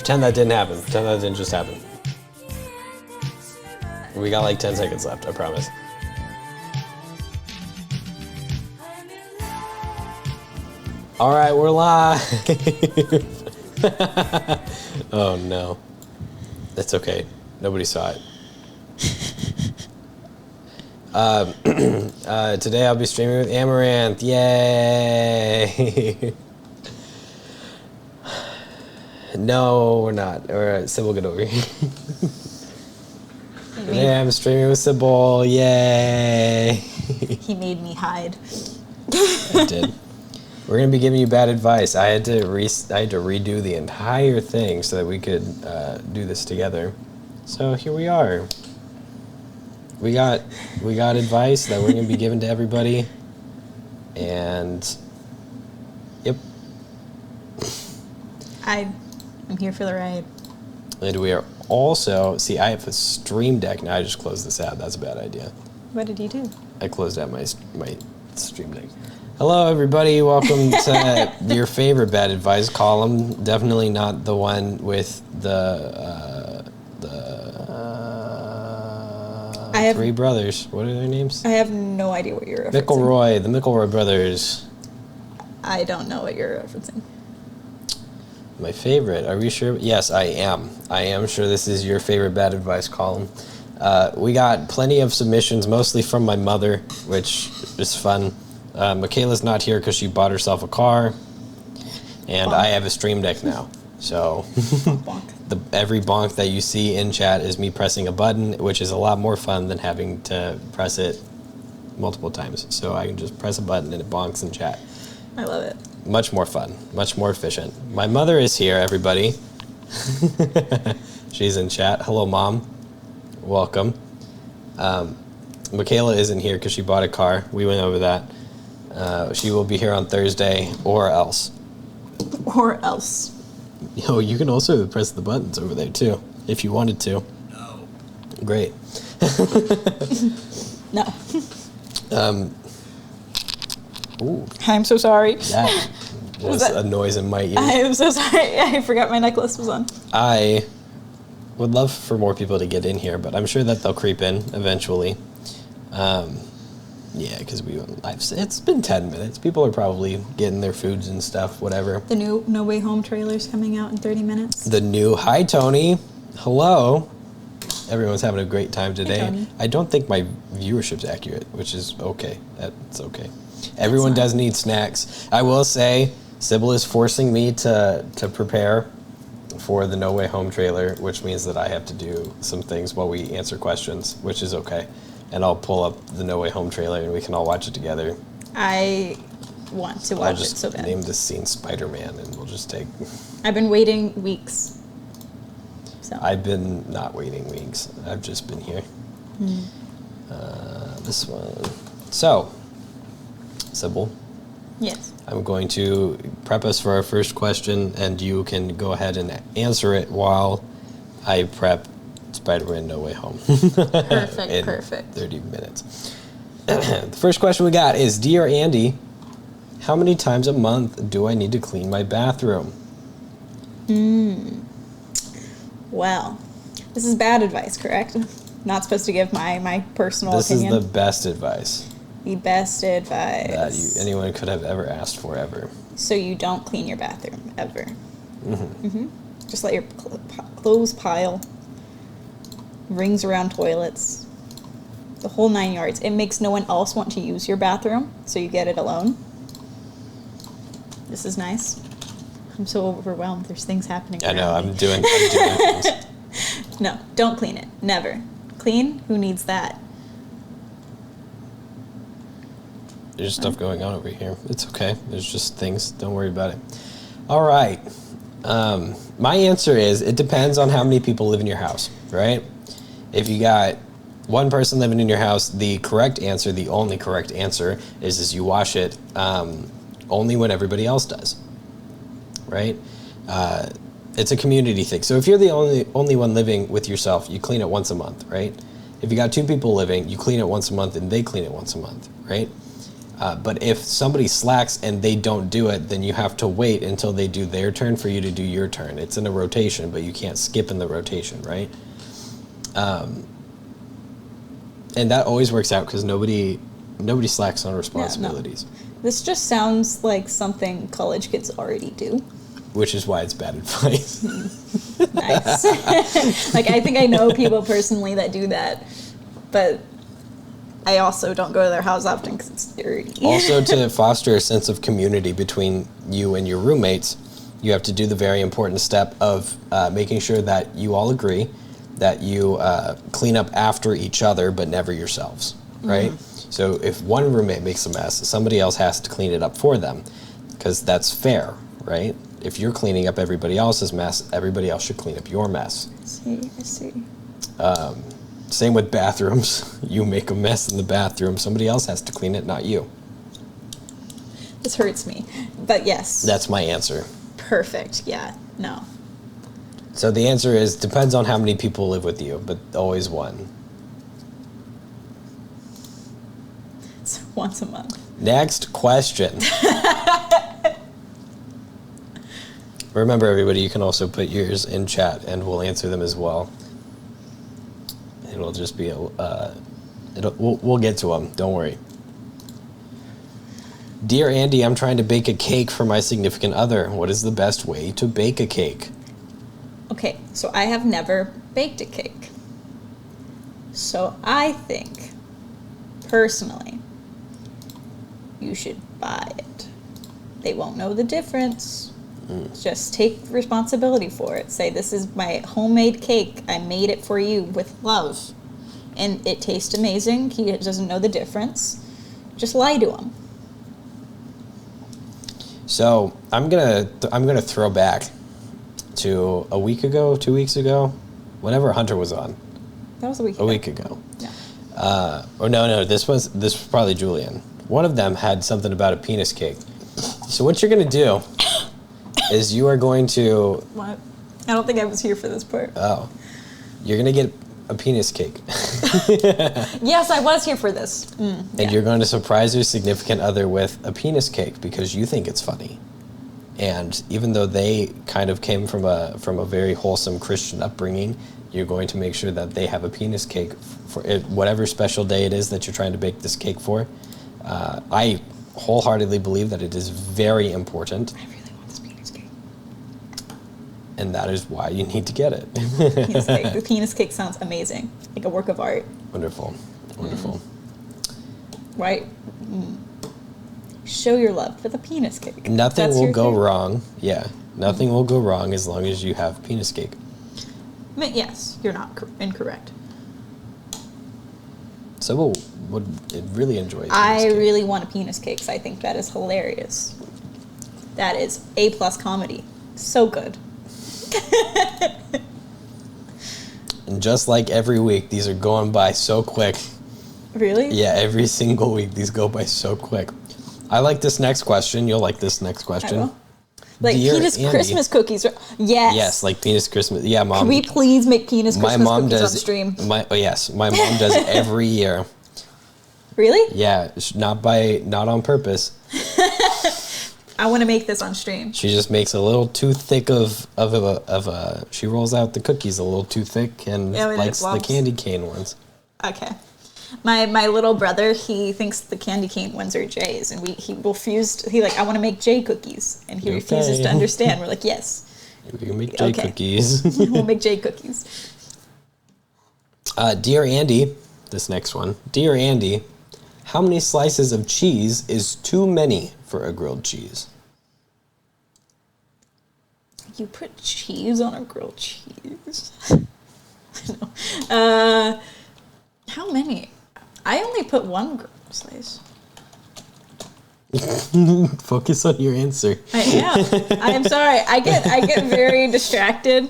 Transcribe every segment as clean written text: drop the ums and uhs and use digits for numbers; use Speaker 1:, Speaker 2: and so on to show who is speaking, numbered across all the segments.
Speaker 1: Pretend that didn't happen. Pretend that didn't just happen. We got like 10 seconds left, I promise. All right, we're live. Oh no. It's okay. Nobody saw it. Today I'll be streaming with Amaranth. Yay! No, we're not. All right, Sybil, get over here. Today I'm streaming with Sybil. Yay!
Speaker 2: He made me hide.
Speaker 1: I did. We're gonna be giving you bad advice. I had to redo the entire thing so that we could do this together. So here we are. We got advice that we're gonna be giving to everybody, and yep.
Speaker 2: I'm here for the ride.
Speaker 1: And we are also I have a stream deck now. I just closed this out. That's a bad idea.
Speaker 2: What did you do?
Speaker 1: I closed out my stream deck. Hello, everybody. Welcome to your favorite bad advice column. Definitely not the one with the three brothers. What are their names?
Speaker 2: I have no idea what you're referencing.
Speaker 1: The McElroy brothers.
Speaker 2: I don't know what you're referencing.
Speaker 1: My favorite. Are we sure? Yes, I am. I am sure this is your favorite bad advice column. We got plenty of submissions, mostly from my mother, which is fun. Michaela's not here because she bought herself a car, and bonk. I have a stream deck now. So every bonk that you see in chat is me pressing a button, which is a lot more fun than having to press it multiple times. So I can just press a button and it bonks in chat.
Speaker 2: I love it. Much
Speaker 1: more fun, much more efficient. My mother is here, everybody. She's in chat. Hello, Mom. Welcome. Michaela isn't here because she bought a car. We went over that. She will be here on Thursday, or else.
Speaker 2: Or else.
Speaker 1: Oh, you can also press the buttons over there, too, if you wanted to.
Speaker 3: No.
Speaker 1: Great.
Speaker 2: No.
Speaker 1: Ooh.
Speaker 2: I'm so sorry.
Speaker 1: That was a noise in my ear.
Speaker 2: I am so sorry. I forgot my necklace was on.
Speaker 1: I would love for more people to get in here, but I'm sure that they'll creep in eventually. Yeah, because it's been 10 minutes. People are probably getting their foods and stuff, whatever.
Speaker 2: The new No Way Home trailer's coming out in 30 minutes.
Speaker 1: Hi, Tony. Hello. Everyone's having a great time today.
Speaker 2: Hey, Tony.
Speaker 1: I don't think my viewership's accurate, which is okay. That's okay. Everyone does need snacks. I will say, Sybil is forcing me to prepare for the No Way Home trailer, which means that I have to do some things while we answer questions, which is okay. And I'll pull up the No Way Home trailer and we can all watch it together.
Speaker 2: I want to watch it so bad.
Speaker 1: I'll just name this scene Spider-Man and we'll just take...
Speaker 2: I've been waiting weeks. So.
Speaker 1: I've been not waiting weeks. I've just been here. This one. So, Sybil.
Speaker 2: Yes.
Speaker 1: I'm going to prep us for our first question, and you can go ahead and answer it while I prep Spider-Man No Way Home.
Speaker 2: Perfect.
Speaker 1: 30 minutes. The first question we got is, Dear Andy, how many times a month do I need to clean my bathroom?
Speaker 2: Well, this is bad advice, correct? Not supposed to give my personal opinion.
Speaker 1: This is the best advice.
Speaker 2: The best advice
Speaker 1: that anyone could have ever asked for, ever.
Speaker 2: So you don't clean your bathroom, ever. Just let your clothes pile, rings around toilets, the whole 9 yards. It makes no one else want to use your bathroom, so you get it alone. This is nice. I'm so overwhelmed. There's things happening.
Speaker 1: I know, I'm doing things.
Speaker 2: No, don't clean it. Never. Clean? Who needs that?
Speaker 1: There's stuff going on over here. It's okay. There's just things. Don't worry about it. All right. My answer is, it depends on how many people live in your house, right? If you got one person living in your house, the correct answer, the only correct answer, is you wash it only when everybody else does, right? It's a community thing. So if you're the only one living with yourself, you clean it once a month, right? If you got two people living, you clean it once a month and they clean it once a month, right? But if somebody slacks and they don't do it, then you have to wait until they do their turn for you to do your turn. It's in a rotation, but you can't skip in the rotation, right? And that always works out because nobody slacks on responsibilities.
Speaker 2: Yeah, no. This just sounds like something college kids already do.
Speaker 1: Which is why it's bad advice.
Speaker 2: Nice. Like, I think I know people personally that do that, but I also don't go to their house often because it's dirty.
Speaker 1: Also, to foster a sense of community between you and your roommates, you have to do the very important step of making sure that you all agree that you clean up after each other, but never yourselves, right? So if one roommate makes a mess, somebody else has to clean it up for them, because that's fair, right? If you're cleaning up everybody else's mess, everybody else should clean up your mess.
Speaker 2: I see.
Speaker 1: Same with bathrooms. You make a mess in the bathroom, somebody else has to clean it, not you.
Speaker 2: This hurts me, but yes.
Speaker 1: That's my answer.
Speaker 2: Perfect, yeah, no.
Speaker 1: So the answer is, depends on how many people live with you, but always one.
Speaker 2: So once a month.
Speaker 1: Next question. Remember, everybody, you can also put yours in chat, and we'll answer them as well. It'll just be we'll get to them. Don't worry. Dear Andy, I'm trying to bake a cake for my significant other. What is the best way to bake a cake?
Speaker 2: Okay, so I have never baked a cake. So I think, personally, you should buy it. They won't know the difference. Just take responsibility for it. Say, this is my homemade cake. I made it for you with love. And it tastes amazing. He doesn't know the difference. Just lie to him.
Speaker 1: So I'm gonna throw back to a week ago, 2 weeks ago, whenever Hunter was on.
Speaker 2: That was a week ago.
Speaker 1: A week ago.
Speaker 2: Yeah.
Speaker 1: Or no, this was probably Julian. One of them had something about a penis cake. So what you're gonna do is you are going to...
Speaker 2: What? I don't think I was here for this part.
Speaker 1: Oh. You're gonna get a penis cake.
Speaker 2: Yes, I was here for this.
Speaker 1: And you're going to surprise your significant other with a penis cake because you think it's funny. And even though they kind of came from a very wholesome Christian upbringing, you're going to make sure that they have a penis cake for it, whatever special day it is that you're trying to bake this cake for. I wholeheartedly believe that it is very important.
Speaker 2: I really want this penis cake.
Speaker 1: And that is why you need to get it.
Speaker 2: Penis cake. The penis cake sounds amazing. Like a work of art.
Speaker 1: Wonderful. Wonderful.
Speaker 2: Right? Show your love with a penis cake.
Speaker 1: Nothing will go wrong. Yeah. Nothing will go wrong as long as you have penis cake.
Speaker 2: Yes, you're not incorrect.
Speaker 1: So would really enjoy penis
Speaker 2: I
Speaker 1: cake.
Speaker 2: really want a penis cake, so I think that is hilarious. That is A+ comedy. So good.
Speaker 1: And just like every week, these are going by so quick.
Speaker 2: Really?
Speaker 1: Yeah, every single week, these go by so quick. I like this next question. You'll like this next question.
Speaker 2: I will. Like
Speaker 1: Dear
Speaker 2: penis
Speaker 1: Andy.
Speaker 2: Christmas cookies. Yes.
Speaker 1: Yes, like penis Christmas. Yeah, Mom.
Speaker 2: Can we please make penis
Speaker 1: my
Speaker 2: Christmas
Speaker 1: mom
Speaker 2: cookies
Speaker 1: does
Speaker 2: on stream?
Speaker 1: Yes, my mom does it every year.
Speaker 2: Really?
Speaker 1: Yeah, not on purpose.
Speaker 2: I want to make this on stream.
Speaker 1: She just makes a little too thick of a. She rolls out the cookies a little too thick and likes the candy cane ones.
Speaker 2: Okay. My little brother, he thinks the candy cane ones are J's, and he refused. I want to make J cookies, and he refuses to understand. We're like, yes.
Speaker 1: We can make J cookies.
Speaker 2: We'll make J cookies.
Speaker 1: Dear Andy, this next one. Dear Andy, how many slices of cheese is too many for a grilled cheese?
Speaker 2: You put cheese on a grilled cheese? No. How many? I only put one grilled slice.
Speaker 1: Focus on your answer.
Speaker 2: I am. I am sorry. I get very distracted.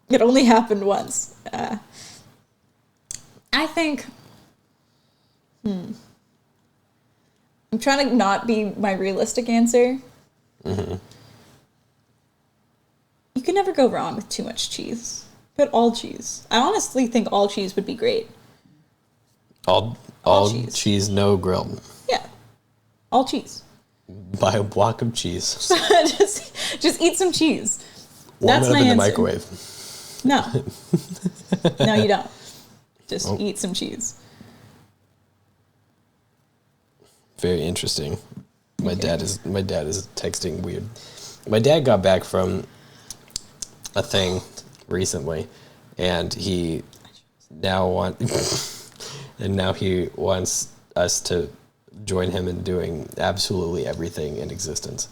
Speaker 2: It only happened once. I think. I'm trying to not be my realistic answer.
Speaker 1: Mm-hmm.
Speaker 2: You can never go wrong with too much cheese. Put all cheese. I honestly think all cheese would be great.
Speaker 1: All cheese, no grilled.
Speaker 2: Yeah. All cheese.
Speaker 1: Buy a block of cheese.
Speaker 2: just eat some cheese.
Speaker 1: Warm
Speaker 2: That's
Speaker 1: it up
Speaker 2: my
Speaker 1: in the
Speaker 2: answer.
Speaker 1: microwave.
Speaker 2: No, you don't. Just eat some cheese.
Speaker 1: Very interesting. My dad is texting weird. My dad got back from a thing recently, and he now he wants us to join him in doing absolutely everything in existence.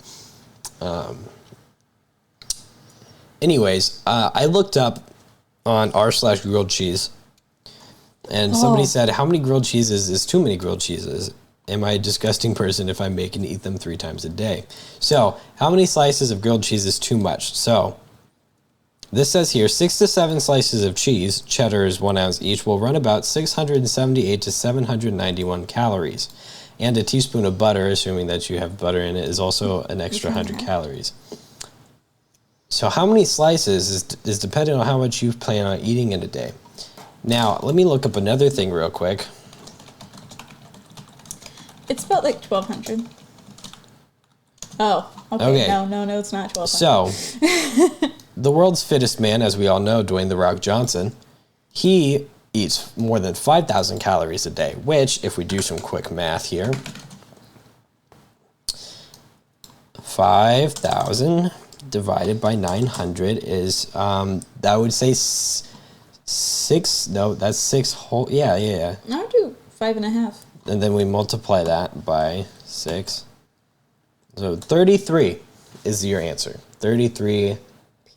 Speaker 1: Anyways, I looked up on r/grilled cheese, and somebody said, how many grilled cheeses is too many grilled cheeses? Am I a disgusting person if I make and eat them 3 times a day? So, how many slices of grilled cheese is too much? So, this says here, 6 to 7 slices of cheese, cheddar is 1 ounce each, will run about 678 to 791 calories. And a teaspoon of butter, assuming that you have butter in it, is also an extra 100 calories. So how many slices is dependent on how much you plan on eating in a day. Now, let me look up another thing real quick.
Speaker 2: It's about like 1,200. Oh, okay. No, it's not 1,200.
Speaker 1: So, the world's fittest man, as we all know, Dwayne "The Rock" Johnson, he eats more than 5,000 calories a day, which, if we do some quick math here, 5,000 divided by 900 is, I would say 6, no, that's 6 whole, yeah.
Speaker 2: I would do 5.5.
Speaker 1: And then we multiply that by 6. So 33 is your answer. 33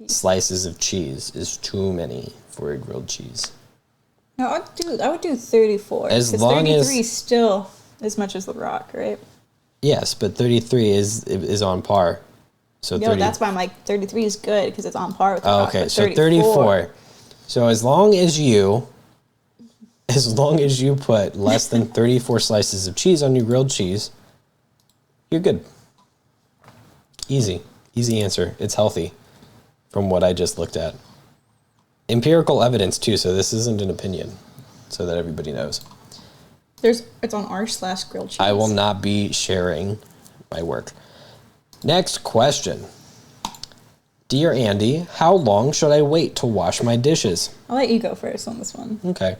Speaker 1: slices of cheese is too many for a grilled cheese.
Speaker 2: No, I would do 34.
Speaker 1: As long
Speaker 2: 33
Speaker 1: as
Speaker 2: is still as much as The Rock, right?
Speaker 1: Yes, but 33 is on par. So
Speaker 2: No, that's why I'm like 33 is good because it's on par with The Rock.
Speaker 1: okay, so 34. So as long as you put less than 34 slices of cheese on your grilled cheese, you're good. Easy answer. It's healthy from what I just looked at. Empirical evidence too, so this isn't an opinion, so that everybody knows.
Speaker 2: It's on r/grilled cheese.
Speaker 1: I will not be sharing my work. Next question. Dear Andy, how long should I wait to wash my dishes?
Speaker 2: I'll let you go first on this one.
Speaker 1: Okay.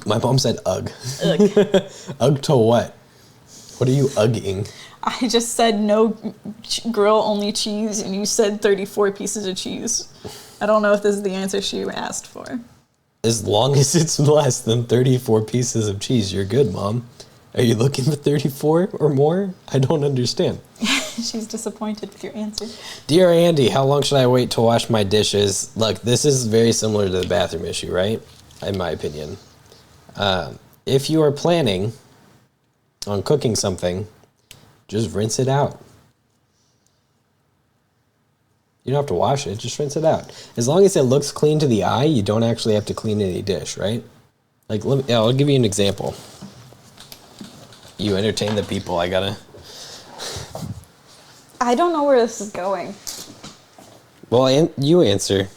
Speaker 1: My mom said ugh.
Speaker 2: Ugh.
Speaker 1: Ugh to what? What are you ugging?
Speaker 2: I just said no grill, only cheese, and you said 34 pieces of cheese. I don't know if this is the answer she asked for.
Speaker 1: As long as it's less than 34 pieces of cheese, you're good, Mom. Are you looking for 34 or more? I don't understand.
Speaker 2: She's disappointed with your answer.
Speaker 1: Dear Andy, how long should I wait to wash my dishes? Look, this is very similar to the bathroom issue, right? In my opinion. If you are planning on cooking something, just rinse it out. You don't have to wash it, just rinse it out. As long as it looks clean to the eye, you don't actually have to clean any dish, right? Like, I'll give you an example. You entertain the people, I
Speaker 2: don't know where this is going.
Speaker 1: Well, you answer.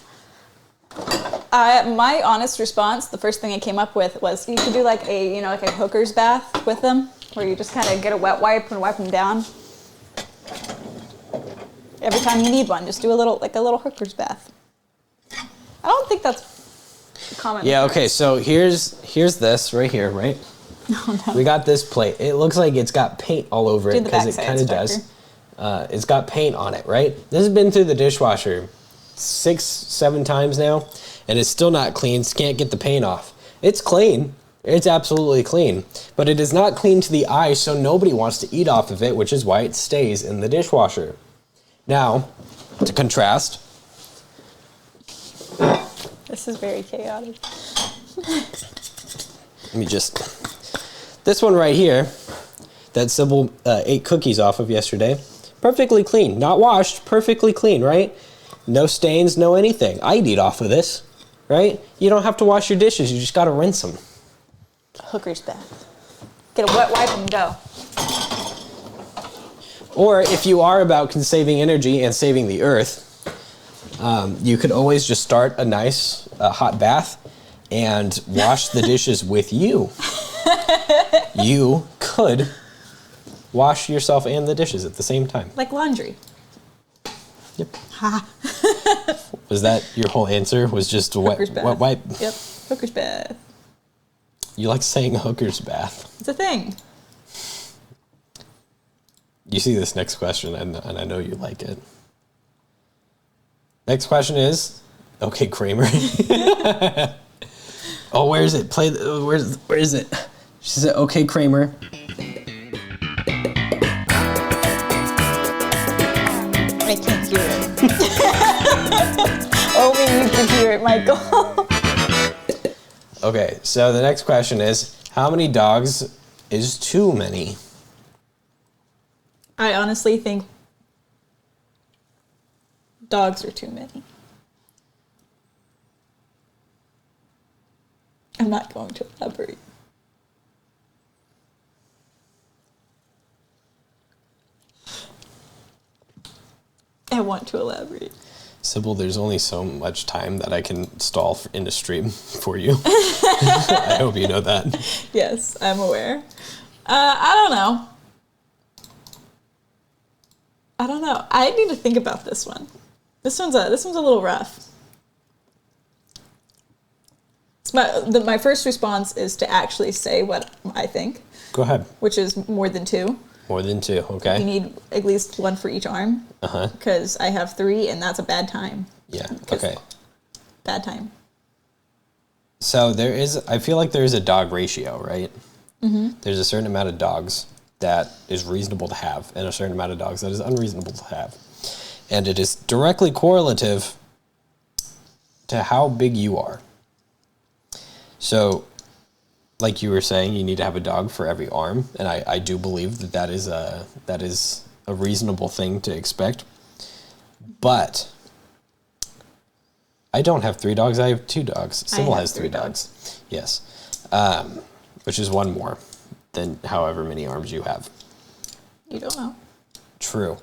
Speaker 2: My honest response, the first thing I came up with was you could do like a hooker's bath with them, where you just kind of get a wet wipe and wipe them down. Every time you need one, just do a little hooker's bath. I don't think that's common.
Speaker 1: Yeah, okay, so here's this right here, right?
Speaker 2: Oh, no.
Speaker 1: We got this plate. It looks like it's got paint all over it because it kind of does. It's got paint on it, right? This has been through the dishwasher 6-7 times now, and it's still not clean. Can't get the paint off. It's clean. It's absolutely clean, but it is not clean to the eye, so nobody wants to eat off of it, which is why it stays in the dishwasher. Now, to contrast.
Speaker 2: This is very chaotic.
Speaker 1: Let me this one right here, that CYBIL ate cookies off of yesterday, perfectly clean. Not washed, perfectly clean, right? No stains, no anything. I'd eat off of this, right? You don't have to wash your dishes, you just gotta rinse them.
Speaker 2: Hooker's bath. Get a wet wipe and go.
Speaker 1: Or if you are about saving energy and saving the earth, you could always just start a nice hot bath and wash the dishes with you. you could wash yourself and the dishes at the same time.
Speaker 2: Like laundry.
Speaker 1: Yep.
Speaker 2: Ha.
Speaker 1: Was that your whole answer? Was just wet wipe?
Speaker 2: Yep. Hooker's bath.
Speaker 1: You like saying hooker's bath.
Speaker 2: It's a thing.
Speaker 1: You see this next question, and I know you like it. Next question is, okay, Kramer. Oh, where is it? Where is it? She said, okay, Kramer.
Speaker 2: I can't hear it. Only you can hear it, Michael.
Speaker 1: Okay, so the next question is, how many dogs is too many?
Speaker 2: I honestly think dogs are too many. I'm not going to elaborate. I want to elaborate.
Speaker 1: Sybil, there's only so much time that I can stall in a stream for you. I hope you know that.
Speaker 2: Yes, I'm aware. I don't know. I need to think about this one. This one's a little rough. My first response is to actually say what I think.
Speaker 1: Go ahead.
Speaker 2: Which is more than 2.
Speaker 1: More than 2, okay.
Speaker 2: You need at least 1 for each arm.
Speaker 1: Uh-huh.
Speaker 2: Because I have 3, and that's a bad time.
Speaker 1: Yeah, okay.
Speaker 2: Bad time.
Speaker 1: So I feel like there is a dog ratio, right? Mm-hmm. There's a certain amount of dogs that is reasonable to have, and a certain amount of dogs that is unreasonable to have. And it is directly correlative to how big you are. So, like you were saying, you need to have a dog for every arm, and I do believe that is a reasonable thing to expect. But I don't have 3 dogs. I have 2 dogs. Sybil has 3 dogs. Yes, which is 1 more than however many arms you have.
Speaker 2: You don't know.
Speaker 1: True.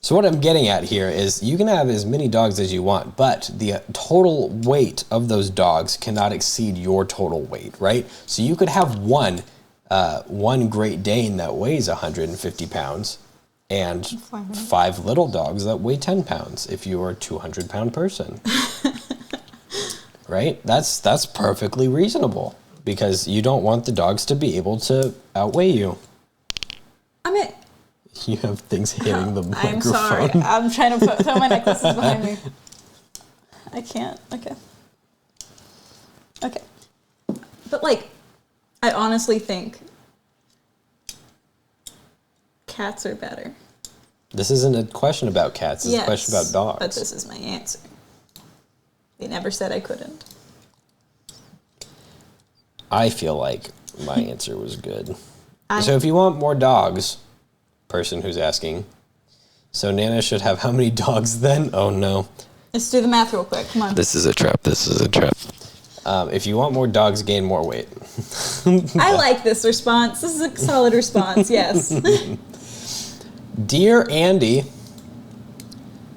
Speaker 1: So what I'm getting at here is you can have as many dogs as you want, but the total weight of those dogs cannot exceed your total weight, right? So you could have one Great Dane that weighs 150 pounds and 5 little dogs that weigh 10 pounds if you are a 200-pound person. Right? That's perfectly reasonable because you don't want the dogs to be able to outweigh you.
Speaker 2: I mean...
Speaker 1: You have things hitting the microphone.
Speaker 2: I'm sorry. I'm trying to throw my necklaces behind me. I can't. Okay. But, I honestly think cats are better.
Speaker 1: This isn't a question about cats. It's a question about dogs.
Speaker 2: But this is my answer. They never said I couldn't.
Speaker 1: I feel like my answer was good. So if you want more dogs... Person who's asking. So Nana should have how many dogs then? Oh no.
Speaker 2: Let's do the math real quick. Come on.
Speaker 1: This is a trap. If you want more dogs, gain more weight.
Speaker 2: I like this response. This is a solid response, yes.
Speaker 1: Dear Andy,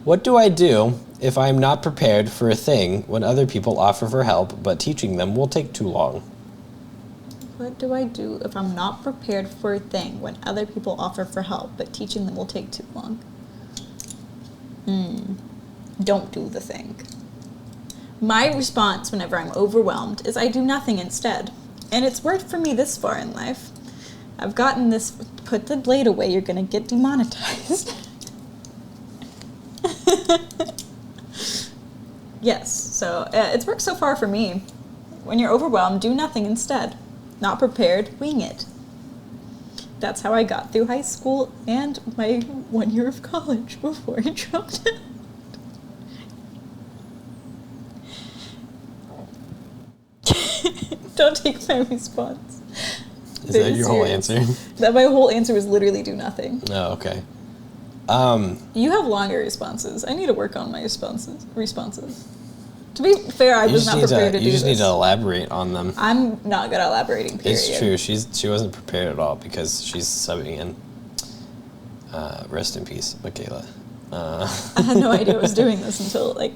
Speaker 1: what do I do if I'm not prepared for a thing when other people offer for help, but teaching them will take too long?
Speaker 2: What do I do if I'm not prepared for a thing when other people offer for help, but teaching them will take too long? Don't do the thing. My response whenever I'm overwhelmed is I do nothing instead. And it's worked for me this far in life. I've gotten this, put the blade away, you're gonna get demonetized. Yes, so it's worked so far for me. When you're overwhelmed, do nothing instead. Not prepared, wing it. That's how I got through high school and my 1 year of college before I dropped out. Don't take my response.
Speaker 1: Is that your whole answer?
Speaker 2: That my whole answer was literally do nothing.
Speaker 1: Oh, okay.
Speaker 2: You have longer responses. I need to work on my responses. To be fair, I was not prepared to do this.
Speaker 1: You just need to elaborate on them.
Speaker 2: I'm not good at elaborating, period.
Speaker 1: It's true. She wasn't prepared at all because she's subbing in. Rest in peace, Michaela.
Speaker 2: I had no idea I was doing this until a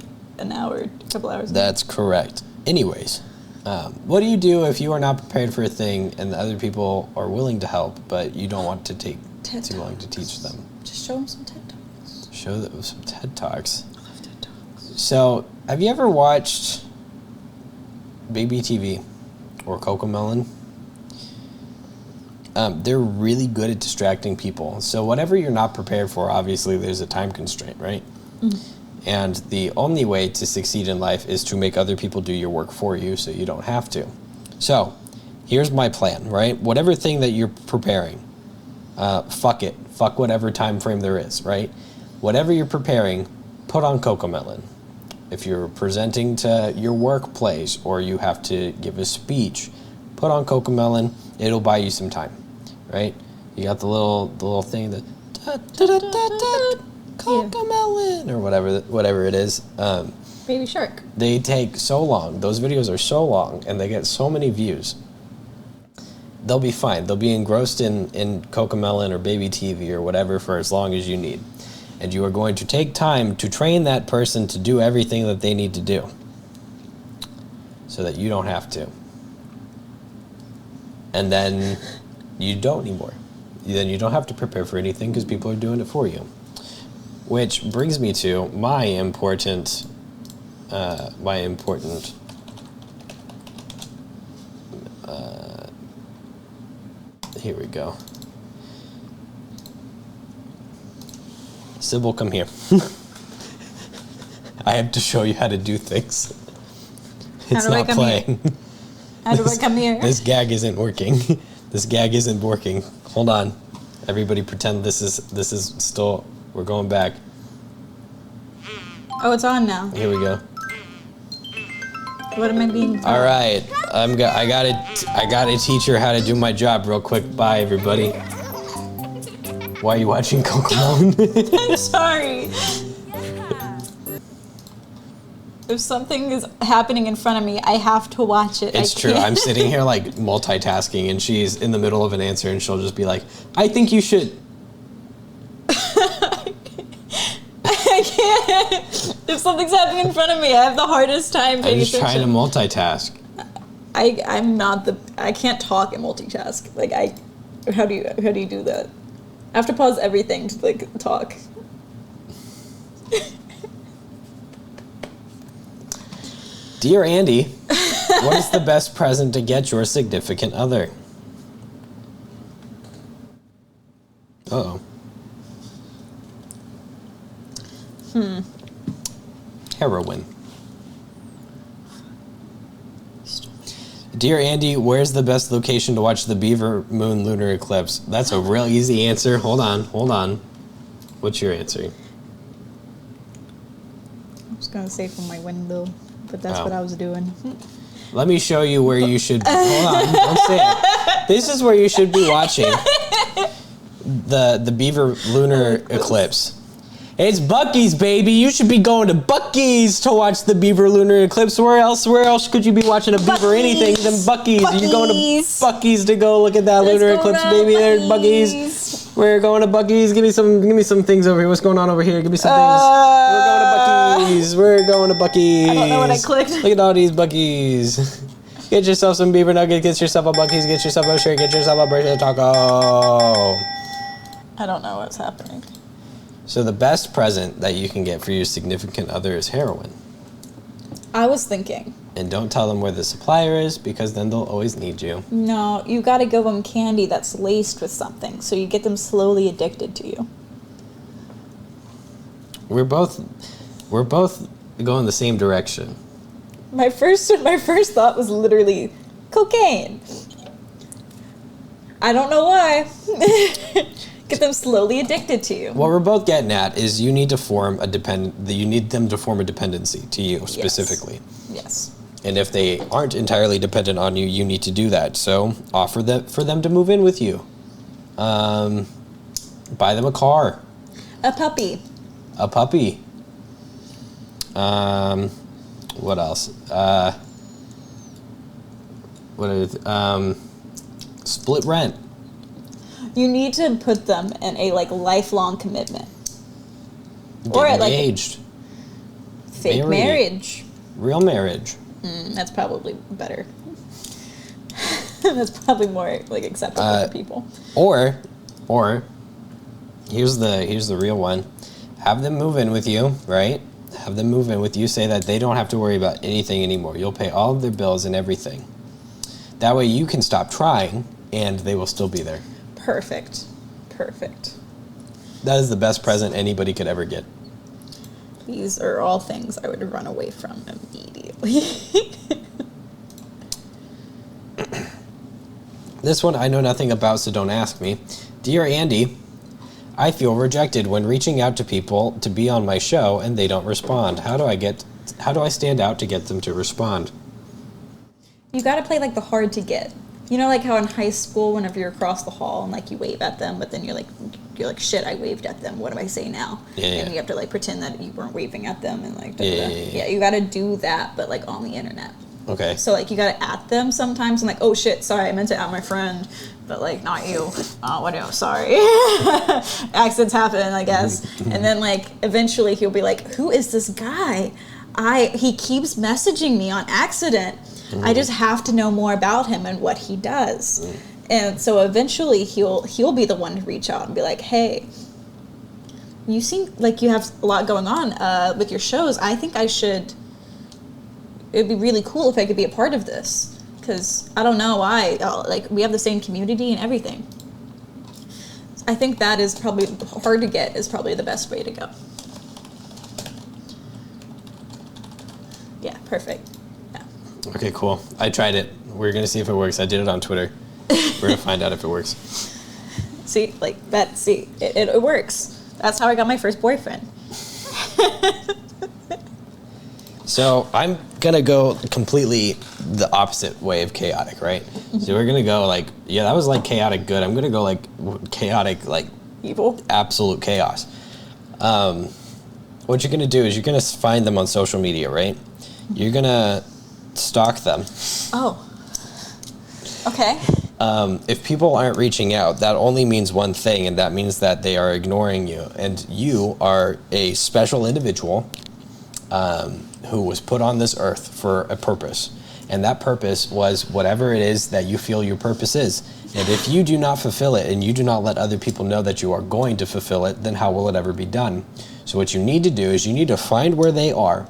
Speaker 2: couple hours ago.
Speaker 1: That's correct. Anyways, What do you do if you are not prepared for a thing and the other people are willing to help, but you don't want to take too long to teach them?
Speaker 2: Just show them some TED Talks.
Speaker 1: Show them some TED Talks.
Speaker 2: I love TED Talks.
Speaker 1: So, have you ever watched Baby TV or Cocomelon? They're really good at distracting people. So whatever you're not prepared for, obviously there's a time constraint, right? And the only way to succeed in life is to make other people do your work for you so you don't have to. So here's my plan, right? Whatever thing that you're preparing, fuck it. Fuck whatever time frame there is, right? Whatever you're preparing, put on Cocomelon. If you're presenting to your workplace or you have to give a speech, put on Cocomelon. It'll buy you some time, right? You got the little thing that Cocomelon or whatever it is.
Speaker 2: Baby Shark.
Speaker 1: They take so long. Those videos are so long, and they get so many views. They'll be fine. They'll be engrossed in Cocomelon or Baby TV or whatever for as long as you need. And you are going to take time to train that person to do everything that they need to do so that you don't have to. And then you don't anymore. Then you don't have to prepare for anything because people are doing it for you. Which brings me to my important here we go. Sybil, come here. I have to show you how to do things. It's not playing.
Speaker 2: How do I come here?
Speaker 1: This gag isn't working. This gag isn't working. Hold on. Everybody pretend this is still, we're going back.
Speaker 2: Oh, it's on now.
Speaker 1: Here we go.
Speaker 2: What am I being told?
Speaker 1: All right. I gotta teach her how to do my job real quick. Bye, everybody. Why are you watching Cocomelon?
Speaker 2: I'm sorry. If something is happening in front of me, I have to watch it.
Speaker 1: It's true. I'm sitting here like multitasking, and she's in the middle of an answer, and she'll just be like, "I think you should."
Speaker 2: I can't. If something's happening in front of me, I have the hardest time paying attention.
Speaker 1: I'm just trying to multitask.
Speaker 2: I can't talk and multitask. Like how do you do that? I have to pause everything to like talk.
Speaker 1: Dear Andy, what is the best present to get your significant other? Uh-oh. Heroin. Dear Andy, where's the best location to watch the Beaver Moon lunar eclipse? That's a real easy answer. Hold on. What's your answer?
Speaker 2: I was gonna say from my window, but that's what I was doing.
Speaker 1: Let me show you where you should. Hold on, don't say it. This is where you should be watching the Beaver lunar eclipse. It's Buc-ee's, baby. You should be going to Buc-ee's to watch the Beaver lunar eclipse. Where else could you be watching a beaver anything than Buc-ee's? You're going to Buc-ee's to go look at that lunar eclipse, baby. There's Buc-ee's. We're going to Buc-ee's. Give me some things over here. What's going on over here? Give me some things. We're going to Buc-ee's.
Speaker 2: I don't know what I clicked.
Speaker 1: Look at all these Buc-ee's. Get yourself some beaver nuggets. Get yourself a Buc-ee's. Get yourself a shirt. Get yourself a birthday taco.
Speaker 2: I don't know what's happening.
Speaker 1: So the best present that you can get for your significant other is heroin.
Speaker 2: I was thinking.
Speaker 1: And don't tell them where the supplier is, because then they'll always need you.
Speaker 2: No, you gotta give them candy that's laced with something, so you get them slowly addicted to you.
Speaker 1: We're both going the same direction.
Speaker 2: My first thought was literally cocaine. I don't know why. Get them slowly addicted to you.
Speaker 1: What we're both getting at is you need them to form a dependency to you specifically.
Speaker 2: Yes.
Speaker 1: And if they aren't entirely dependent on you, you need to do that. So offer for them to move in with you. Buy them a car.
Speaker 2: A puppy.
Speaker 1: What else? Split rent.
Speaker 2: You need to put them in a lifelong commitment.
Speaker 1: Get engaged.
Speaker 2: Fake marriage.
Speaker 1: Real marriage.
Speaker 2: That's probably better. That's probably more like acceptable for people.
Speaker 1: Or here's the real one. Have them move in with you, right? Have them move in with you. Say that they don't have to worry about anything anymore. You'll pay all of their bills and everything. That way you can stop trying, and they will still be there.
Speaker 2: Perfect.
Speaker 1: That is the best present anybody could ever get.
Speaker 2: These are all things I would run away from immediately.
Speaker 1: This one I know nothing about, so don't ask me. Dear Andy, I feel rejected when reaching out to people to be on my show and they don't respond. How do I stand out to get them to respond?
Speaker 2: You gotta play like the hard to get. You know, like how in high school, whenever you're across the hall and like you wave at them, but then you're like, shit, I waved at them. What do I say now? And you have to like pretend that you weren't waving at them and like, yeah. You gotta do that, but like on the internet.
Speaker 1: Okay.
Speaker 2: So like you gotta at them sometimes and like, oh shit, sorry, I meant to at my friend, but like not you. Whatever, sorry. Accidents happen, I guess. And then like eventually he'll be like, who is this guy? He keeps messaging me on accident. I just have to know more about him and what he does. And so eventually he'll be the one to reach out and be like, hey, you seem like you have a lot going on with your shows. I think it'd be really cool if I could be a part of this. Because I don't know why, like we have the same community and everything. I think that is probably hard to get is probably the best way to go. Yeah, perfect.
Speaker 1: Okay, cool. I tried it. We're going to see if it works. I did it on Twitter. We're going to find out if it works.
Speaker 2: See, like that, it works. That's how I got my first boyfriend.
Speaker 1: So I'm going to go completely the opposite way of chaotic, right? So we're going to go like, yeah, that was like chaotic good. I'm going to go like chaotic, like
Speaker 2: evil,
Speaker 1: absolute chaos. What you're going to do is you're going to find them on social media, right? You're going to stalk them.
Speaker 2: Oh. Okay.
Speaker 1: If people aren't reaching out, that only means one thing, and that means that they are ignoring you. And you are a special individual who was put on this earth for a purpose. And that purpose was whatever it is that you feel your purpose is. And if you do not fulfill it, and you do not let other people know that you are going to fulfill it, then how will it ever be done? So what you need to do is you need to find where they are.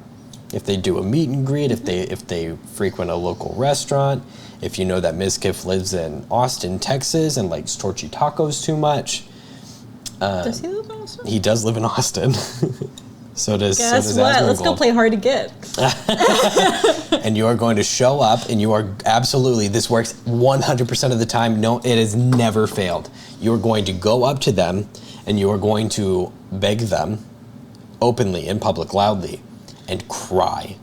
Speaker 1: If they do a meet and greet, if they frequent a local restaurant, if you know that Mizkif lives in Austin, Texas, and likes torchy tacos too much.
Speaker 2: Does he live in Austin?
Speaker 1: He does live in Austin. So does
Speaker 2: Guess what? Let's go play hard to get.
Speaker 1: And you are going to show up, and you are absolutely, this works 100% of the time. No, it has never failed. You are going to go up to them, and you are going to beg them openly, in public, loudly, and cry.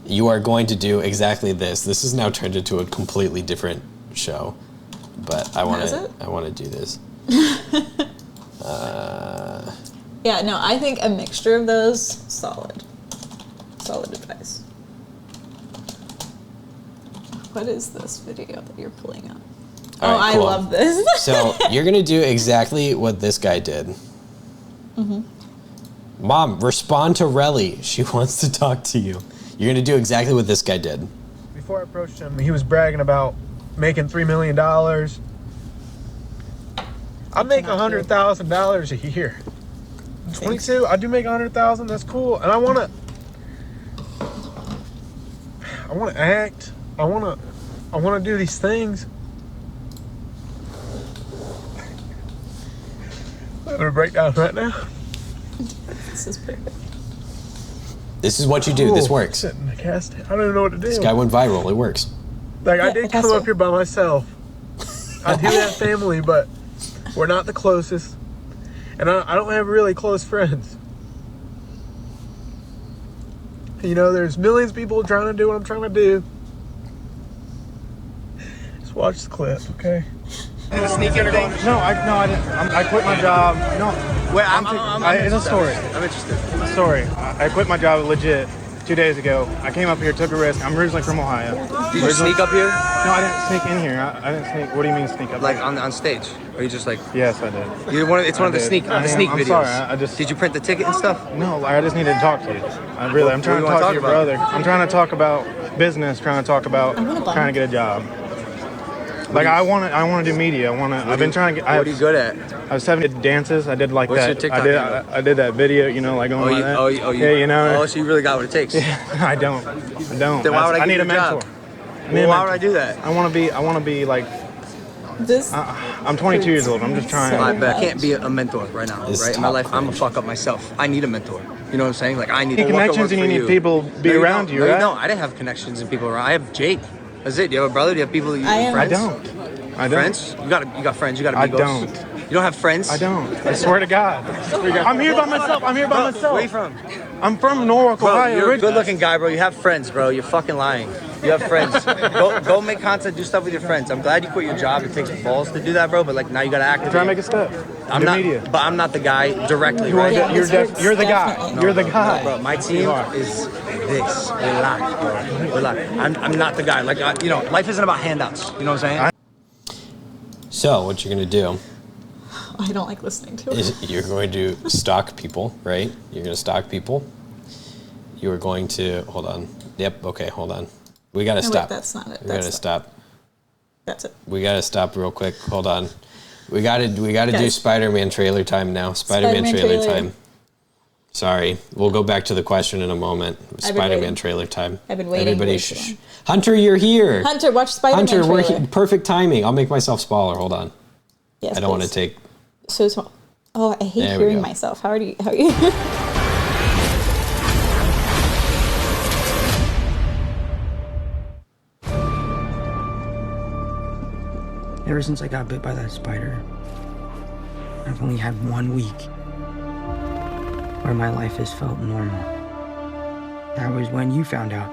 Speaker 1: You are going to do exactly this. This is now turned into a completely different show, but I want to do this.
Speaker 2: Yeah, no, I think a mixture of those, solid advice. What is this video that you're pulling up?
Speaker 1: All right, cool.
Speaker 2: I love this.
Speaker 1: So you're gonna do exactly what this guy did. Mm-hmm. Mom, respond to Relly. She wants to talk to you. You're going to do exactly what this guy did.
Speaker 3: Before I approached him, he was bragging about making $3 million. I make $100,000 a year. 22, I do make $100,000. That's cool. And I want to act. I want to do these things. I'm going to break down right now.
Speaker 2: This is perfect.
Speaker 1: This is what you do. This works.
Speaker 3: I don't even know what to do.
Speaker 1: This guy went viral. It works.
Speaker 3: Like, I did come up here by myself. I do have family, but we're not the closest. And I don't have really close friends. You know, there's millions of people trying to do what I'm trying to do. Just watch the clip, okay?
Speaker 4: Sneak anything?
Speaker 3: No, I didn't. I quit my job. No.
Speaker 4: Wait,
Speaker 3: it's a story.
Speaker 4: I'm interested.
Speaker 3: It's a story. I quit my job legit 2 days ago. I came up here, took a risk. I'm originally from Ohio.
Speaker 4: Did you sneak up here?
Speaker 3: No, I didn't sneak in here. I didn't sneak. What do you mean sneak up?
Speaker 4: Like
Speaker 3: here?
Speaker 4: on stage? Or you just like?
Speaker 3: Yes, I did.
Speaker 4: It's one of the sneak videos.
Speaker 3: I'm sorry. I just.
Speaker 4: Did you print the ticket and stuff?
Speaker 3: No, I just needed to talk to you. I'm trying to talk to your brother. I'm trying to talk about business trying to talk about trying to get a job. Like I want to do media. I've been trying to get.
Speaker 4: What are you good at?
Speaker 3: I was 7 dances. I did like
Speaker 4: What's
Speaker 3: that.
Speaker 4: your TikTok handle?
Speaker 3: I did that video. You know, like going like that. Yeah, you know.
Speaker 4: Oh, so you really got what it takes.
Speaker 3: Yeah, I don't.
Speaker 4: Then why would I
Speaker 3: need a
Speaker 4: give you a
Speaker 3: mentor.
Speaker 4: job? Well, why would I do that?
Speaker 3: I want to be like.
Speaker 2: This.
Speaker 3: I'm 22 years old. I'm just trying.
Speaker 4: But I can't be a mentor right now. Right in my life, I'm a fuck up myself. I need a mentor. You know what I'm saying? Like I need
Speaker 3: connections, and you need people be around you.
Speaker 4: No, I didn't have connections and people around. I have Jake. That's it. Do you have a brother? Do you have people? Friends?
Speaker 3: I don't.
Speaker 4: Friends? You got friends. You got amigos.
Speaker 3: I don't.
Speaker 4: You don't have friends?
Speaker 3: I don't. I swear to God. I'm here by myself.
Speaker 4: Where are you from?
Speaker 3: I'm from Norwalk, Ohio.
Speaker 4: You're a good-looking guy, bro. You have friends, bro. You're fucking lying. You have friends. Go make content. Do stuff with your friends. I'm glad you quit your job. It takes balls to do that, bro. But like now you gotta act.
Speaker 3: Try to make a step.
Speaker 4: I'm not.
Speaker 3: Media.
Speaker 4: But I'm not the guy directly. Right?
Speaker 3: You're the guy.
Speaker 4: No,
Speaker 3: you're the guy.
Speaker 4: No, bro. My team is this. Relax, bro. Relax. I'm not the guy. Like life isn't about handouts. You know what I'm saying?
Speaker 1: So what you're gonna do?
Speaker 2: I don't like listening to it.
Speaker 1: Is you're going to stalk people, right? You're gonna stalk people. You are going to hold on. Yep. Okay. Hold on. We gotta stop.
Speaker 2: Wait, that's not it.
Speaker 1: We're gonna stop.
Speaker 2: That's it.
Speaker 1: We gotta stop real quick. Hold on. We gotta do Spider-Man trailer time now. Spider-Man trailer time. Sorry, we'll go back to the question in a moment. Spider-Man trailer time.
Speaker 2: I've been waiting.
Speaker 1: Everybody, Hunter, you're here.
Speaker 2: Hunter, watch Spider-Man
Speaker 1: Hunter,
Speaker 2: trailer.
Speaker 1: we're perfect timing. I'll make myself smaller. Hold on.
Speaker 2: Yes,
Speaker 1: I don't want to take.
Speaker 2: So small. Oh, I hate hearing myself. How are you?
Speaker 5: Ever since I got bit by that spider, I've only had 1 week where my life has felt normal. That was when you found out.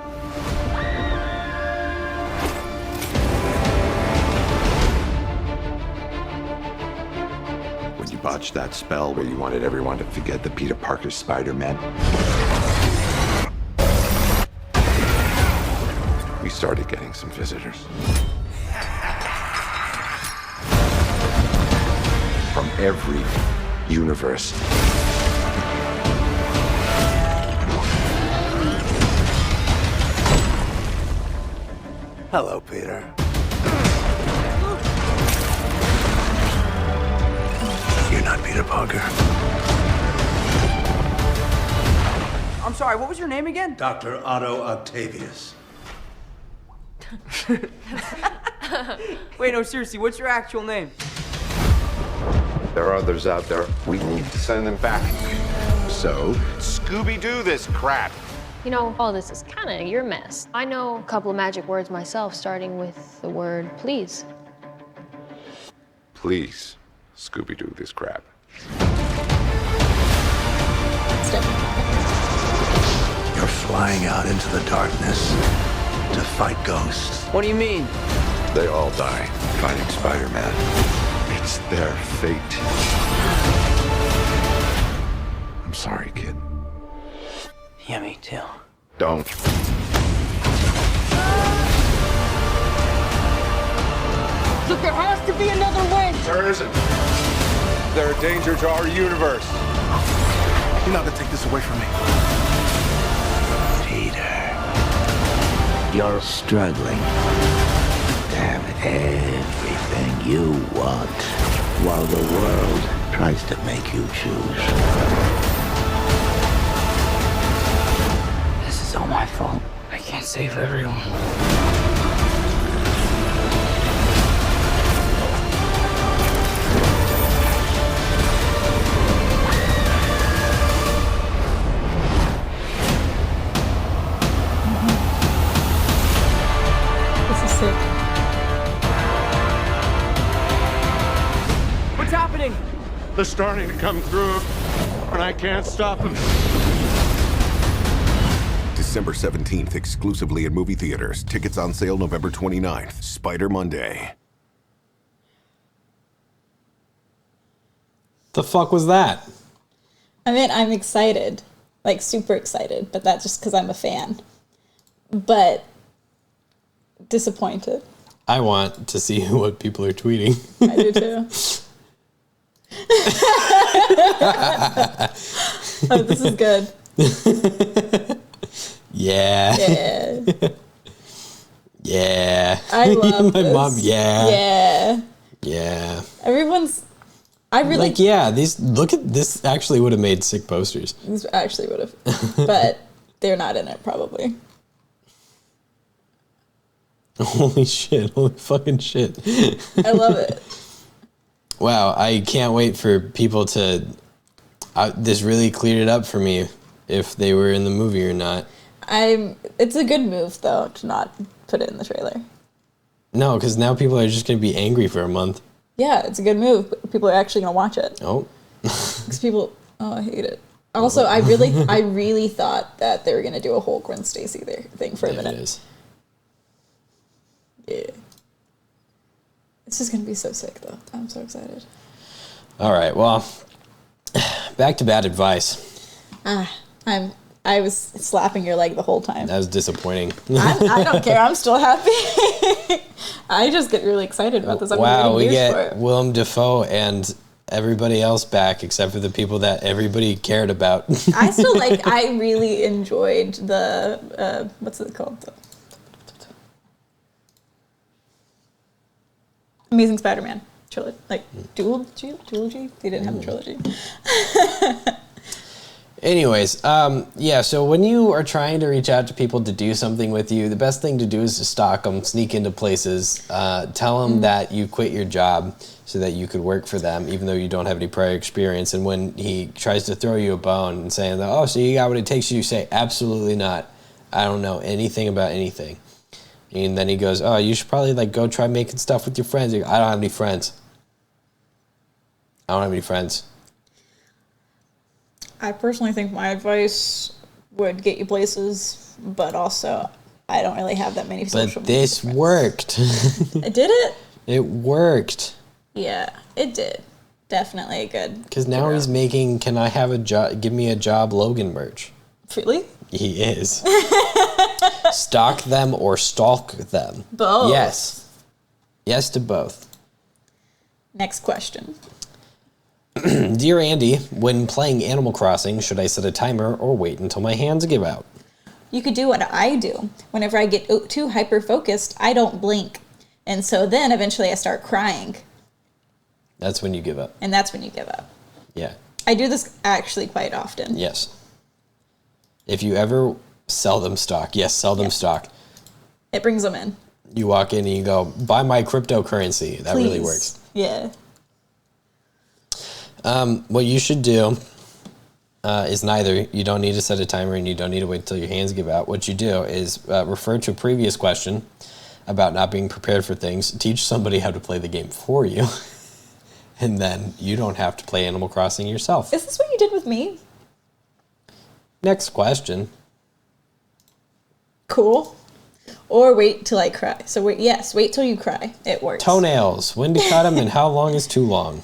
Speaker 6: When you botched that spell where you wanted everyone to forget the Peter Parker Spider-Man, we started getting some visitors. From every universe.
Speaker 7: Hello, Peter. You're not Peter Parker.
Speaker 5: I'm sorry, what was your name again?
Speaker 7: Dr. Otto Octavius.
Speaker 5: Wait, no, seriously, what's your actual name?
Speaker 6: There are others out there. We need to send them back. So, Scooby-Doo this crap.
Speaker 8: You know, all this is kind of your mess. I know a couple of magic words myself, starting with the word please.
Speaker 6: Please, Scooby-Doo this crap.
Speaker 7: You're flying out into the darkness to fight ghosts.
Speaker 5: What do you mean?
Speaker 6: They all die fighting Spider-Man. It's their fate. I'm sorry, kid.
Speaker 5: Yeah, me too.
Speaker 6: Don't.
Speaker 2: Look, there has to be another way.
Speaker 6: There isn't. They're a danger to our universe.
Speaker 7: You're not gonna take this away from me. Peter, you're struggling to have everything you want while the world tries to make you choose.
Speaker 5: This is all my fault. I can't save everyone.
Speaker 2: This is sick.
Speaker 5: What's happening?
Speaker 6: They're starting to come through, and I can't stop them.
Speaker 9: December 17th, exclusively in movie theaters. Tickets on sale November 29th. Spider Monday.
Speaker 1: The fuck was that?
Speaker 2: I mean, I'm excited. Like, super excited. But that's just because I'm a fan. But disappointed.
Speaker 1: I want to see what people are tweeting.
Speaker 2: I do too. Oh, this is good.
Speaker 1: Yeah.
Speaker 2: Yeah.
Speaker 1: Yeah.
Speaker 2: I love
Speaker 1: my
Speaker 2: this.
Speaker 1: mom. Yeah.
Speaker 2: Yeah.
Speaker 1: Yeah.
Speaker 2: Everyone's. I really.
Speaker 1: Like, yeah, look at this actually would have made sick posters.
Speaker 2: These actually would have. But they're not in it, probably.
Speaker 1: Holy shit. Holy fucking shit.
Speaker 2: I love it.
Speaker 1: Wow. I can't wait for people to. This really cleared it up for me if they were in the movie or not.
Speaker 2: It's a good move, though, to not put it in the trailer.
Speaker 1: No, because now people are just going to be angry for a month.
Speaker 2: Yeah, it's a good move. People are actually going to watch it.
Speaker 1: Oh.
Speaker 2: Because people, I hate it. Also, I really thought that they were going to do a whole Gwen Stacy thing for a minute.
Speaker 1: It is.
Speaker 2: Yeah. It's just going to be so sick, though. I'm so excited.
Speaker 1: All right, well, back to bad advice.
Speaker 2: I was slapping your leg the whole time.
Speaker 1: That was disappointing.
Speaker 2: I don't care. I'm still happy. I just get really excited about this.
Speaker 1: Wow, we get Willem Dafoe and everybody else back except for the people that everybody cared about.
Speaker 2: I really enjoyed the, what's it called? Amazing Spider-Man trilogy. Like, duology? They didn't have a trilogy.
Speaker 1: Anyways, yeah, so when you are trying to reach out to people to do something with you, the best thing to do is to stalk them, sneak into places, tell them that you quit your job so that you could work for them, even though you don't have any prior experience. And when he tries to throw you a bone and saying, oh, so you got what it takes, you say, absolutely not. I don't know anything about anything. And then he goes, oh, you should probably like go try making stuff with your friends. You go, I don't have any friends. I don't have any friends.
Speaker 2: I personally think my advice would get you places, but also I don't really have that many social media
Speaker 1: But this
Speaker 2: friends.
Speaker 1: worked.
Speaker 2: Did it?
Speaker 1: It worked.
Speaker 2: Yeah, it did. Definitely good.
Speaker 1: Because now he's making Can I Have a Job, Give Me a Job Logan merch.
Speaker 2: Really?
Speaker 1: He is. Stalk them or stalk them.
Speaker 2: Both.
Speaker 1: Yes. Yes to both.
Speaker 2: Next question.
Speaker 1: Dear Andy, when playing Animal Crossing, should I set a timer or wait until my hands give out?
Speaker 2: You could do what I do. Whenever I get too hyper-focused, I don't blink. And so then eventually I start crying.
Speaker 1: That's when you give up.
Speaker 2: And that's when you give up.
Speaker 1: Yeah.
Speaker 2: I do this actually quite often.
Speaker 1: Yes. If you ever sell them stock, yes, sell them stock.
Speaker 2: It brings them in.
Speaker 1: You walk in and you go, buy my cryptocurrency. That really works.
Speaker 2: Yeah.
Speaker 1: What you should do is neither. You don't need to set a timer and you don't need to wait until your hands give out. What you do is refer to a previous question about not being prepared for things. Teach somebody how to play the game for you. And then you don't have to play Animal Crossing yourself.
Speaker 2: Is this what you did with me?
Speaker 1: Next question.
Speaker 2: Cool. Or wait till I cry. So wait till you cry. It works.
Speaker 1: Toenails. When to cut them and how long is too long?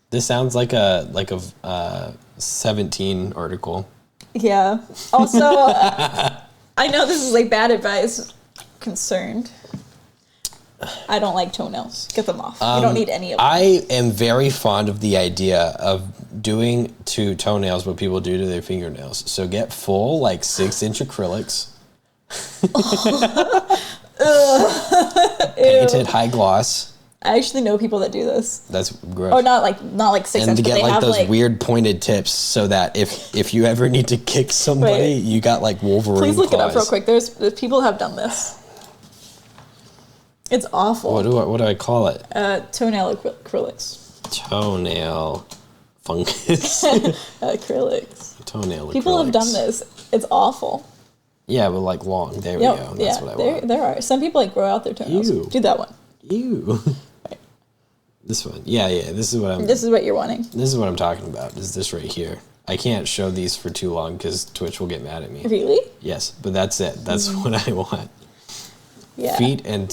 Speaker 1: This sounds like a 17 article.
Speaker 2: Yeah. Also, I know this is like bad advice. Concerned. I don't like toenails. Get them off. You don't need any of them.
Speaker 1: I am very fond of the idea of doing to toenails what people do to their fingernails. So get full, like 6-inch acrylics. Painted high gloss.
Speaker 2: I actually know people that do this.
Speaker 1: That's gross.
Speaker 2: Oh, not like 6
Speaker 1: and
Speaker 2: inch,
Speaker 1: to
Speaker 2: but
Speaker 1: get
Speaker 2: they
Speaker 1: like
Speaker 2: have
Speaker 1: those
Speaker 2: like
Speaker 1: weird pointed tips so that if you ever need to kick somebody,
Speaker 2: Wait.
Speaker 1: you got like Wolverine
Speaker 2: Please look
Speaker 1: claws.
Speaker 2: it up real quick. There's people have done this. It's awful.
Speaker 1: What do I call it?
Speaker 2: Toenail acrylics.
Speaker 1: Toenail fungus.
Speaker 2: Acrylics.
Speaker 1: Toenail acrylics.
Speaker 2: People have done this. It's awful.
Speaker 1: Yeah, but like long. There we go. That's what I want.
Speaker 2: There are. Some people like grow out their toenails.
Speaker 1: Ew.
Speaker 2: Do that one.
Speaker 1: Ew.
Speaker 2: Right.
Speaker 1: This one. Yeah. This is
Speaker 2: what you're wanting.
Speaker 1: This is what I'm talking about. Is this right here. I can't show these for too long because Twitch will get mad at me.
Speaker 2: Really?
Speaker 1: Yes, but that's it. That's what I want.
Speaker 2: Yeah.
Speaker 1: Feet and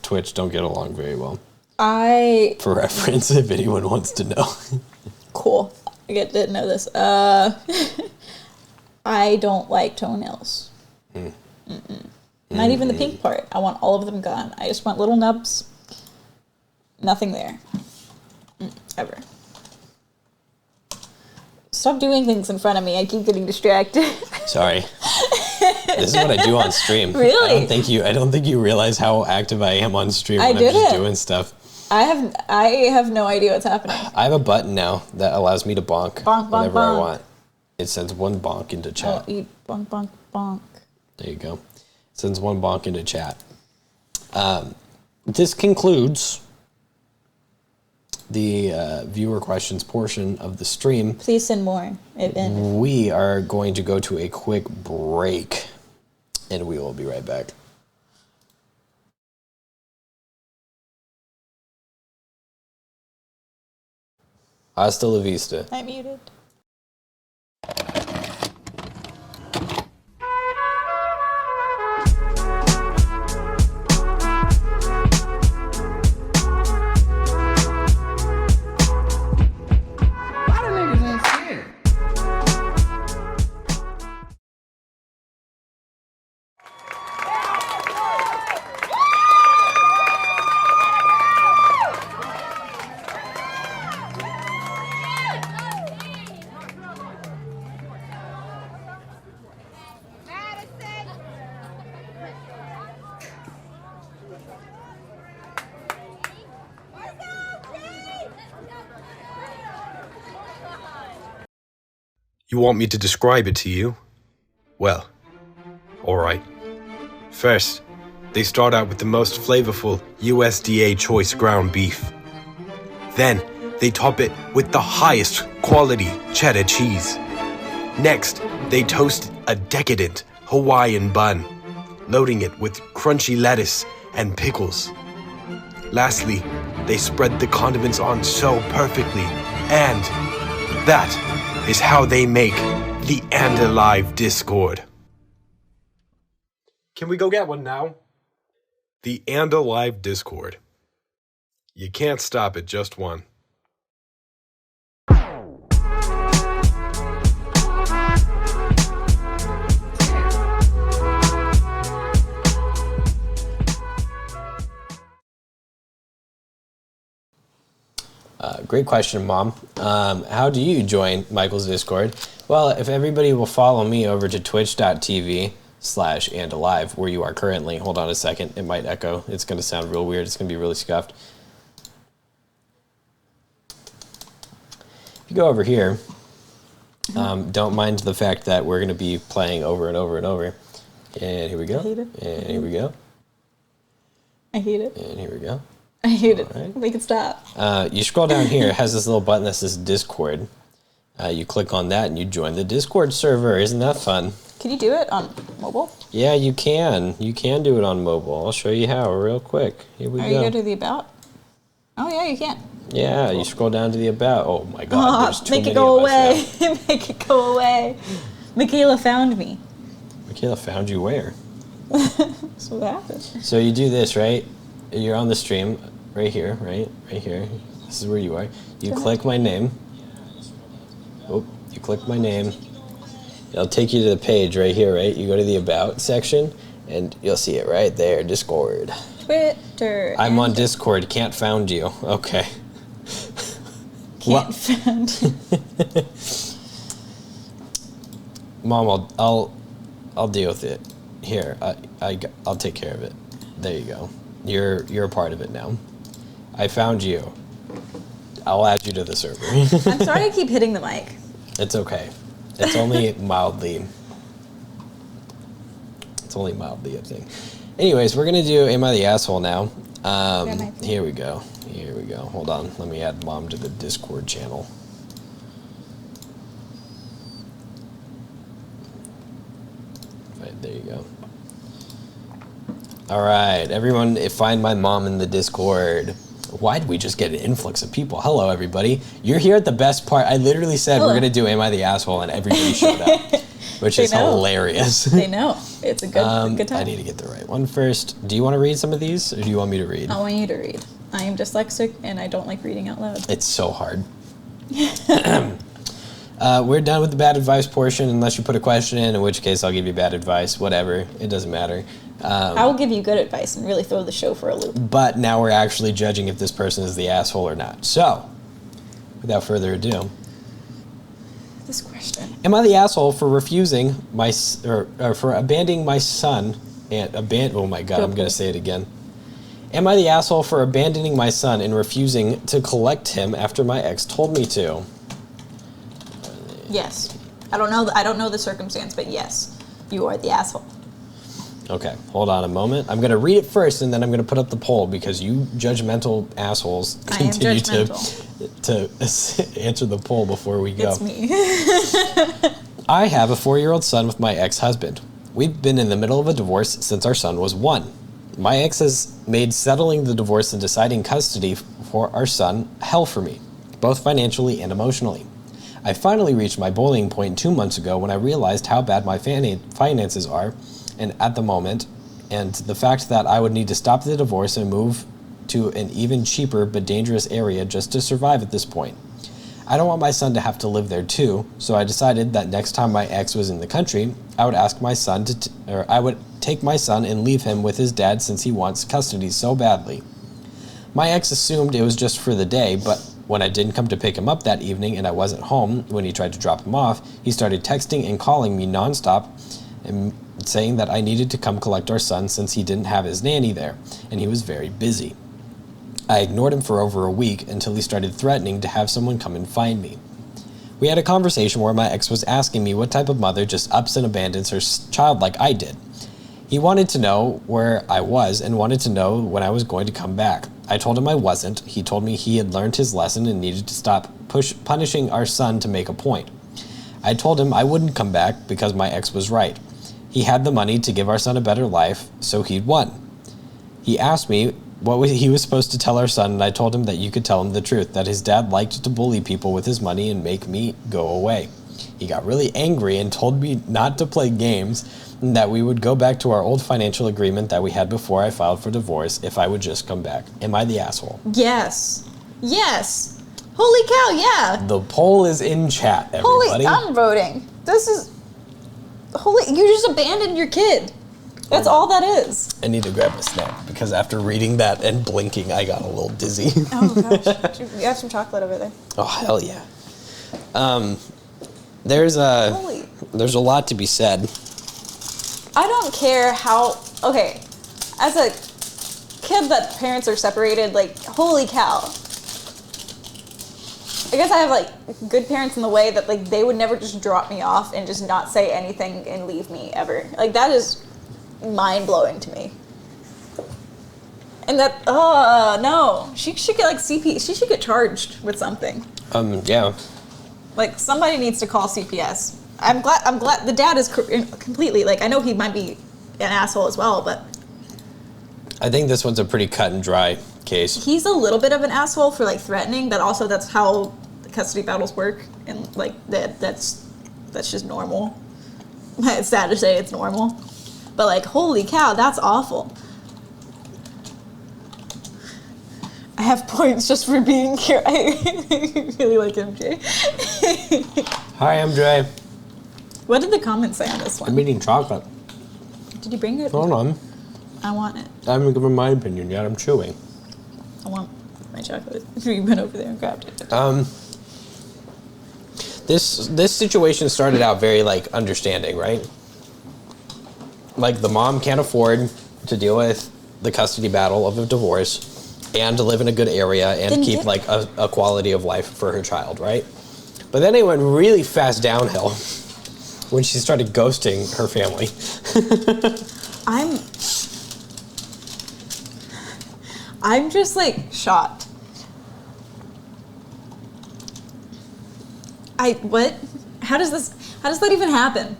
Speaker 1: Twitch don't get along very well.
Speaker 2: For
Speaker 1: reference, if anyone wants to know.
Speaker 2: Cool. I didn't know this. I don't like toenails. Not even the pink part. I want all of them gone. I just want little nubs. Nothing there. Ever. Stop doing things in front of me. I keep getting distracted.
Speaker 1: Sorry. This is what I do on stream.
Speaker 2: Really?
Speaker 1: I don't think you realize how active I am on stream when I'm just doing stuff.
Speaker 2: I have no idea what's happening.
Speaker 1: I have a button now that allows me to bonk,
Speaker 2: bonk
Speaker 1: whenever
Speaker 2: bonk.
Speaker 1: I want. It sends one bonk into chat.
Speaker 2: Oh, you bonk bonk bonk.
Speaker 1: There you go. It sends one bonk into chat. This concludes the viewer questions portion of the stream.
Speaker 2: Please send more.
Speaker 1: We are going to go to a quick break, and we will be right back. Hasta la vista.
Speaker 2: I muted.
Speaker 10: You want me to describe it to you? Well, alright. First, they start out with the most flavorful USDA choice ground beef. Then, they top it with the highest quality cheddar cheese. Next, they toast a decadent Hawaiian bun, loading it with crunchy lettuce and pickles. Lastly, they spread the condiments on so perfectly, and that is how they make the And Alive Discord. Can we go get one now? The And Alive Discord. You can't stop at just one.
Speaker 1: Great question, Mom. How do you join Michael's Discord? Well, if everybody will follow me over to twitch.tv/andalive, where you are currently. Hold on a second. It might echo. It's going to sound real weird. It's going to be really scuffed. If you go over here, don't mind the fact that we're going to be playing over and over and over. And here we go.
Speaker 2: I hate it.
Speaker 1: And here we go.
Speaker 2: I hate it.
Speaker 1: And here we go.
Speaker 2: I hate it.
Speaker 1: Right.
Speaker 2: Make it stop.
Speaker 1: You scroll down here, it has this little button that says Discord. You click on that and you join the Discord server. Isn't that fun?
Speaker 2: Can you do it on mobile?
Speaker 1: Yeah, you can. You can do it on mobile. I'll show you how real quick. Here we
Speaker 2: Or
Speaker 1: go.
Speaker 2: you go to the About? Oh, yeah, you can.
Speaker 1: Yeah, you scroll down to the About. Oh my God, there's too
Speaker 2: make
Speaker 1: many
Speaker 2: it go
Speaker 1: of us
Speaker 2: away.
Speaker 1: now.
Speaker 2: Make it go away. Michaela found me.
Speaker 1: Michaela found you where?
Speaker 2: That's what happened.
Speaker 1: So you do this, right? You're on the stream, right here, right? Right here. This is where you are. You click my name. Oh, you click my name. It'll take you to the page right here, right? You go to the About section, and you'll see it right there, Discord.
Speaker 2: Twitter.
Speaker 1: I'm on Discord, can't found you. Okay.
Speaker 2: Can't found you.
Speaker 1: Mom, I'll deal with it. Here, I'll take care of it. There you go. You're a part of it now. I found you. I'll add you to the server.
Speaker 2: I'm sorry I keep hitting the mic.
Speaker 1: It's okay. It's only mildly. It's only mildly a thing. Anyways, we're gonna do Am I the Asshole now. Here we go. Here we go. Hold on. Let me add Mom to the Discord channel. Right, there you go. All right, everyone, find my mom in the Discord. Why did we just get an influx of people? Hello, everybody. You're here at the best part. I literally said we're going to do Am I the Asshole, and everybody showed up, which is hilarious.
Speaker 2: They know. It's a good time.
Speaker 1: I need to get the right one first. Do you want to read some of these, or do you want me to read?
Speaker 2: I want you to read. I am dyslexic, and I don't like reading out loud.
Speaker 1: It's so hard. We're done with the bad advice portion, unless you put a question in which case I'll give you bad advice. Whatever. It doesn't matter.
Speaker 2: I will give you good advice and really throw the show for a loop.
Speaker 1: But now we're actually judging if this person is the asshole or not. So, without further ado.
Speaker 2: This question.
Speaker 1: Am I the asshole for refusing or for abandoning my son and oh my god, I'm going to say it again. Am I the asshole for abandoning my son and refusing to collect him after my ex told me to?
Speaker 2: Yes. I don't know the circumstance, but yes, you are the asshole.
Speaker 1: Okay, hold on a moment. I'm going to read it first, and then I'm going to put up the poll, because you judgmental assholes continue to answer the poll before we go.
Speaker 2: It's me.
Speaker 1: I have a 4-year-old son with my ex-husband. We've been in the middle of a divorce since our son was 1. My ex has made settling the divorce and deciding custody for our son hell for me, both financially and emotionally. I finally reached my boiling point 2 months ago when I realized how bad my finances are and at the moment, and the fact that I would need to stop the divorce and move to an even cheaper but dangerous area just to survive at this point. I don't want my son to have to live there too, so I decided that next time my ex was in the country, I would ask my son I would take my son and leave him with his dad since he wants custody so badly. My ex assumed it was just for the day, but when I didn't come to pick him up that evening and I wasn't home when he tried to drop him off, he started texting and calling me nonstop and saying that I needed to come collect our son since he didn't have his nanny there, and he was very busy. I ignored him for over a week until he started threatening to have someone come and find me. We had a conversation where my ex was asking me what type of mother just ups and abandons her child like I did. He wanted to know where I was and wanted to know when I was going to come back. I told him I wasn't. He told me he had learned his lesson and needed to stop punishing our son to make a point. I told him I wouldn't come back because my ex was right. He had the money to give our son a better life, so he'd won. He asked me what he was supposed to tell our son, and I told him that you could tell him the truth, that his dad liked to bully people with his money and make me go away. He got really angry and told me not to play games, and that we would go back to our old financial agreement that we had before I filed for divorce if I would just come back. Am I the asshole?
Speaker 2: Yes. Yes. Holy cow, yeah.
Speaker 1: The poll is in chat, everybody.
Speaker 2: I'm voting. This is... you just abandoned your kid. That's all that is.
Speaker 1: I need to grab a snack, because after reading that and blinking, I got a little dizzy.
Speaker 2: Oh, gosh. You have some chocolate over there.
Speaker 1: Oh, hell yeah. There's a lot to be said.
Speaker 2: I don't care how... Okay, as a kid that parents are separated, like, holy cow. I guess I have, like, good parents in the way that, like, they would never just drop me off and just not say anything and leave me ever. Like, that is mind-blowing to me. And that, no. She should get, like, she should get charged with something.
Speaker 1: Yeah.
Speaker 2: Like, somebody needs to call CPS. I'm glad the dad is completely, like, I know he might be an asshole as well, but...
Speaker 1: I think this one's a pretty cut and dry case.
Speaker 2: He's a little bit of an asshole for, like, threatening, but also that's how the custody battles work, and, like, that's just normal. It's sad to say it's normal. But, like, holy cow, that's awful. I have points just for being here. I really like MJ.
Speaker 1: Hi, MJ.
Speaker 2: What did the comments say on this one?
Speaker 1: I'm eating chocolate.
Speaker 2: Did you bring it?
Speaker 1: Hold on.
Speaker 2: I want it.
Speaker 1: I haven't given my opinion yet. I'm chewing.
Speaker 2: I want my chocolate. You've been over there and grabbed it.
Speaker 1: This situation started out very, like, understanding, right? Like, the mom can't afford to deal with the custody battle of a divorce and to live in a good area and
Speaker 2: Then
Speaker 1: keep, like, a quality of life for her child, right? But then it went really fast downhill when she started ghosting her family.
Speaker 2: I'm just, like, shocked. What? How does that even happen?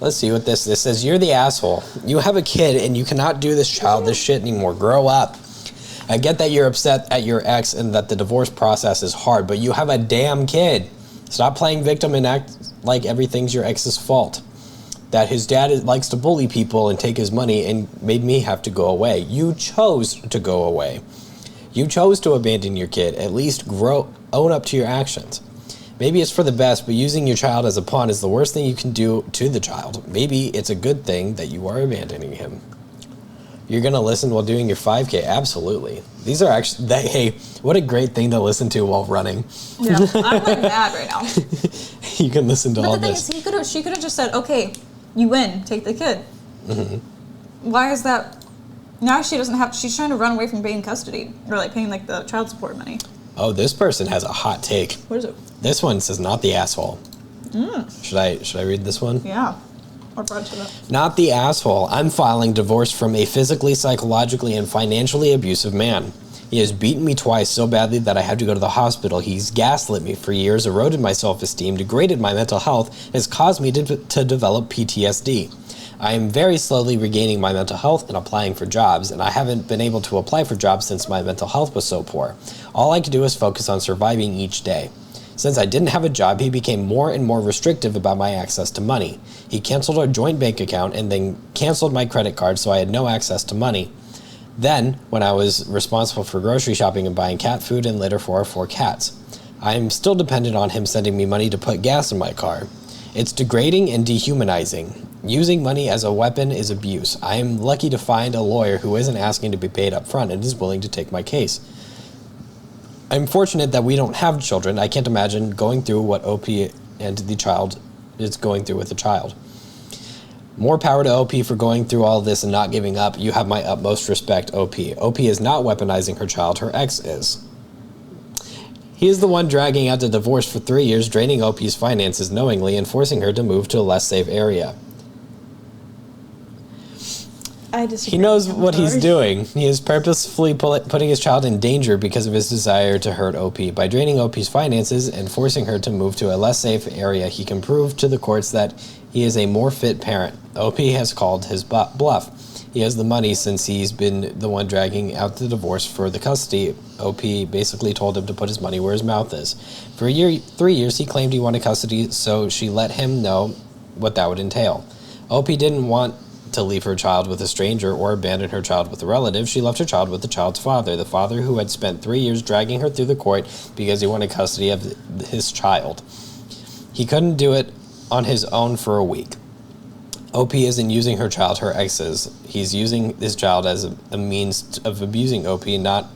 Speaker 1: Let's see what this says. You're the asshole. You have a kid and you cannot do this shit anymore. Grow up. I get that you're upset at your ex and that the divorce process is hard, but you have a damn kid. Stop playing victim and act like everything's your ex's fault. That his dad likes to bully people and take his money and made me have to go away. You chose to go away. You chose to abandon your kid. At least own up to your actions. Maybe it's for the best, but using your child as a pawn is the worst thing you can do to the child. Maybe it's a good thing that you are abandoning him. You're going to listen while doing your 5K? Absolutely. These are actually, hey, what a great thing to listen to while running.
Speaker 2: Yeah, I'm like mad right now.
Speaker 1: You can listen to all
Speaker 2: But the thing
Speaker 1: this.
Speaker 2: is, she could have just said, okay, you win, take the kid. Why is that? Now she doesn't have, she's trying to run away from paying custody, or like paying like the child support money.
Speaker 1: Oh, this person has a hot take.
Speaker 2: What is it?
Speaker 1: This one says not the asshole. Should I read this one?
Speaker 2: Yeah. Or brought to that.
Speaker 1: Not the asshole. I'm filing divorce from a physically, psychologically, and financially abusive man. He has beaten me twice so badly that I had to go to the hospital. He's gaslit me for years, eroded my self-esteem, degraded my mental health, and has caused me to develop PTSD. I am very slowly regaining my mental health and applying for jobs, and I haven't been able to apply for jobs since my mental health was so poor. All I could do is focus on surviving each day. Since I didn't have a job, he became more and more restrictive about my access to money. He canceled our joint bank account and then canceled my credit card, so I had no access to money. Then, when I was responsible for grocery shopping and buying cat food and litter for our 4 cats, I am still dependent on him sending me money to put gas in my car. It's degrading and dehumanizing. Using money as a weapon is abuse. I am lucky to find a lawyer who isn't asking to be paid up front and is willing to take my case. I'm fortunate that we don't have children. I can't imagine going through what OP and the child is going through with the child. More power to OP for going through all this and not giving up. You have my utmost respect, OP. OP is not weaponizing her child. Her ex is. He is the one dragging out the divorce for 3 years, draining OP's finances knowingly and forcing her to move to a less safe area.
Speaker 2: I disagree.
Speaker 1: He knows what he's doing. He is purposefully putting his child in danger because of his desire to hurt OP. By draining OP's finances and forcing her to move to a less safe area, he can prove to the courts that he is a more fit parent. OP has called his bluff. He has the money since he's been the one dragging out the divorce for the custody. OP basically told him to put his money where his mouth is. For 3 years, he claimed he wanted custody, so she let him know what that would entail. OP didn't want to leave her child with a stranger or abandon her child with a relative. She left her child with the child's father, the father who had spent 3 years dragging her through the court because he wanted custody of his child. He couldn't do it on his own for a week. OP isn't using her child, her ex is. He's using his child as a means of abusing OP, not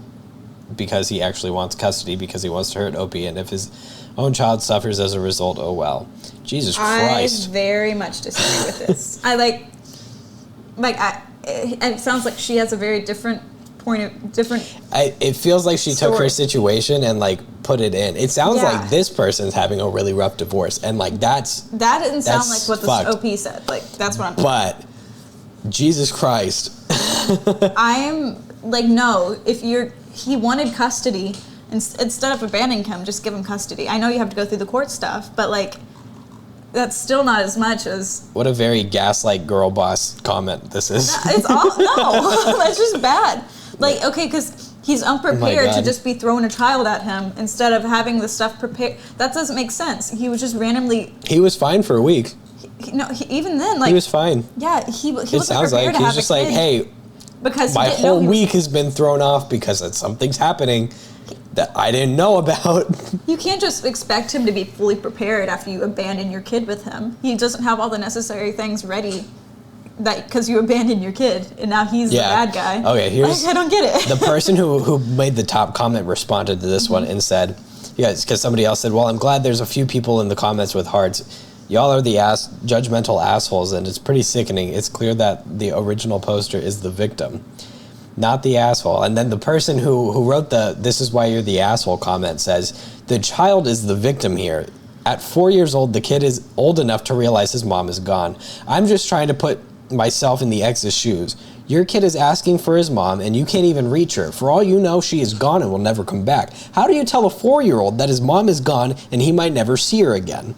Speaker 1: because he actually wants custody, because he wants to hurt OP, and if his own child suffers as a result, oh well. Jesus Christ.
Speaker 2: I very much disagree with this. It sounds like she has a very different
Speaker 1: it feels like she took her situation and like put it in. It sounds like this person's having a really rough divorce, and like that didn't sound like what the
Speaker 2: OP said. Like that's what I'm.
Speaker 1: But Jesus Christ,
Speaker 2: I'm like, no. If he wanted custody, instead of abandoning him, just give him custody. I know you have to go through the court stuff, but like. That's still not as much as...
Speaker 1: What a very gaslight girl boss comment this is.
Speaker 2: It's all... No, that's just bad. Like, okay, because he's unprepared to just be throwing a child at him instead of having the stuff prepared. That doesn't make sense. He was just randomly...
Speaker 1: He was fine for a week.
Speaker 2: Even then, like...
Speaker 1: He was fine.
Speaker 2: Yeah, he wasn't prepared to have a kid.
Speaker 1: It sounds like he's just like, hey,
Speaker 2: because
Speaker 1: my whole week has been thrown off because something's happening that I didn't know about.
Speaker 2: You can't just expect him to be fully prepared after you abandon your kid with him. He doesn't have all the necessary things ready because you abandoned your kid and now he's the bad guy.
Speaker 1: Okay, here's...
Speaker 2: I don't get it.
Speaker 1: The person who made the top comment responded to this one and said, because somebody else said, well, I'm glad there's a few people in the comments with hearts. Y'all are the judgmental assholes, and it's pretty sickening. It's clear that the original poster is the victim, not the asshole. And then the person who wrote the "this is why you're the asshole" comment says, the child is the victim here. At 4 years old, the kid is old enough to realize his mom is gone. I'm just trying to put myself in the ex's shoes. Your kid is asking for his mom, and you can't even reach her. For all you know, she is gone and will never come back. How do you tell a 4-year-old that his mom is gone and he might never see her again?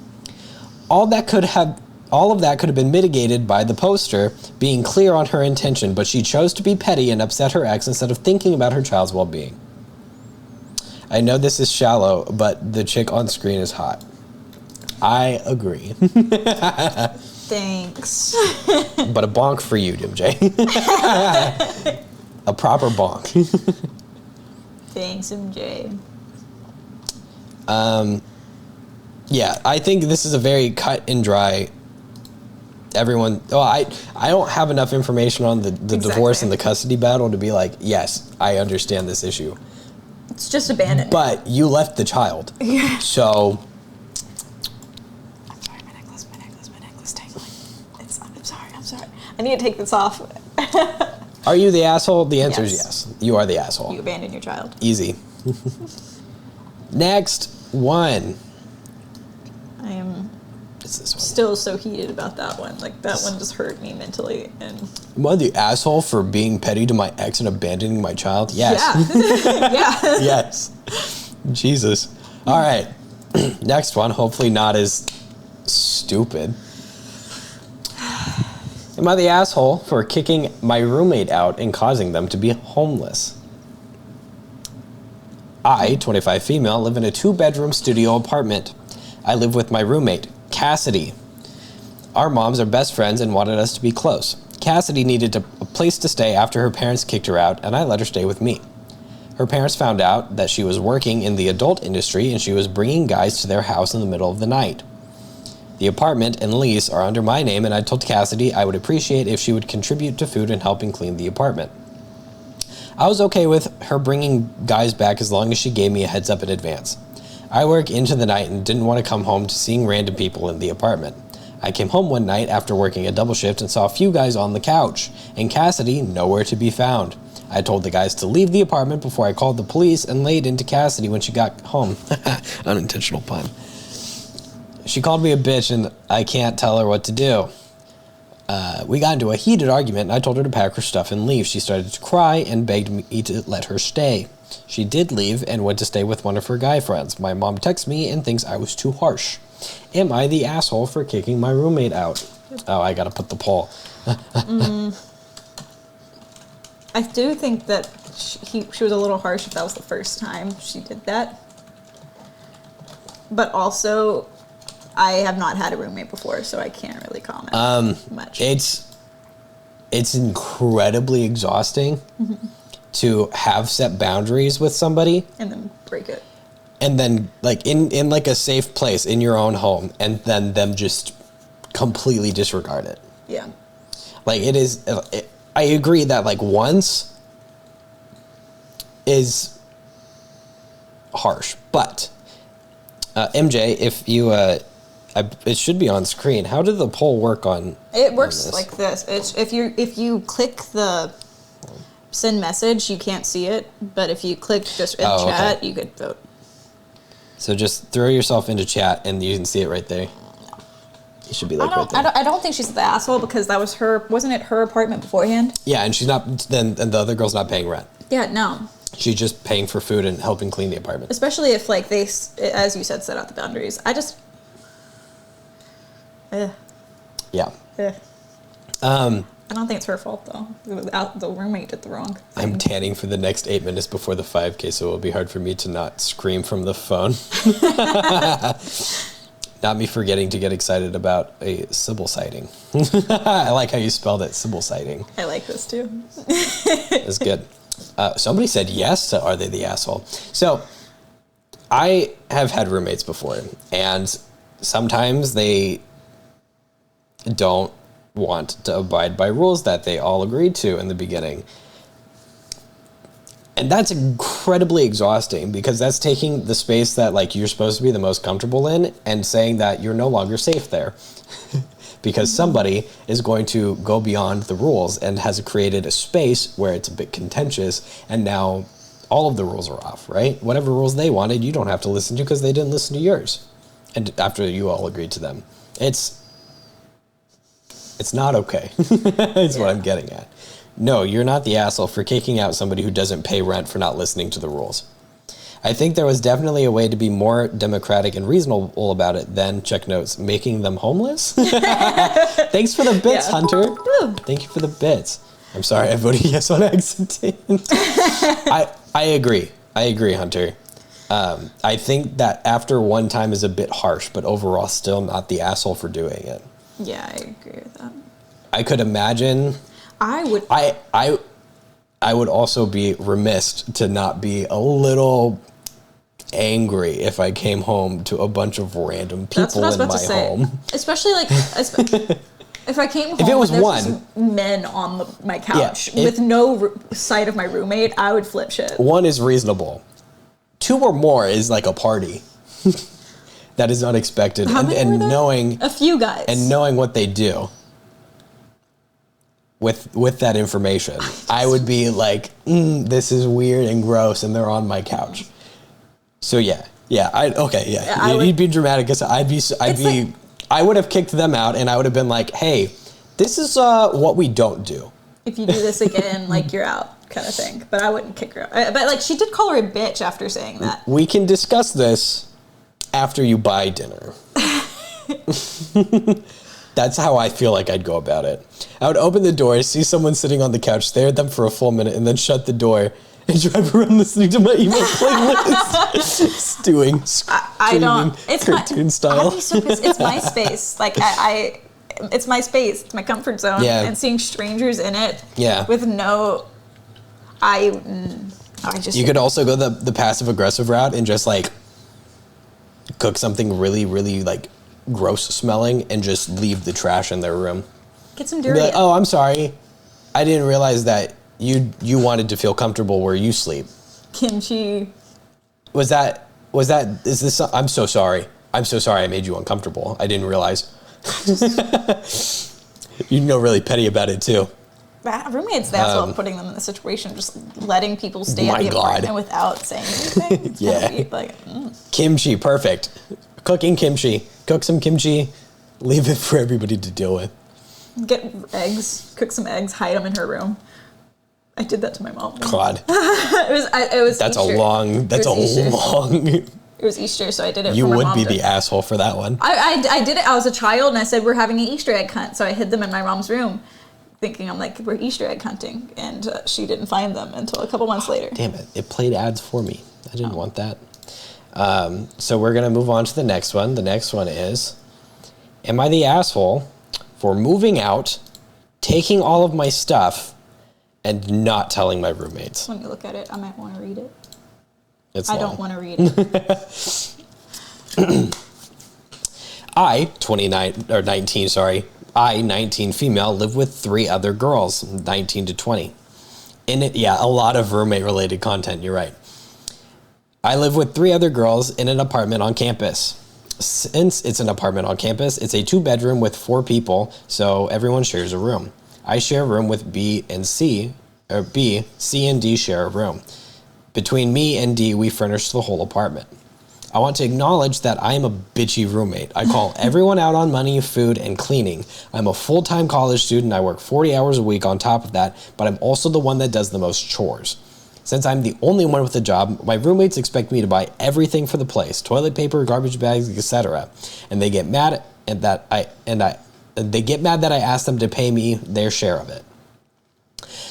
Speaker 1: All of that could have been mitigated by the poster being clear on her intention, but she chose to be petty and upset her ex instead of thinking about her child's well-being. I know this is shallow, but the chick on screen is hot. I agree.
Speaker 2: Thanks.
Speaker 1: But a bonk for you, MJ. A proper bonk.
Speaker 2: Thanks, MJ.
Speaker 1: Yeah, I think this is a very cut and dry. Everyone, I don't have enough information on the divorce and the custody battle to be like, yes, I understand this issue.
Speaker 2: It's just abandonment.
Speaker 1: But you left the child.
Speaker 2: Yeah.
Speaker 1: So
Speaker 2: I need to take this off.
Speaker 1: Are you the asshole? The answer is
Speaker 2: Yes.
Speaker 1: yes. You are the asshole.
Speaker 2: You abandon your child.
Speaker 1: Easy. Next one.
Speaker 2: I am
Speaker 1: It's this one.
Speaker 2: still so heated about that one. Like, that one just hurt me mentally. And
Speaker 1: Am I the asshole for being petty to my ex and abandoning my child? Yes.
Speaker 2: yeah. Yeah.
Speaker 1: Yes. Jesus. All right. Next one. Hopefully not as stupid. Am I the asshole for kicking my roommate out and causing them to be homeless? I, 25 female, live in a 2-bedroom studio apartment. I live with my roommate, Cassidy. Our moms are best friends and wanted us to be close. Cassidy needed a place to stay after her parents kicked her out, and I let her stay with me. Her parents found out that she was working in the adult industry and she was bringing guys to their house in the middle of the night. The apartment and lease are under my name, and I told Cassidy I would appreciate if she would contribute to food and helping clean the apartment. I was okay with her bringing guys back as long as she gave me a heads up in advance. I work into the night and didn't want to come home to seeing random people in the apartment. I came home one night after working a double shift and saw a few guys on the couch, and Cassidy nowhere to be found. I told the guys to leave the apartment before I called the police and laid into Cassidy when she got home. Unintentional pun. She called me a bitch and I can't tell her what to do. We got into a heated argument and I told her to pack her stuff and leave. She started to cry and begged me to let her stay. She did leave and went to stay with one of her guy friends. My mom texts me and thinks I was too harsh. Am I the asshole for kicking my roommate out? Oh, I gotta put the poll.
Speaker 2: I do think that she was a little harsh if that was the first time she did that. But also, I have not had a roommate before, so I can't really comment much.
Speaker 1: It's incredibly exhausting to have set boundaries with somebody
Speaker 2: And then break it.
Speaker 1: and then like in like a safe place in your own home and then them just completely disregard it.
Speaker 2: Yeah.
Speaker 1: Like it is I agree that like once is harsh, but MJ, if you it should be on screen. How did the poll work on?
Speaker 2: It works
Speaker 1: on this?
Speaker 2: like this. It's if you click the send message, you can't see it, but if you click just in chat, you could vote.
Speaker 1: So just throw yourself into chat and you can see it right there. It should be like right there.
Speaker 2: I don't think she's the asshole because that was wasn't it her apartment beforehand?
Speaker 1: Yeah, and she's not. Then and the other girl's not paying rent.
Speaker 2: Yeah, no.
Speaker 1: She's just paying for food and helping clean the apartment.
Speaker 2: Especially if like they, as you said, set out the boundaries. I just.
Speaker 1: Yeah.
Speaker 2: I don't think it's her fault though. The roommate did the wrong thing.
Speaker 1: I'm tanning for the next 8 minutes before the 5K, so it'll be hard for me to not scream from the phone. Not me forgetting to get excited about a CYBIL sighting. I like how you spelled it, CYBIL sighting.
Speaker 2: I like this too.
Speaker 1: It's good. Somebody said yes to Are They the Asshole? So, I have had roommates before, and sometimes they don't want to abide by rules that they all agreed to in the beginning. And that's incredibly exhausting because that's taking the space that like you're supposed to be the most comfortable in and saying that you're no longer safe there. Because somebody is going to go beyond the rules and has created a space where it's a bit contentious, and now all of the rules are off, right? Whatever rules they wanted, you don't have to listen to because they didn't listen to yours. And after you all agreed to them. It's not okay. That's what I'm getting at. No, you're not the asshole for kicking out somebody who doesn't pay rent for not listening to the rules. I think there was definitely a way to be more democratic and reasonable about it than, check notes, making them homeless. Thanks for the bits, Hunter.
Speaker 2: Woo.
Speaker 1: Thank you for the bits. I'm sorry, I voted yes on accident. I agree. I agree, Hunter. I think that after one time is a bit harsh, but overall still not the asshole for doing it.
Speaker 2: Yeah, I agree with that.
Speaker 1: I could imagine.
Speaker 2: I would.
Speaker 1: I would also be remiss to not be a little angry if I came home to a bunch of random people in my home.
Speaker 2: Especially like if I came home
Speaker 1: if it was
Speaker 2: and
Speaker 1: one
Speaker 2: just men on my couch with no sight of my roommate, I would flip shit.
Speaker 1: One is reasonable. Two or more is like a party. That is unexpected.
Speaker 2: How many were there?
Speaker 1: Knowing
Speaker 2: a few guys
Speaker 1: and knowing what they do. with that information. I would be like, this is weird and gross, and they're on my couch. So yeah. You'd be dramatic. I would have kicked them out, and I would have been like, hey, this is what we don't do.
Speaker 2: If you do this again, like, you're out, kind of thing. But I wouldn't kick her out. But, like, she did call her a bitch after saying that.
Speaker 1: We can discuss this after you buy dinner. That's how I feel like I'd go about it. I would open the door, see someone sitting on the couch, stare at them for a full minute, and then shut the door and drive around listening to my emo playlist. Stewing,
Speaker 2: I don't. It's
Speaker 1: cartoon style.
Speaker 2: I'd be so pissed. It's my space. Like, it's my space. It's my comfort zone.
Speaker 1: Yeah.
Speaker 2: And seeing strangers in it.
Speaker 1: Yeah.
Speaker 2: With no. I just.
Speaker 1: You could also go the passive aggressive route and just like cook something really, really like gross smelling and just leave the trash in their room.
Speaker 2: Get some dirty.
Speaker 1: Like, oh, I'm sorry. I didn't realize that you wanted to feel comfortable where you sleep.
Speaker 2: Kimchi.
Speaker 1: Is this, I'm so sorry. I'm so sorry I made you uncomfortable. I didn't realize. You know, really petty about it too.
Speaker 2: Roommates, that's what putting them in the situation, just letting people stay at the apartment without saying anything.
Speaker 1: Yeah. Kimchi, perfect. Cooking kimchi. Cook some kimchi. Leave it for everybody to deal with.
Speaker 2: Get eggs. Cook some eggs. Hide them in her room. I did that to my mom.
Speaker 1: God.
Speaker 2: it was
Speaker 1: That's
Speaker 2: Easter.
Speaker 1: a long.
Speaker 2: It was Easter, so I did it
Speaker 1: You
Speaker 2: for my
Speaker 1: would
Speaker 2: mom
Speaker 1: be the asshole for that one.
Speaker 2: I did it. I was a child, and I said, we're having an Easter egg hunt. So I hid them in my mom's room, thinking I'm like, we're Easter egg hunting. And she didn't find them until a couple months later.
Speaker 1: Damn it. It played ads for me. I didn't want that. So we're going to move on to the next one. The next one is, am I the asshole for moving out, taking all of my stuff, and not telling my roommates?
Speaker 2: Let me look at it. I might want to read it.
Speaker 1: I
Speaker 2: don't want to read it.
Speaker 1: I, 19 female, live with 3 other girls, 19 to 20. A lot of roommate-related content, you're right. I live with 3 other girls in an apartment on campus. Since it's an apartment on campus, it's a 2-bedroom with 4 people, so everyone shares a room. I share a room with B, C and D share a room. Between me and D, we furnish the whole apartment. I want to acknowledge that I am a bitchy roommate. I call everyone out on money, food, and cleaning. I'm a full-time college student. I work 40 hours a week on top of that, but I'm also the one that does the most chores. Since I'm the only one with a job, my roommates expect me to buy everything for the place: toilet paper, garbage bags, etc. And they get mad that I ask them to pay me their share of it.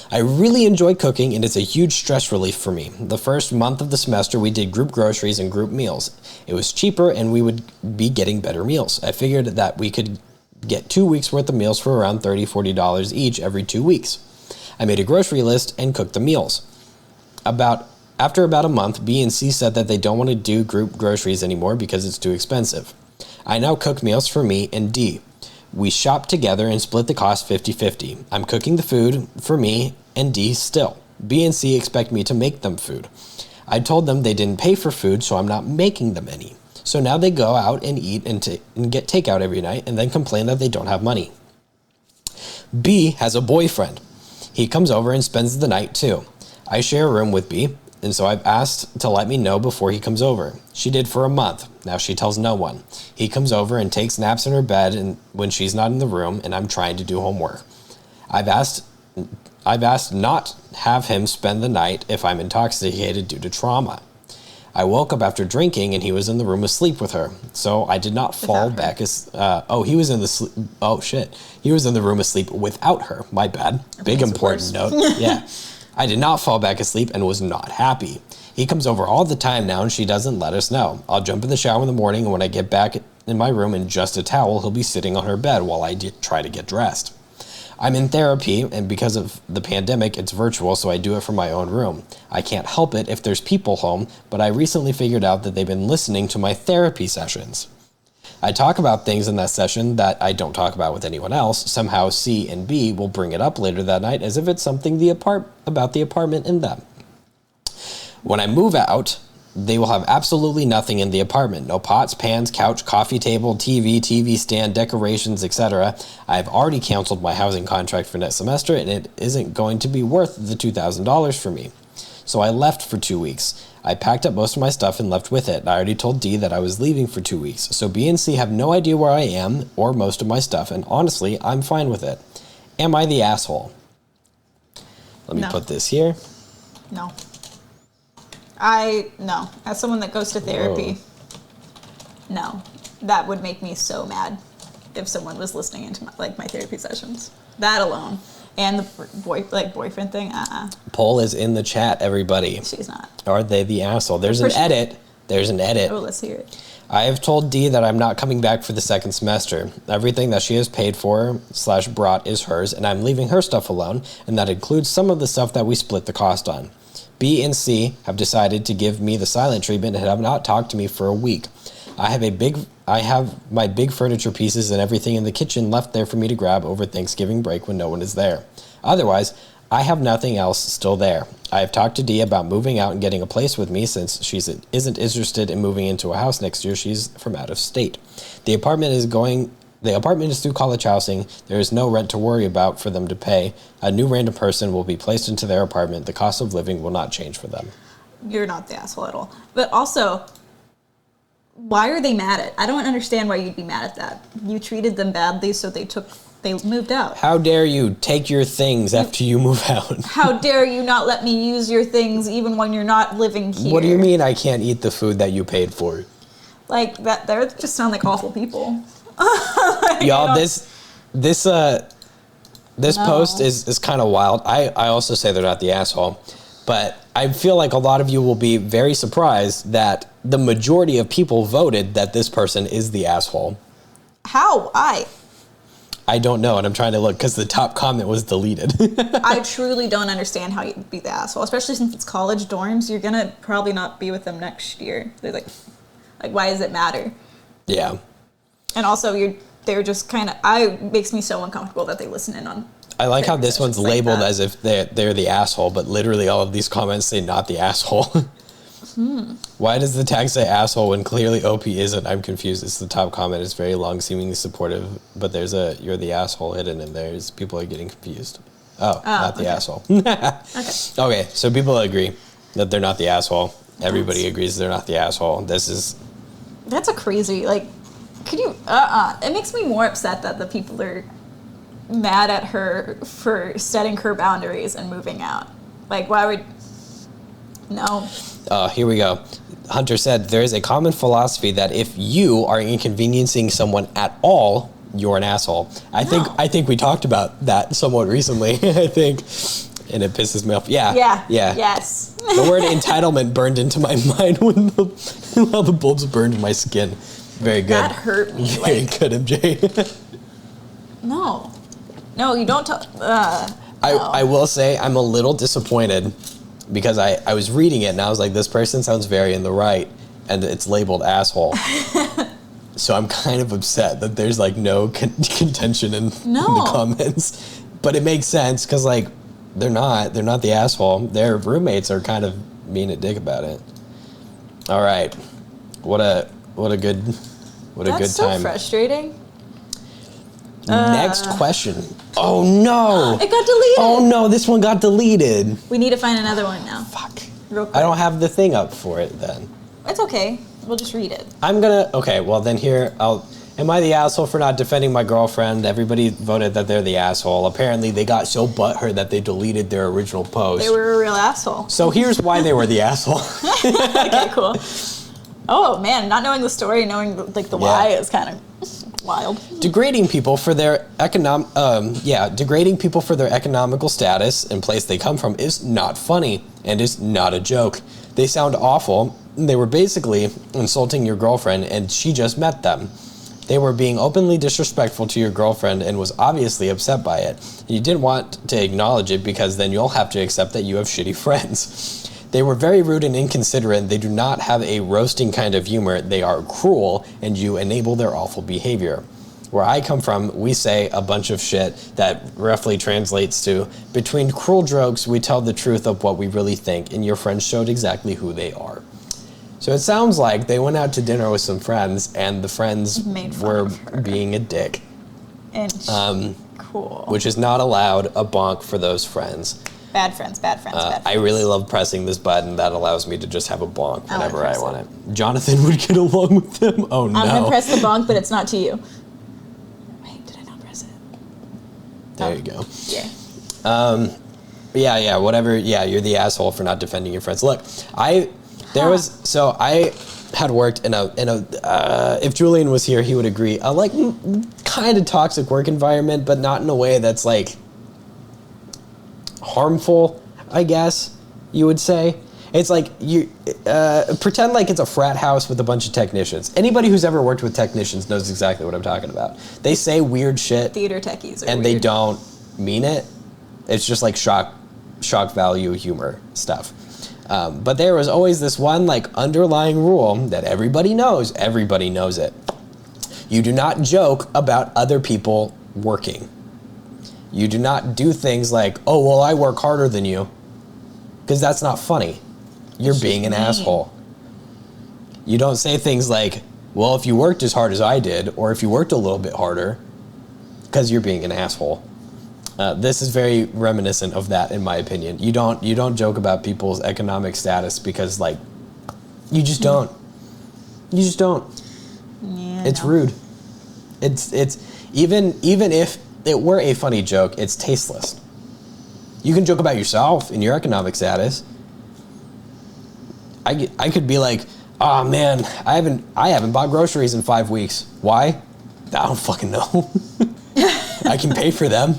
Speaker 1: I really enjoy cooking, and it's a huge stress relief for me. The first month of the semester, we did group groceries and group meals. It was cheaper, and we would be getting better meals. I figured that we could get 2 weeks worth of meals for around $30, $40 each every 2 weeks. I made a grocery list and cooked the meals. After about a month, B and C said that they don't want to do group groceries anymore because it's too expensive. I now cook meals for me and D. We shop together and split the cost 50-50. I'm cooking the food for me and D still. B and C expect me to make them food. I told them they didn't pay for food, so I'm not making them any. So now they go out and eat and get takeout every night and then complain that they don't have money. B has a boyfriend. He comes over and spends the night too. I share a room with B, and so I've asked to let me know before he comes over. She did for a month. Now she tells no one. He comes over and takes naps in her bed and when she's not in the room and I'm trying to do homework. I've asked not have him spend the night if I'm intoxicated due to trauma. I woke up after drinking and he was in the room asleep with her. So I did not fall back as he was in the room asleep without her. My bad. Big important note. Yeah. I did not fall back asleep and was not happy. He comes over all the time now and she doesn't let us know. I'll jump in the shower in the morning, and when I get back in my room in just a towel, he'll be sitting on her bed while I try to get dressed. I'm in therapy, and because of the pandemic, it's virtual, so I do it from my own room. I can't help it if there's people home, but I recently figured out that they've been listening to my therapy sessions. I talk about things in that session that I don't talk about with anyone else. Somehow C and B will bring it up later that night as if it's something about the apartment and them. When I move out, They will have absolutely nothing in the apartment. No pots, pans, couch, coffee table, TV stand, decorations, etc. I've already canceled my housing contract for next semester, and it isn't going to be worth the $2,000 for me. So I left for 2 weeks. I packed up most of my stuff and left with it. I already told Dee that I was leaving for 2 weeks. So B and C have no idea where I am or most of my stuff, and honestly, I'm fine with it. Am I the asshole? Let me put this here.
Speaker 2: No. No. As someone that goes to therapy, no. That would make me so mad if someone was listening into my therapy sessions. That alone. And the boyfriend thing,
Speaker 1: Poll is in the chat, everybody.
Speaker 2: She's not.
Speaker 1: Are they the asshole? There's an edit. There's an edit.
Speaker 2: Oh, let's hear it.
Speaker 1: I have told Dee that I'm not coming back for the second semester. Everything that she has paid for / brought is hers, and I'm leaving her stuff alone, and that includes some of the stuff that we split the cost on. B and C have decided to give me the silent treatment and have not talked to me for a week. I have my big furniture pieces and everything in the kitchen left there for me to grab over Thanksgiving break when no one is there. Otherwise, I have nothing else still there. I have talked to Dee about moving out and getting a place with me since she isn't interested in moving into a house next year. She's from out of state. The apartment is through college housing. There is no rent to worry about for them to pay. A new random person will be placed into their apartment. The cost of living will not change for them.
Speaker 2: You're not the asshole at all. But also, why are they mad at? I don't understand why you'd be mad at that. You treated them badly, so they moved out.
Speaker 1: How dare you take your things after you move out?
Speaker 2: How dare you not let me use your things even when you're not living here?
Speaker 1: What do you mean I can't eat the food that you paid for?
Speaker 2: Like that, they just sound like awful people.
Speaker 1: Y'all, this post is kind of wild. I also say they're not the asshole, but I feel like a lot of you will be very surprised that the majority of people voted that this person is the asshole.
Speaker 2: How?
Speaker 1: I don't know, and I'm trying to look because the top comment was deleted.
Speaker 2: I truly don't understand how you'd be the asshole, especially since it's college dorms. You're gonna probably not be with them next year. They're like why does it matter?
Speaker 1: Yeah.
Speaker 2: And also, they're just kind of. Makes me so uncomfortable that they listen in on.
Speaker 1: I like how this one's labeled as if they're the asshole, but literally all of these comments say not the asshole. Why does the tag say asshole when clearly OP isn't? I'm confused. It's the top comment. It's very long, seemingly supportive, but there's a you're the asshole hidden in there. People are getting confused. Not the asshole. Okay, so people agree that they're not the asshole. Everybody agrees they're not the asshole. That's
Speaker 2: a crazy, could you, it makes me more upset that the people are mad at her for setting her boundaries and moving out. Why would, no.
Speaker 1: Here we go. Hunter said, there is a common philosophy that if you are inconveniencing someone at all, you're an asshole. I think we talked about that somewhat recently, I think, and it pisses me off. Yeah.
Speaker 2: Yes.
Speaker 1: The word entitlement burned into my mind when the bulbs burned in my skin. Very good.
Speaker 2: That hurt me.
Speaker 1: Very good, MJ.
Speaker 2: No, you don't tell.
Speaker 1: I will say I'm a little disappointed because I was reading it and I was like, this person sounds very in the right, and it's labeled asshole. So I'm kind of upset that there's no contention in the comments. But it makes sense because they're not the asshole. Their roommates are kind of being a dick about it. All right, what a good time.
Speaker 2: That's so frustrating.
Speaker 1: Next question. Oh no!
Speaker 2: It got deleted.
Speaker 1: Oh no, this one got deleted.
Speaker 2: We need to find another one now.
Speaker 1: Fuck.
Speaker 2: Real quick.
Speaker 1: I don't have the thing up for it then.
Speaker 2: It's okay. We'll just read it.
Speaker 1: Okay, well then am I the asshole for not defending my girlfriend? Everybody voted that they're the asshole. Apparently they got so butthurt that they deleted their original post.
Speaker 2: They were a real asshole.
Speaker 1: So here's why they were the asshole.
Speaker 2: Okay, cool. Oh man, not knowing the story, knowing the why is kind of wild.
Speaker 1: Degrading people for their economical status and place they come from is not funny and is not a joke. They sound awful. They were basically insulting your girlfriend and she just met them. They were being openly disrespectful to your girlfriend and was obviously upset by it. You didn't want to acknowledge it because then you'll have to accept that you have shitty friends. They were very rude and inconsiderate. They do not have a roasting kind of humor. They are cruel, and you enable their awful behavior. Where I come from, we say a bunch of shit that roughly translates to, between cruel jokes, we tell the truth of what we really think, and your friends showed exactly who they are. So it sounds like they went out to dinner with some friends, and the friends were being a dick.
Speaker 2: And cool.
Speaker 1: Which is not allowed. A bonk for those friends.
Speaker 2: Bad friends, bad friends, bad friends.
Speaker 1: I really love pressing this button. That allows me to just have a bonk whenever I want it. Jonathan would get along with them. Oh no.
Speaker 2: I'm gonna press the bonk, but it's not to you. Wait, did I not press it?
Speaker 1: There you go.
Speaker 2: Yeah.
Speaker 1: Yeah, whatever. Yeah, you're the asshole for not defending your friends. Look, I had worked in a if Julian was here, he would agree, a like kind of toxic work environment, but not in a way that's like harmful, I guess you would say. It's like you pretend like it's a frat house with a bunch of technicians. Anybody who's ever worked with technicians knows exactly what I'm talking about. They say weird shit.
Speaker 2: Theater techies are
Speaker 1: and
Speaker 2: weird.
Speaker 1: They don't mean it. It's just like shock value humor stuff. But there was always this one like underlying rule that everybody knows it. You do not joke about other people working. You do not do things like, oh, well, I work harder than you. Because that's not funny. You're being an asshole. You don't say things like, well, if you worked as hard as I did, or if you worked a little bit harder, because you're being an asshole. This is very reminiscent of that, in my opinion. You don't joke about people's economic status because, like, you just don't. You just don't.
Speaker 2: Yeah,
Speaker 1: it's rude. It's even if it were a funny joke, it's tasteless. You can joke about yourself and your economic status. I could be like, oh man, I haven't bought groceries in 5 weeks. Why? I don't fucking know. I can pay for them.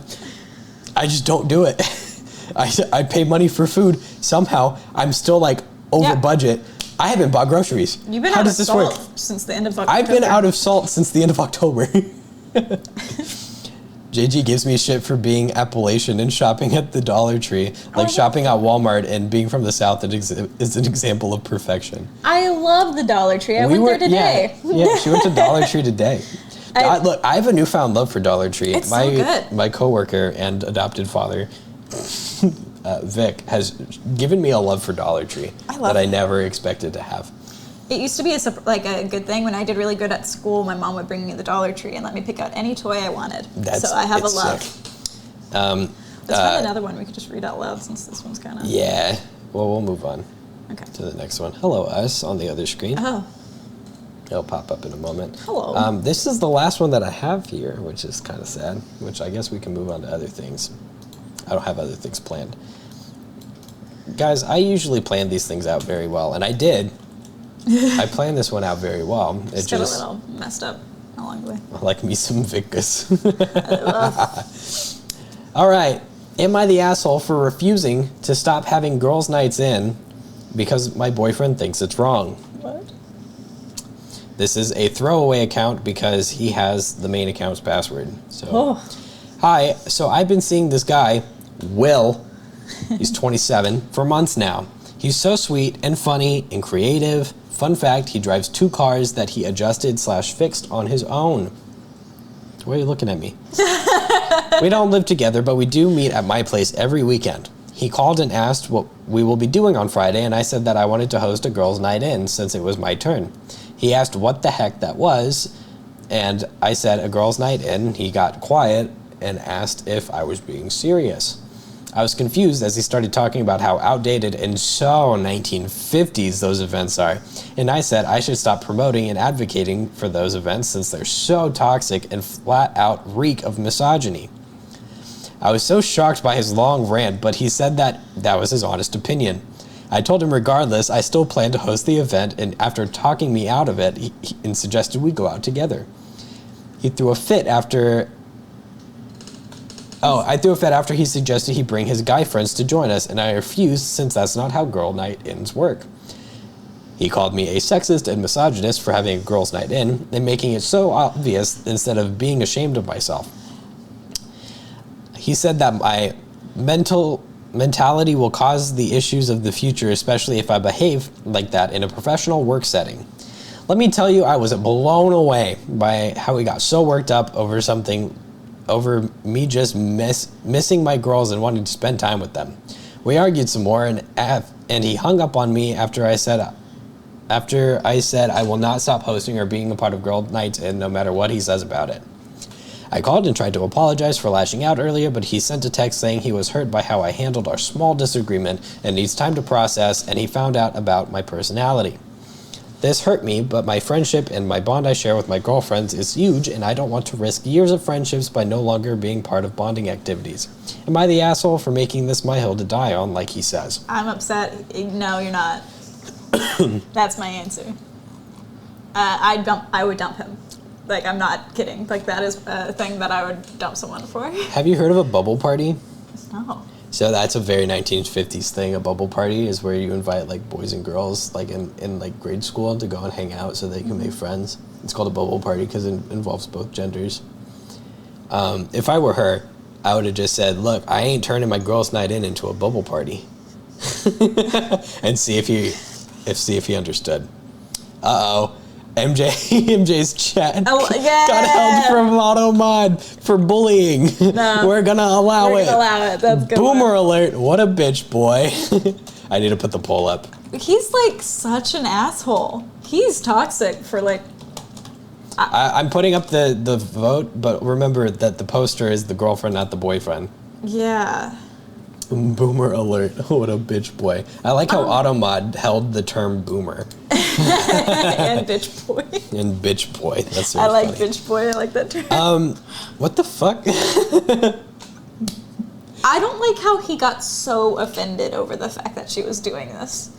Speaker 1: I just don't do it. I pay money for food. Somehow, I'm still like over budget. I haven't bought groceries.
Speaker 2: You've been
Speaker 1: How
Speaker 2: out
Speaker 1: does
Speaker 2: of
Speaker 1: this work?
Speaker 2: salt since the end of October.
Speaker 1: I've been out of salt since the end of October. JG gives me shit for being Appalachian and shopping at the Dollar Tree. Like shopping at Walmart and being from the South is an example of perfection.
Speaker 2: I love the Dollar Tree. I went there today.
Speaker 1: Yeah, she went to Dollar Tree today. Look, I have a newfound love for Dollar Tree.
Speaker 2: It's so good.
Speaker 1: My coworker and adopted father, Vic, has given me a love for Dollar Tree that I never expected to have.
Speaker 2: It used to be a good thing. When I did really good at school, my mom would bring me the Dollar Tree and let me pick out any toy I wanted. So I have a love.
Speaker 1: Sick.
Speaker 2: Let's find another one we could just read out loud since this one's kind of...
Speaker 1: Yeah. Well, we'll move on.
Speaker 2: Okay.
Speaker 1: To the next one. Hello, us on the other screen.
Speaker 2: Oh.
Speaker 1: It'll pop up in a moment.
Speaker 2: Hello.
Speaker 1: This is the last one that I have here, which is kind of sad, which I guess we can move on to other things. I don't have other things planned. Guys, I usually plan these things out very well, and I did. I planned this one out very well.
Speaker 2: Just got a little messed up along the way.
Speaker 1: Like me some Vicus. All right. Am I the asshole for refusing to stop having girls' nights in because my boyfriend thinks it's wrong?
Speaker 2: What?
Speaker 1: This is a throwaway account because he has the main account's password. So, Hi. So I've been seeing this guy, Will. He's 27 for months now. He's so sweet and funny and creative. Fun fact, he drives 2 cars that he adjusted/fixed on his own. Why are you looking at me? We don't live together, but we do meet at my place every weekend. He called and asked what we will be doing on Friday, and I said that I wanted to host a girls' night in since it was my turn. He asked what the heck that was, and I said a girls' night in. He got quiet and asked if I was being serious. I was confused as he started talking about how outdated and so 1950s those events are, and I said I should stop promoting and advocating for those events since they're so toxic and flat out reek of misogyny. I was so shocked by his long rant, but he said that was his honest opinion. I told him regardless, I still plan to host the event, and after talking me out of it, he suggested we go out together. He threw a fit after... I threw a fit after he suggested he bring his guy friends to join us, and I refused since that's not how girl night ins work. He called me a sexist and misogynist for having a girls' night in and making it so obvious instead of being ashamed of myself. He said that my mentality will cause the issues of the future, especially if I behave like that in a professional work setting. Let me tell you, I was blown away by how he got so worked up over me just missing my girls and wanting to spend time with them. We argued some more, and he hung up on me after I said after I said I will not stop hosting or being a part of Girl Nights In no matter what he says about it. I called and tried to apologize for lashing out earlier, but he sent a text saying he was hurt by how I handled our small disagreement and needs time to process, and he found out about my personality. This hurt me, but my friendship and my bond I share with my girlfriends is huge, and I don't want to risk years of friendships by no longer being part of bonding activities. Am I the asshole for making this my hill to die on, like he says?
Speaker 2: I'm upset. No, you're not. That's my answer. I would dump him. Like, I'm not kidding. Like, that is a thing that I would dump someone for.
Speaker 1: Have you heard of a bubble party?
Speaker 2: No.
Speaker 1: So that's a very 1950s thing. A bubble party is where you invite like boys and girls like in like grade school to go and hang out so they can make friends. It's called a bubble party because it involves both genders. If I were her, I would have just said, look, I ain't turning my girls' night in into a bubble party. And see if he understood. Uh-oh. MJ's chat got held from AutoMod for bullying.
Speaker 2: No,
Speaker 1: We're gonna allow it.
Speaker 2: That's good.
Speaker 1: Boomer alert. What a bitch, boy. I need to put the poll up.
Speaker 2: He's like such an asshole. He's toxic for like...
Speaker 1: I'm putting up the vote, but remember that the poster is the girlfriend, not the boyfriend.
Speaker 2: Yeah.
Speaker 1: Boomer alert. What a bitch boy. I like how AutoMod held the term boomer.
Speaker 2: And bitch boy.
Speaker 1: And bitch boy. That's
Speaker 2: I like
Speaker 1: funny.
Speaker 2: bitch boy. I like that term.
Speaker 1: What the fuck?
Speaker 2: I don't like how he got so offended over the fact that she was doing this.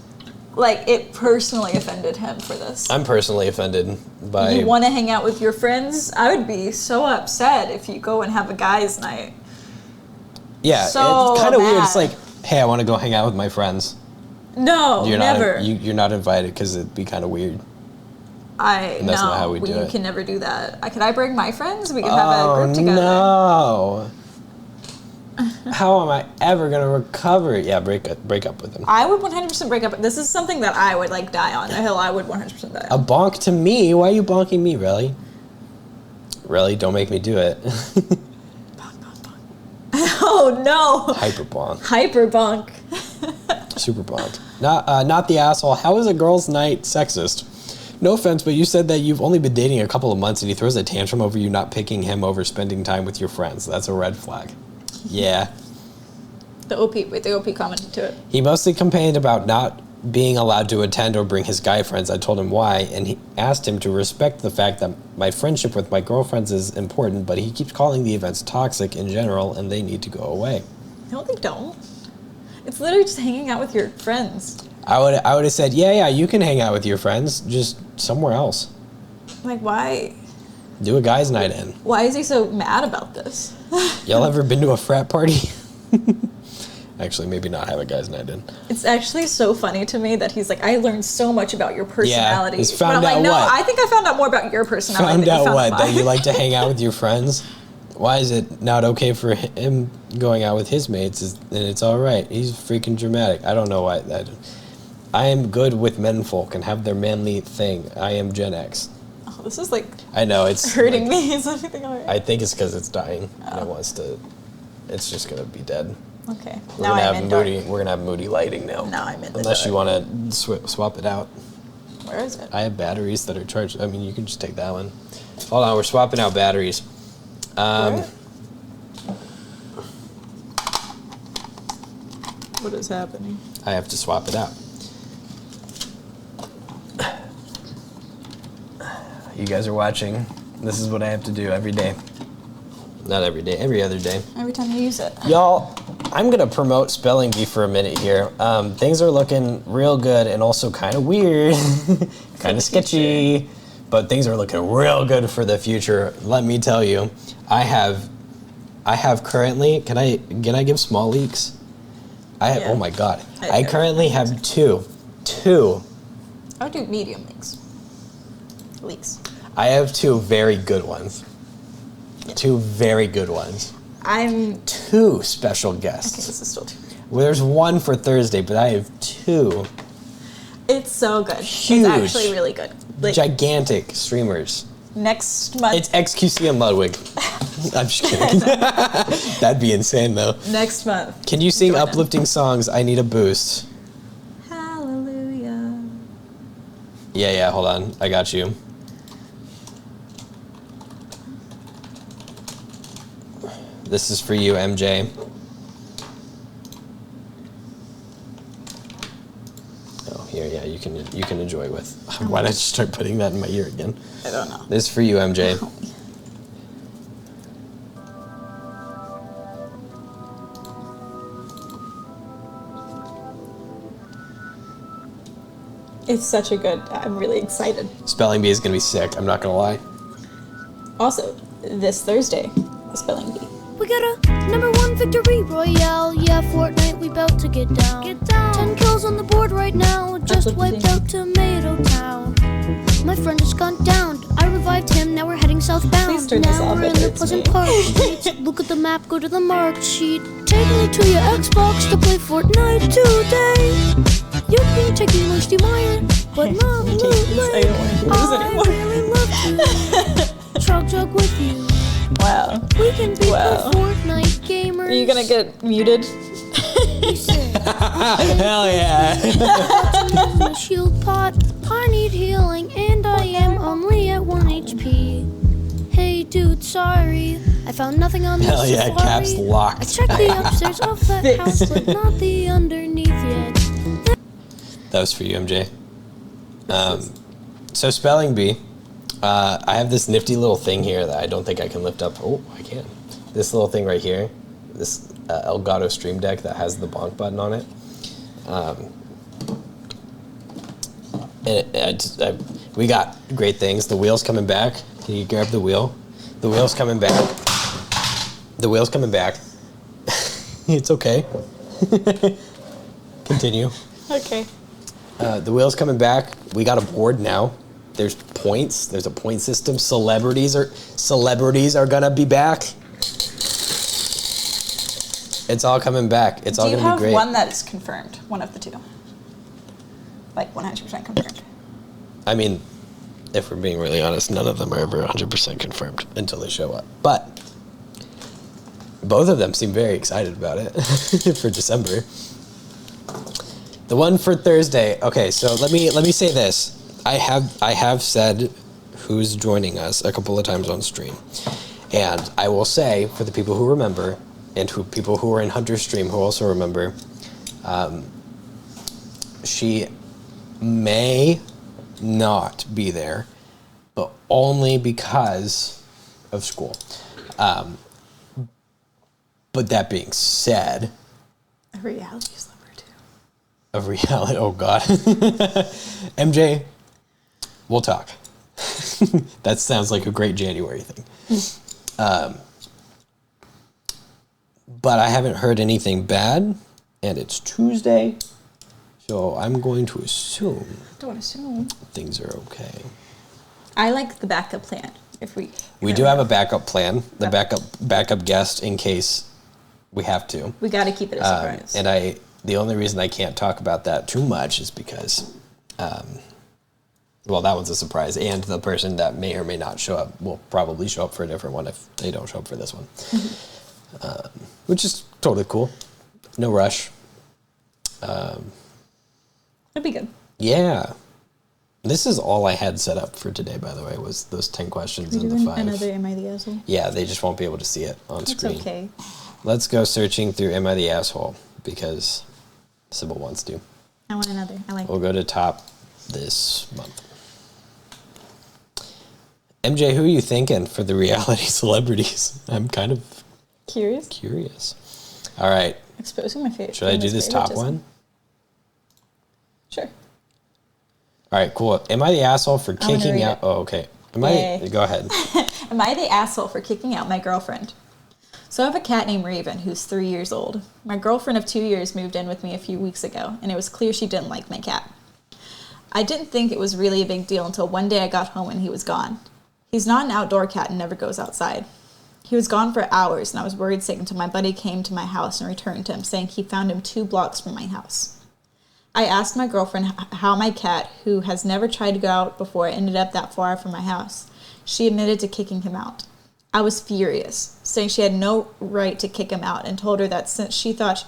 Speaker 2: Like, it personally offended him for this.
Speaker 1: I'm personally offended by...
Speaker 2: You want to hang out with your friends? I would be so upset if you go and have a guys' night.
Speaker 1: Yeah,
Speaker 2: So
Speaker 1: it's kind of weird.
Speaker 2: bad.
Speaker 1: It's like, hey, I want to go hang out with my friends.
Speaker 2: No, never.
Speaker 1: You're not invited because it'd be kind of weird. And that's
Speaker 2: no,
Speaker 1: not how we do
Speaker 2: you
Speaker 1: it.
Speaker 2: can never do that. Could I bring my friends? We can have a group together.
Speaker 1: No. How am I ever gonna recover? Yeah, break up with him.
Speaker 2: I would 100% break up. This is something that I would like die on. A hill I would 100% die on.
Speaker 1: A bonk to me? Why are you bonking me, really? Really? Don't make me do it.
Speaker 2: Oh no!
Speaker 1: Hyper bonk.
Speaker 2: Hyper bonk.
Speaker 1: Super bonk. Not the asshole. How is a girl's night sexist? No offense, but you said that you've only been dating a couple of months and he throws a tantrum over you not picking him over spending time with your friends. That's a red flag. Yeah.
Speaker 2: The OP commented to it.
Speaker 1: He mostly complained about not being allowed to attend or bring his guy friends. I told him why, and he asked him to respect the fact that my friendship with my girlfriends is important, but he keeps calling the events toxic in general, and they need to go away.
Speaker 2: No, they don't. It's literally just hanging out with your friends.
Speaker 1: I would have said, yeah, you can hang out with your friends, just somewhere else.
Speaker 2: Like, why?
Speaker 1: Do a guy's night in.
Speaker 2: Why is he so mad about this?
Speaker 1: Y'all ever been to a frat party? Actually, maybe not have a guy's night in.
Speaker 2: It's actually so funny to me that he's like, I learned so much about your personality.
Speaker 1: he's
Speaker 2: But
Speaker 1: found
Speaker 2: I'm like,
Speaker 1: out
Speaker 2: no,
Speaker 1: what?
Speaker 2: I think I found out more about your personality.
Speaker 1: Found out what?
Speaker 2: mine.
Speaker 1: That you like to hang out with your friends? Why is it not okay for him going out with his mates and it's all right? He's freaking dramatic. I don't know why. I am good with menfolk and have their manly thing. I am Gen X.
Speaker 2: Oh, this is like
Speaker 1: I know it's
Speaker 2: hurting
Speaker 1: like,
Speaker 2: me. Is everything all right?
Speaker 1: I think it's because it's dying. And it wants to. It's just gonna be dead.
Speaker 2: Okay.
Speaker 1: We're
Speaker 2: Now
Speaker 1: gonna
Speaker 2: I'm
Speaker 1: have
Speaker 2: in
Speaker 1: moody.
Speaker 2: dark.
Speaker 1: We're gonna have moody lighting now.
Speaker 2: Now I'm in the
Speaker 1: Unless you
Speaker 2: dark.
Speaker 1: want to swap it out.
Speaker 2: Where is it?
Speaker 1: I have batteries that are charged. I mean, you can just take that one. Hold on, we're swapping out batteries.
Speaker 2: What is happening?
Speaker 1: I have to swap it out. You guys are watching. This is what I have to do every day. Not every day, every other day.
Speaker 2: Every time you use it.
Speaker 1: Y'all, I'm gonna promote Spelling Bee for a minute here. Things are looking real good and also kind of weird, kind of sketchy, but things are looking real good for the future. Let me tell you, I have currently. Can I give small leaks?
Speaker 2: Yeah.
Speaker 1: Oh my god, I currently have two.
Speaker 2: I would do medium leaks.
Speaker 1: I have two very good ones. Yeah. Two very good ones.
Speaker 2: I'm
Speaker 1: two special guests.
Speaker 2: Okay, this is still two.
Speaker 1: Well, there's one for Thursday, but I have two.
Speaker 2: It's so good.
Speaker 1: Huge.
Speaker 2: It's actually really good. Like,
Speaker 1: gigantic streamers.
Speaker 2: Next month.
Speaker 1: It's XQC and Ludwig. I'm just kidding. That'd be insane, though.
Speaker 2: Next month.
Speaker 1: Can you sing uplifting songs? I need a boost.
Speaker 2: Hallelujah.
Speaker 1: Yeah, hold on. I got you. This is for you, MJ. Oh, here, yeah, you can enjoy with. Why did I just start putting that in my ear again?
Speaker 2: I don't know.
Speaker 1: This is for you, MJ.
Speaker 2: It's such a good. I'm really excited.
Speaker 1: Spelling bee is gonna be sick. I'm not gonna lie.
Speaker 2: Also, this Thursday, the spelling bee.
Speaker 11: We got a #1 victory royale. Yeah, Fortnite, we bout to get down. 10 kills on the board right now. Just wiped out Tomato Town. My friend just gone down. I revived him. Now we're heading southbound.
Speaker 2: Please turn this
Speaker 11: Now
Speaker 2: off,
Speaker 11: we're
Speaker 2: it
Speaker 11: in the
Speaker 2: hurts
Speaker 11: Pleasant
Speaker 2: me.
Speaker 11: Park streets. Look at the map. Go to the marked sheet. Take me to your Xbox to play Fortnite today. You can take me Mercy Meyer, but not Loot
Speaker 2: I don't want to do this
Speaker 11: I
Speaker 2: anymore.
Speaker 11: really love to chug with you.
Speaker 2: Wow.
Speaker 11: We can be
Speaker 2: Wow.
Speaker 11: good Fortnite gamers.
Speaker 2: Are you gonna get muted?
Speaker 1: Hell yeah.
Speaker 11: My shield pot. I need healing, and I am only at 1 HP. Hey, dude, sorry. I found nothing on this
Speaker 1: Hell yeah,
Speaker 11: safari.
Speaker 1: caps locked.
Speaker 11: I checked the upstairs of that house, but not the underneath yet.
Speaker 1: That was for you, MJ. So spelling bee, I have this nifty little thing here that I don't think I can lift up. Oh, I can. This little thing right here, this Elgato Stream Deck that has the bonk button on it. We got great things. The wheel's coming back. Can you grab the wheel? The wheel's coming back. The wheel's coming back. It's okay. Continue.
Speaker 2: Okay.
Speaker 1: The wheel's coming back. We got a board now. There's points. There's a point system. Celebrities are gonna be back. It's all coming back. It's all gonna be great.
Speaker 2: Do you have one that is confirmed? One of the two. Like 100% confirmed.
Speaker 1: I mean, if we're being really honest, none of them are ever 100% confirmed until they show up. But both of them seem very excited about it for December. The one for Thursday. Okay, so let me say this. I have said who's joining us a couple of times on stream, and I will say for the people who remember, and people who are in Hunter's stream who also remember, she may not be there, but only because of school. But that being said,
Speaker 2: A reality slumber too.
Speaker 1: a reality. Oh God, MJ, we'll talk. That sounds like a great January thing. But I haven't heard anything bad, and it's Tuesday, so I'm going to assume.
Speaker 2: Don't assume.
Speaker 1: Things are okay.
Speaker 2: I like the backup plan. If we
Speaker 1: do have a backup plan. The backup guest in case we have to.
Speaker 2: We got to keep it a surprise.
Speaker 1: And the only reason I can't talk about that too much is because, well, that one's a surprise, and the person that may or may not show up will probably show up for a different one if they don't show up for this one, which is totally cool. No rush.
Speaker 2: It'll be good.
Speaker 1: Yeah. This is all I had set up for today, by the way, was those 10 questions and the 5.
Speaker 2: Another Am I the Asshole?
Speaker 1: Yeah, they just won't be able to see it on screen.
Speaker 2: It's okay.
Speaker 1: Let's go searching through Am I the Asshole, because Sybil wants to.
Speaker 2: I want another. I like
Speaker 1: We'll go to top this month. MJ, who are you thinking for the reality celebrities? I'm kind of
Speaker 2: curious.
Speaker 1: All right.
Speaker 2: Exposing my favorite.
Speaker 1: Should I do this top one?
Speaker 2: Sure.
Speaker 1: All right, cool. Am I the asshole for
Speaker 2: I'm gonna
Speaker 1: kicking
Speaker 2: read
Speaker 1: out?
Speaker 2: it.
Speaker 1: Oh, okay.
Speaker 2: Yay.
Speaker 1: Go ahead.
Speaker 2: Am I the asshole for kicking out my girlfriend? So I have a cat named Raven who's 3 years old. My girlfriend of 2 years moved in with me a few weeks ago, and it was clear she didn't like my cat. I didn't think it was really a big deal until one day I got home and he was gone. He's not an outdoor cat and never goes outside. He was gone for hours, and I was worried sick until my buddy came to my house and returned him, saying he found him 2 blocks from my house. I asked my girlfriend how my cat, who has never tried to go out before, ended up that far from my house. She admitted to kicking him out. I was furious, saying she had no right to kick him out, and told her that since she thought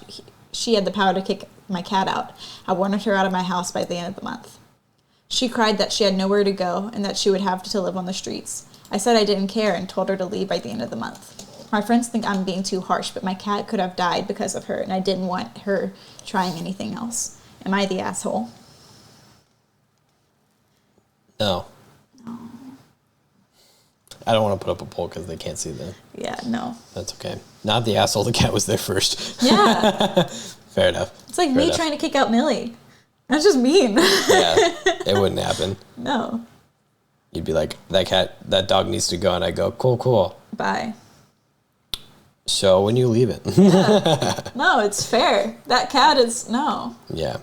Speaker 2: she had the power to kick my cat out, I wanted her out of my house by the end of the month. She cried that she had nowhere to go and that she would have to live on the streets. I said I didn't care and told her to leave by the end of the month. My friends think I'm being too harsh, but my cat could have died because of her, and I didn't want her trying anything else. Am I the asshole?
Speaker 1: No. I don't want to put up a poll because they can't see that.
Speaker 2: Yeah, no.
Speaker 1: That's okay. Not the asshole. The cat was there first.
Speaker 2: Yeah.
Speaker 1: Fair enough.
Speaker 2: It's like me trying to kick out Millie. That's just mean.
Speaker 1: Yeah, it wouldn't happen.
Speaker 2: No.
Speaker 1: You'd be like, that dog needs to go, and I go, cool.
Speaker 2: Bye.
Speaker 1: So when you leave it.
Speaker 2: Yeah. No, it's fair. That cat is, no.
Speaker 1: Yeah.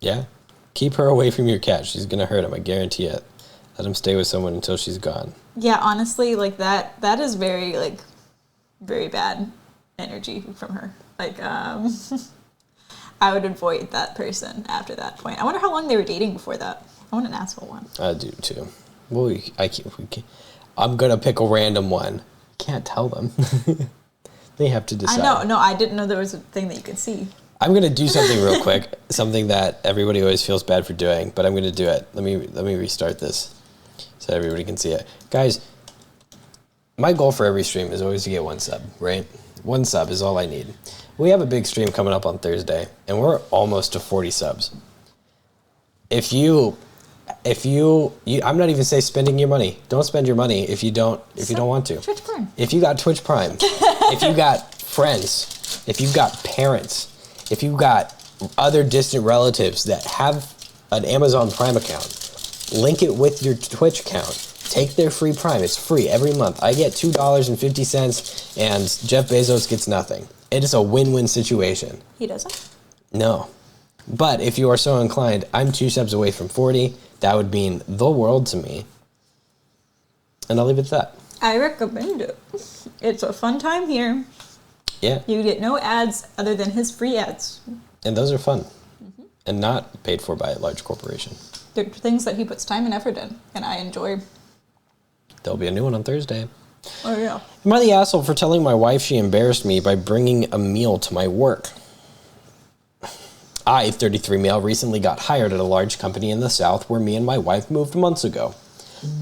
Speaker 1: Yeah. Keep her away from your cat. She's going to hurt him. I guarantee it. Let him stay with someone until she's gone.
Speaker 2: Yeah, honestly, like that is very, like, very bad energy from her. Like, I would avoid that person after that point. I wonder how long they were dating before that. I want an asshole one.
Speaker 1: I do too. Well, I'm going to pick a random one. Can't tell them. They have to decide.
Speaker 2: I know. No, I didn't know there was a thing that you could see.
Speaker 1: I'm going to do something real quick. Something that everybody always feels bad for doing, but I'm going to do it. Let me restart this so everybody can see it. Guys, my goal for every stream is always to get 1 sub, right? 1 sub is all I need. We have a big stream coming up on Thursday, and we're almost to 40 subs. If you I'm not even saying spending your money. Don't spend your money if you don't want to.
Speaker 2: Twitch Prime.
Speaker 1: If you got Twitch Prime, if you got friends, if you've got parents, if you've got other distant relatives that have an Amazon Prime account, link it with your Twitch account. Take their free Prime. It's free every month. I get $2.50 and Jeff Bezos gets nothing. It is a win-win situation.
Speaker 2: He doesn't?
Speaker 1: No. But if you are so inclined, I'm 2 subs away from 40. That would mean the world to me. And I'll leave it at that.
Speaker 2: I recommend it. It's a fun time here.
Speaker 1: Yeah.
Speaker 2: You get no ads other than his free ads.
Speaker 1: And those are fun. Mm-hmm. And not paid for by a large corporation.
Speaker 2: They're things that he puts time and effort in, and I enjoy.
Speaker 1: There'll be a new one on Thursday.
Speaker 2: Oh, yeah.
Speaker 1: Am I the asshole for telling my wife she embarrassed me by bringing a meal to my work? I, 33 male, recently got hired at a large company in the South where me and my wife moved months ago.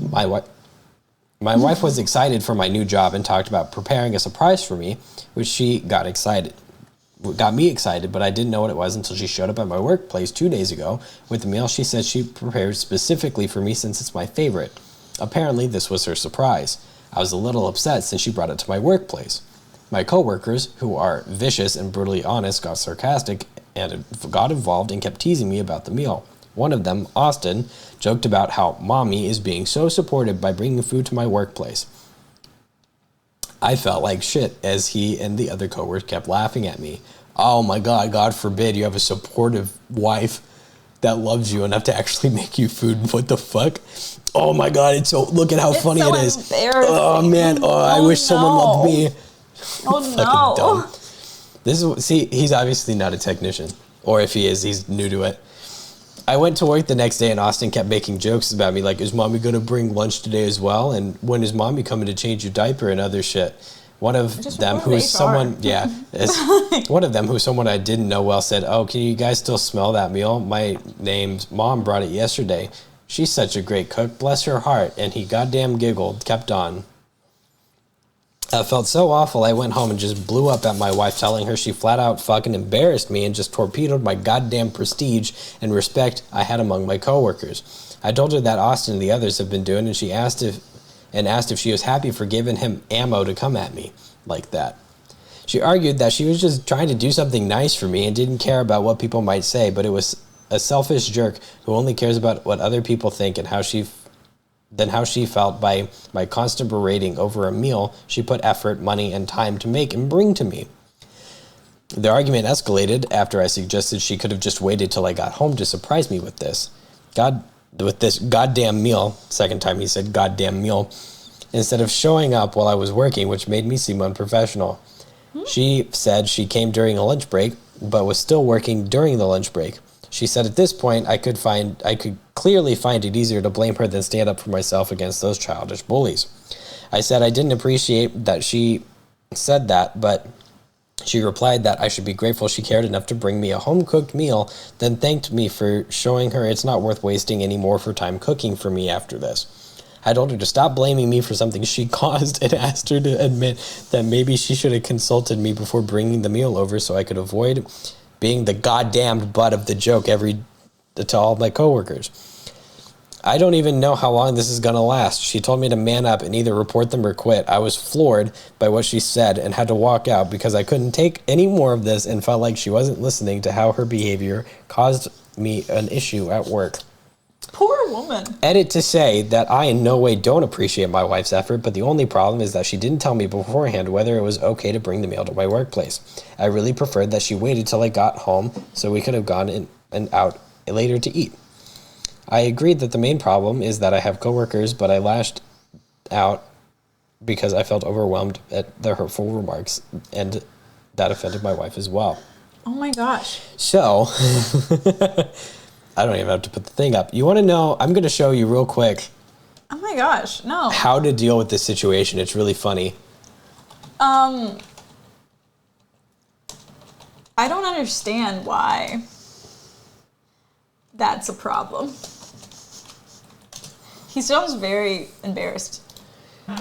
Speaker 1: My wife was excited for my new job and talked about preparing a surprise for me, which she got me excited, but I didn't know what it was until she showed up at my workplace 2 days ago with the meal she said she prepared specifically for me since it's my favorite. Apparently, this was her surprise. I was a little upset since she brought it to my workplace. My coworkers, who are vicious and brutally honest, got sarcastic and got involved and kept teasing me about the meal. One of them, Austin, joked about how mommy is being so supportive by bringing food to my workplace. I felt like shit as he and the other coworkers kept laughing at me. Oh my God, God forbid you have a supportive wife that loves you enough to actually make you food. What the fuck? Oh my God, look at how funny
Speaker 2: so
Speaker 1: it is.
Speaker 2: Oh
Speaker 1: man, I wish someone loved me.
Speaker 2: Oh no.
Speaker 1: He's obviously not a technician. Or if he is, he's new to it. I went to work the next day and Austin kept making jokes about me like, is mommy going to bring lunch today as well? And when is mommy coming to change your diaper and other shit? One of them who's someone I didn't know well said, oh, can you guys still smell that meal? My name's mom brought it yesterday. She's such a great cook, bless her heart. And he goddamn giggled, kept on. I felt so awful, I went home and just blew up at my wife, telling her she flat out fucking embarrassed me and just torpedoed my goddamn prestige and respect I had among my coworkers. I told her that Austin and the others have been doing, and she asked if she was happy for giving him ammo to come at me like that. She argued that she was just trying to do something nice for me and didn't care about what people might say, but it was a selfish jerk who only cares about what other people think and how she felt by my constant berating over a meal she put effort, money, and time to make and bring to me. The argument escalated after I suggested she could have just waited till I got home to surprise me with this goddamn meal. Second time he said goddamn meal. Instead of showing up while I was working, which made me seem unprofessional. She said she came during a lunch break, but was still working during the lunch break. She said at this point I could clearly find it easier to blame her than stand up for myself against those childish bullies. I said I didn't appreciate that she said that, but She replied that I should be grateful she cared enough to bring me a home-cooked meal, then thanked me for showing her it's not worth wasting any more of her time cooking for me after this. I told her to stop blaming me for something she caused and asked her to admit that maybe she should have consulted me before bringing the meal over so I could avoid being the goddamned butt of the joke to all my coworkers. I don't even know how long this is going to last. She told me to man up and either report them or quit. I was floored by what she said and had to walk out because I couldn't take any more of this and felt like she wasn't listening to how her behavior caused me an issue at work.
Speaker 2: Poor woman.
Speaker 1: Edit to say that I in no way don't appreciate my wife's effort, but the only problem is that she didn't tell me beforehand whether it was okay to bring the meal to my workplace. I really preferred that she waited till I got home so we could have gone in and out later to eat. I agreed that the main problem is that I have coworkers, but I lashed out because I felt overwhelmed at the hurtful remarks, and that offended my wife as well.
Speaker 2: Oh my gosh.
Speaker 1: So, I don't even have to put the thing up. You want to know, I'm going to show you real quick.
Speaker 2: Oh my gosh, no.
Speaker 1: How to deal with this situation. It's really funny.
Speaker 2: I don't understand why that's a problem. He sounds very embarrassed.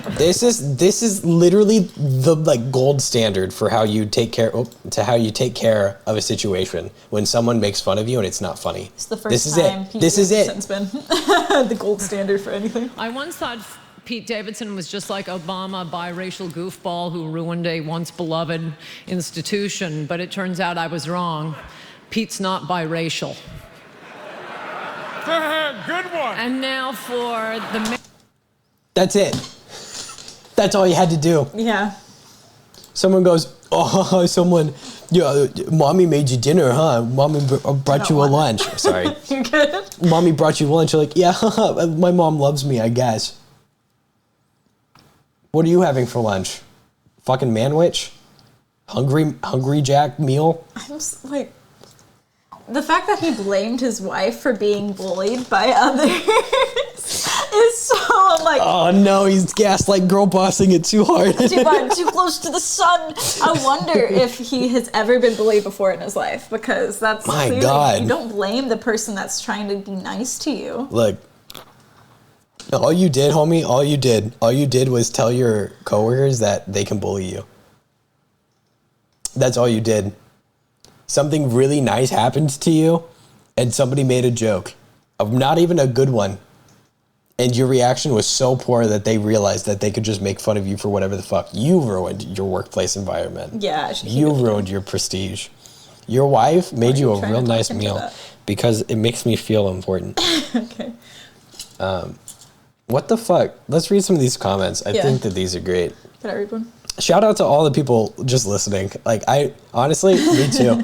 Speaker 1: This is literally the gold standard for how you take care of a situation when someone makes fun of you and it's not funny.
Speaker 2: It's the first time Pete Davidson's been the gold standard for anything.
Speaker 12: I once thought Pete Davidson was just like Obama, a biracial goofball who ruined a once beloved institution, but it turns out I was wrong. Pete's not biracial.
Speaker 3: Good one.
Speaker 12: And now for the...
Speaker 1: That's it. That's all you had to do.
Speaker 2: Yeah.
Speaker 1: Someone goes, mommy made you dinner, huh? Mommy brought you a lunch. Sorry.
Speaker 2: You're good?
Speaker 1: Mommy brought you lunch. You're like, yeah, my mom loves me, I guess. What are you having for lunch? Fucking manwich? Hungry Jack meal?
Speaker 2: I'm just like... The fact that he blamed his wife for being bullied by others is so, I'm like...
Speaker 1: Oh no, he's gaslight girl bossing it too hard.
Speaker 2: too close to the sun. I wonder if he has ever been bullied before in his life, because that's
Speaker 1: my
Speaker 2: clearly,
Speaker 1: God.
Speaker 2: You don't blame the person that's trying to be nice to you.
Speaker 1: Look, all you did, homie, all you did was tell your coworkers that they can bully you. That's all you did. Something really nice happened to you, and somebody made a joke, of not even a good one, and your reaction was so poor that they realized that they could just make fun of you for whatever the fuck. You ruined your workplace environment.
Speaker 2: Yeah.
Speaker 1: You ruined your prestige. Your wife made you a real nice meal because it makes me feel important.
Speaker 2: Okay.
Speaker 1: What the fuck? Let's read some of these comments. I think that these are great.
Speaker 2: Can I read one?
Speaker 1: Shout out to all the people just listening. Honestly, me too.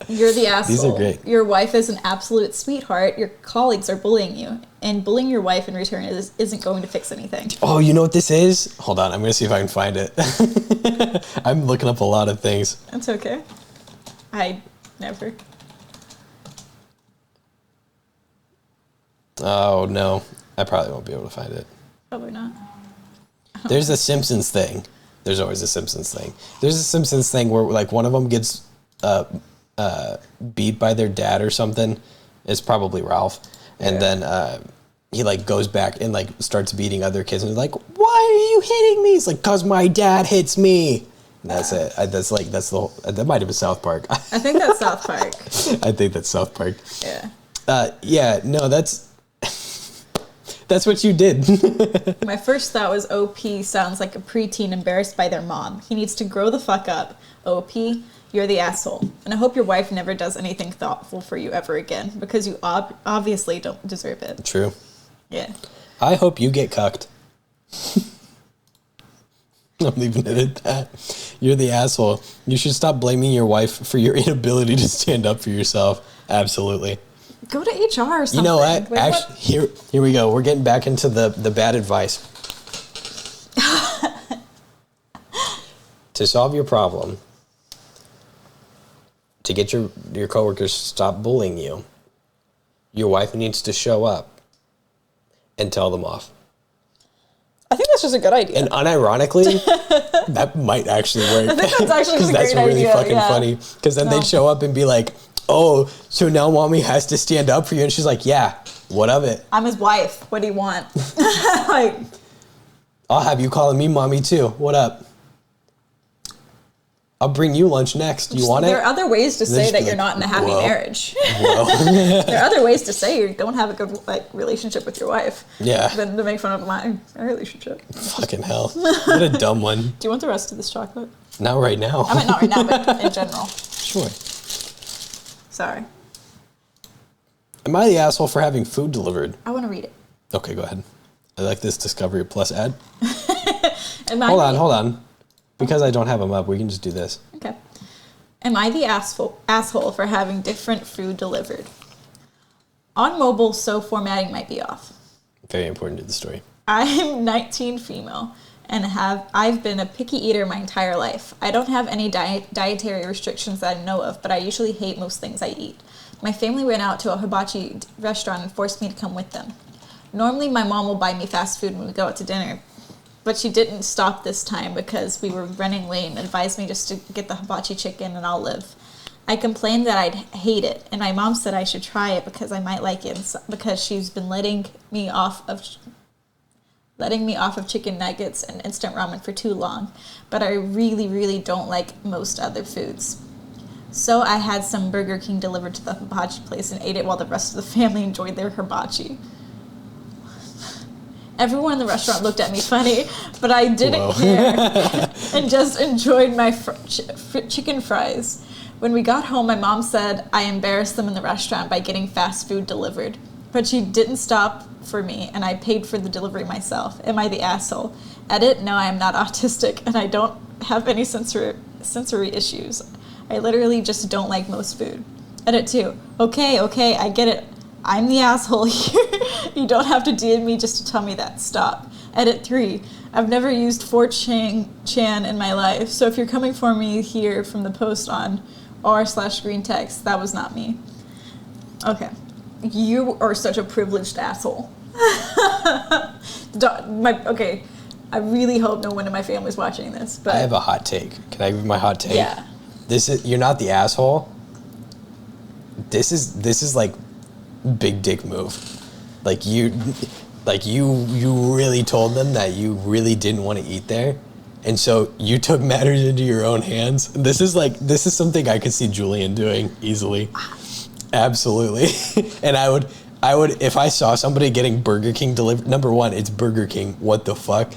Speaker 2: You're the asshole.
Speaker 1: These are great.
Speaker 2: Your wife is an absolute sweetheart. Your colleagues are bullying you. And bullying your wife in return isn't going to fix anything.
Speaker 1: Oh, you know what this is? Hold on, I'm going to see if I can find it. I'm looking up a lot of things.
Speaker 2: That's okay. I never.
Speaker 1: Oh, no. I probably won't be able to find it.
Speaker 2: Probably not.
Speaker 1: There's a Simpsons thing. There's always a Simpsons thing. There's a Simpsons thing where one of them gets beat by their dad or something. It's probably Ralph. And then he goes back and starts beating other kids and he's like, why are you hitting me? He's like, 'cause my dad hits me. And that's it. That's the whole, that might have been South Park.
Speaker 2: I think that's South Park.
Speaker 1: I think that's South Park.
Speaker 2: Yeah.
Speaker 1: No, that's what you did.
Speaker 2: My first thought was OP sounds like a preteen embarrassed by their mom. He needs to grow the fuck up. OP, you're the asshole. And I hope your wife never does anything thoughtful for you ever again, because you obviously don't deserve it.
Speaker 1: True.
Speaker 2: Yeah.
Speaker 1: I hope you get cucked. I'm leaving it at that. You're the asshole. You should stop blaming your wife for your inability to stand up for yourself. Absolutely.
Speaker 2: Go to HR or something.
Speaker 1: You know what?
Speaker 2: Wait,
Speaker 1: Actually,
Speaker 2: what?
Speaker 1: here we go. We're getting back into the bad advice. To solve your problem, to get your coworkers to stop bullying you, your wife needs to show up and tell them off.
Speaker 2: I think that's just a good idea.
Speaker 1: And unironically, That might actually work.
Speaker 2: I think that's actually a
Speaker 1: that's
Speaker 2: great
Speaker 1: really
Speaker 2: idea,
Speaker 1: fucking
Speaker 2: yeah.
Speaker 1: funny. Because then
Speaker 2: No.
Speaker 1: they'd show up and be like, "Oh, so now mommy has to stand up for you," and she's like, "Yeah, what of it?
Speaker 2: I'm his wife. What do you want? Like,
Speaker 1: I'll have you calling me mommy too. What up? I'll bring you lunch next. You want it?"
Speaker 2: there are other ways to
Speaker 1: And then
Speaker 2: say
Speaker 1: she'd
Speaker 2: that
Speaker 1: be
Speaker 2: you're
Speaker 1: like,
Speaker 2: not in a happy
Speaker 1: "Whoa."
Speaker 2: marriage.
Speaker 1: Whoa.
Speaker 2: There are other ways to say you don't have a good relationship with your wife.
Speaker 1: Yeah.
Speaker 2: Than to make fun of my relationship.
Speaker 1: Fucking hell. What a dumb one.
Speaker 2: Do you want the rest of this chocolate?
Speaker 1: Not right now.
Speaker 2: I mean, not right now, but in general.
Speaker 1: Sure.
Speaker 2: Sorry.
Speaker 1: Am I the asshole for having food delivered?
Speaker 2: I want to read it.
Speaker 1: Okay, go ahead. I like this Discovery Plus ad.
Speaker 2: Am I
Speaker 1: Hold on. Because I don't have them up, we can just do this.
Speaker 2: Okay. Am I the asshole for having different food delivered? On mobile, so formatting might be off.
Speaker 1: Very important to the story.
Speaker 2: I'm 19 female and I've been a picky eater my entire life. I don't have any dietary restrictions that I know of, but I usually hate most things I eat. My family went out to a hibachi restaurant and forced me to come with them. Normally my mom will buy me fast food when we go out to dinner, but she didn't stop this time because we were running late and advised me just to get the hibachi chicken and I'll live. I complained that I'd hate it, and my mom said I should try it because I might like it, because she's been letting me off of chicken nuggets and instant ramen for too long, but I really, really don't like most other foods. So I had some Burger King delivered to the hibachi place and ate it while the rest of the family enjoyed their hibachi. Everyone in the restaurant looked at me funny, but I didn't care and just enjoyed my chicken fries. When we got home, my mom said I embarrassed them in the restaurant by getting fast food delivered, but she didn't stop for me, and I paid for the delivery myself. Am I the asshole? Edit, no, I am not autistic, and I don't have any sensory issues. I literally just don't like most food. Edit 2, okay, I get it. I'm the asshole here. You don't have to DM me just to tell me that. Stop. Edit 3. I've never used 4chan in my life, so if you're coming for me here from the post on r/green text, that was not me. Okay. You are such a privileged asshole. Okay. I really hope no one in my family is watching this. But
Speaker 1: I have a hot take. Can I give my hot take?
Speaker 2: Yeah.
Speaker 1: You're not the asshole. This is like big dick move. Like you really told them that you really didn't want to eat there, and so you took matters into your own hands. This is something I could see Julian doing easily. Absolutely. And I would if I saw somebody getting Burger King delivered. Number one, it's Burger King. What the fuck?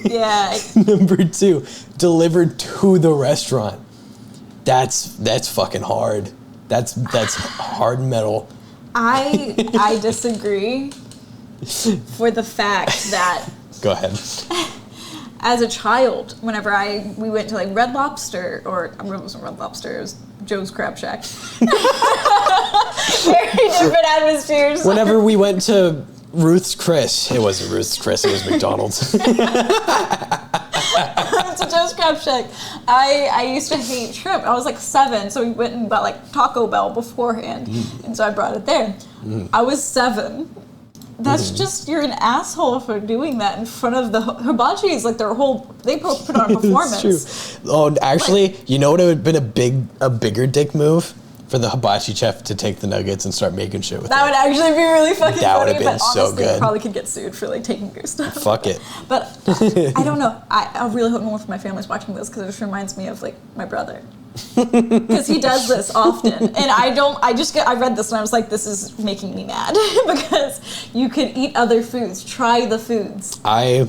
Speaker 2: Yeah.
Speaker 1: Number 2, delivered to the restaurant. That's fucking hard. That's hard metal.
Speaker 2: I disagree for the fact that
Speaker 1: Go ahead.
Speaker 2: as a child, whenever we went to like Red Lobster, or it wasn't Red Lobster, it was Joe's Crab Shack. Very different atmospheres.
Speaker 1: Whenever we went to Ruth's Chris, it wasn't Ruth's Chris, it was McDonald's.
Speaker 2: To Joe's Crab Shack, I used to hate shrimp. I was like 7, so we went and bought like Taco Bell beforehand, and so I brought it there. I was 7. That's just, you're an asshole for doing that in front of the hibachis. Like they put on a performance.
Speaker 1: It's true. Oh, actually, you know what would have been a bigger dick move? For the hibachi chef to take the nuggets and start making shit with
Speaker 2: that would actually be really fucking
Speaker 1: that
Speaker 2: funny,
Speaker 1: would have been
Speaker 2: but
Speaker 1: so
Speaker 2: honestly,
Speaker 1: good.
Speaker 2: you probably could get sued for like taking your stuff.
Speaker 1: Fuck it.
Speaker 2: But I don't know. I really hope no one from my family's watching this, because it just reminds me of like my brother. Because he does this often, and I read this and I was like, this is making me mad. Because you could eat other foods, try the foods. I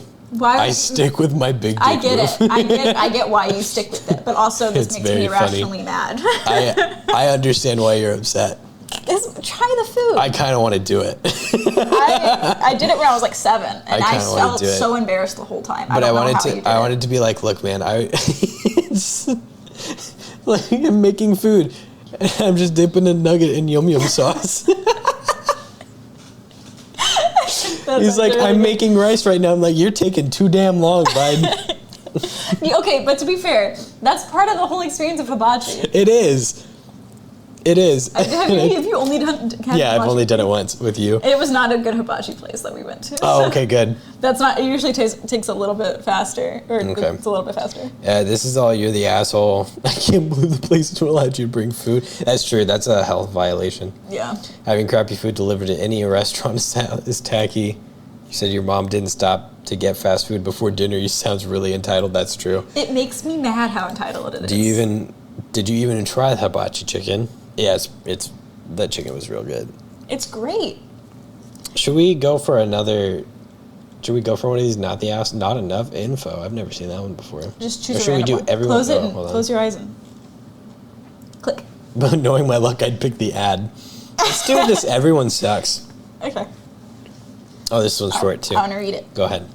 Speaker 1: stick with my big dick
Speaker 2: I get
Speaker 1: move.
Speaker 2: it. I get why you stick with it, but also this makes me irrationally mad.
Speaker 1: I understand why you're upset.
Speaker 2: Try the food.
Speaker 1: I kind of want to do it.
Speaker 2: I did it when I was like 7, and I felt so embarrassed the whole time.
Speaker 1: But I wanted to be like, look, man, like I'm making food, and I'm just dipping a nugget in yum yum sauce. He's like, I'm making rice right now. I'm like, you're taking too damn long, bud.
Speaker 2: Okay, but to be fair, that's part of the whole experience of hibachi.
Speaker 1: It is. It is.
Speaker 2: Have you only done hibachi?
Speaker 1: Yeah, I've only done it once with you.
Speaker 2: It was not a good hibachi place that we went to.
Speaker 1: Oh, okay, good.
Speaker 2: That's not. It usually takes a little bit faster, or
Speaker 1: Okay.
Speaker 2: it's a little bit faster.
Speaker 1: This is all you're the asshole. I can't believe the place allowed you to bring food. That's true. That's a health violation.
Speaker 2: Yeah.
Speaker 1: Having crappy food delivered to any restaurant is tacky. You said your mom didn't stop to get fast food before dinner. You sounds really entitled. That's true.
Speaker 2: It makes me mad how entitled it is.
Speaker 1: Did you even try the hibachi chicken? Yeah, it's that chicken was real good.
Speaker 2: It's great.
Speaker 1: Should we go for one of these? Not enough info. I've never seen that one before.
Speaker 2: Just choose
Speaker 1: or
Speaker 2: a
Speaker 1: should we
Speaker 2: random
Speaker 1: do
Speaker 2: one.
Speaker 1: everyone?
Speaker 2: Close it.
Speaker 1: Oh,
Speaker 2: And
Speaker 1: hold on.
Speaker 2: close your eyes and click.
Speaker 1: But knowing my luck, I'd pick the ad. Let's do this. Everyone sucks.
Speaker 2: Okay.
Speaker 1: Oh, this one's short too.
Speaker 2: I want to read it.
Speaker 1: Go ahead.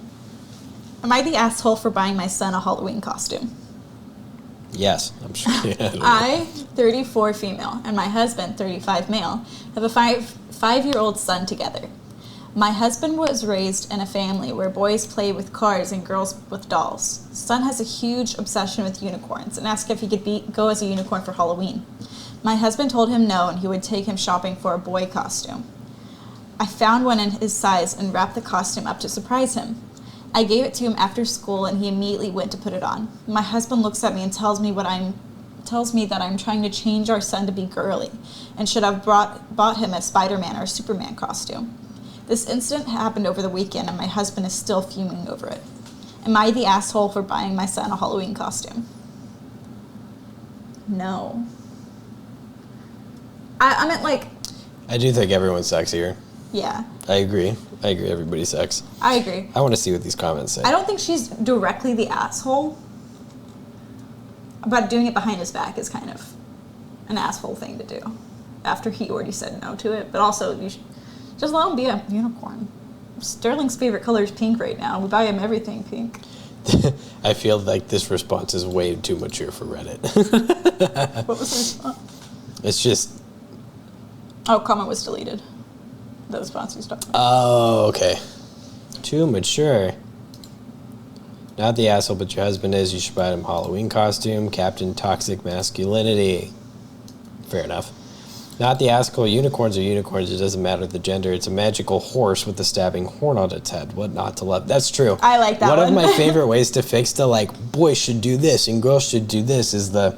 Speaker 2: Am I the asshole for buying my son a Halloween costume?
Speaker 1: Yes, I'm sure. Yeah, I don't know.
Speaker 2: I, 34 female, and my husband, 35 male, have a five-year-old son together. My husband was raised in a family where boys play with cars and girls with dolls. Son has a huge obsession with unicorns and asked if he could go as a unicorn for Halloween. My husband told him no, and he would take him shopping for a boy costume. I found one in his size and wrapped the costume up to surprise him. I gave it to him after school, and he immediately went to put it on. My husband looks at me and tells me that I'm trying to change our son to be girly, and should have bought him a Spider-Man or a Superman costume. This incident happened over the weekend, and my husband is still fuming over it. Am I the asshole for buying my son a Halloween costume? No. I meant like.
Speaker 1: I do think everyone sucks here.
Speaker 2: Yeah.
Speaker 1: I agree. Everybody sucks.
Speaker 2: I agree.
Speaker 1: I want to see what these comments say.
Speaker 2: I don't think she's directly the asshole, but doing it behind his back is kind of an asshole thing to do after he already said no to it. But also, you should just let him be a unicorn. Sterling's favorite color is pink right now. We buy him everything pink.
Speaker 1: I feel like this response is way too mature for Reddit.
Speaker 2: What was the response?
Speaker 1: It's just.
Speaker 2: Oh, comment was deleted. The response you talking about.
Speaker 1: Oh, okay. Too mature. Not the asshole, but your husband is. You should buy him a Halloween costume. Captain Toxic Masculinity. Fair enough. Not the asshole. Unicorns are unicorns. It doesn't matter the gender. It's a magical horse with a stabbing horn on its head. What not to love? That's true.
Speaker 2: I like that one.
Speaker 1: One of my favorite ways to fix the, like, boys should do this and girls should do this is the,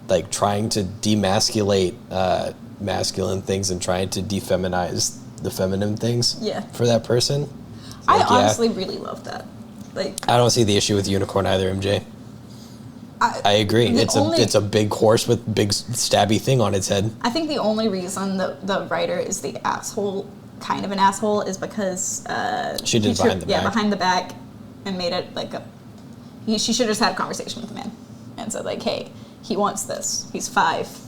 Speaker 1: like, trying to demasculate masculine things and trying to defeminize the feminine things for that person.
Speaker 2: I honestly really love that. Like,
Speaker 1: I don't see the issue with unicorn either, MJ. I agree. It's a big horse with big stabby thing on its head.
Speaker 2: I think the only reason the writer is the asshole, kind of an asshole, is because
Speaker 1: she did behind the back.
Speaker 2: Yeah, behind the back, and made it like she should have just had a conversation with the man and said like, hey, he wants this. He's 5.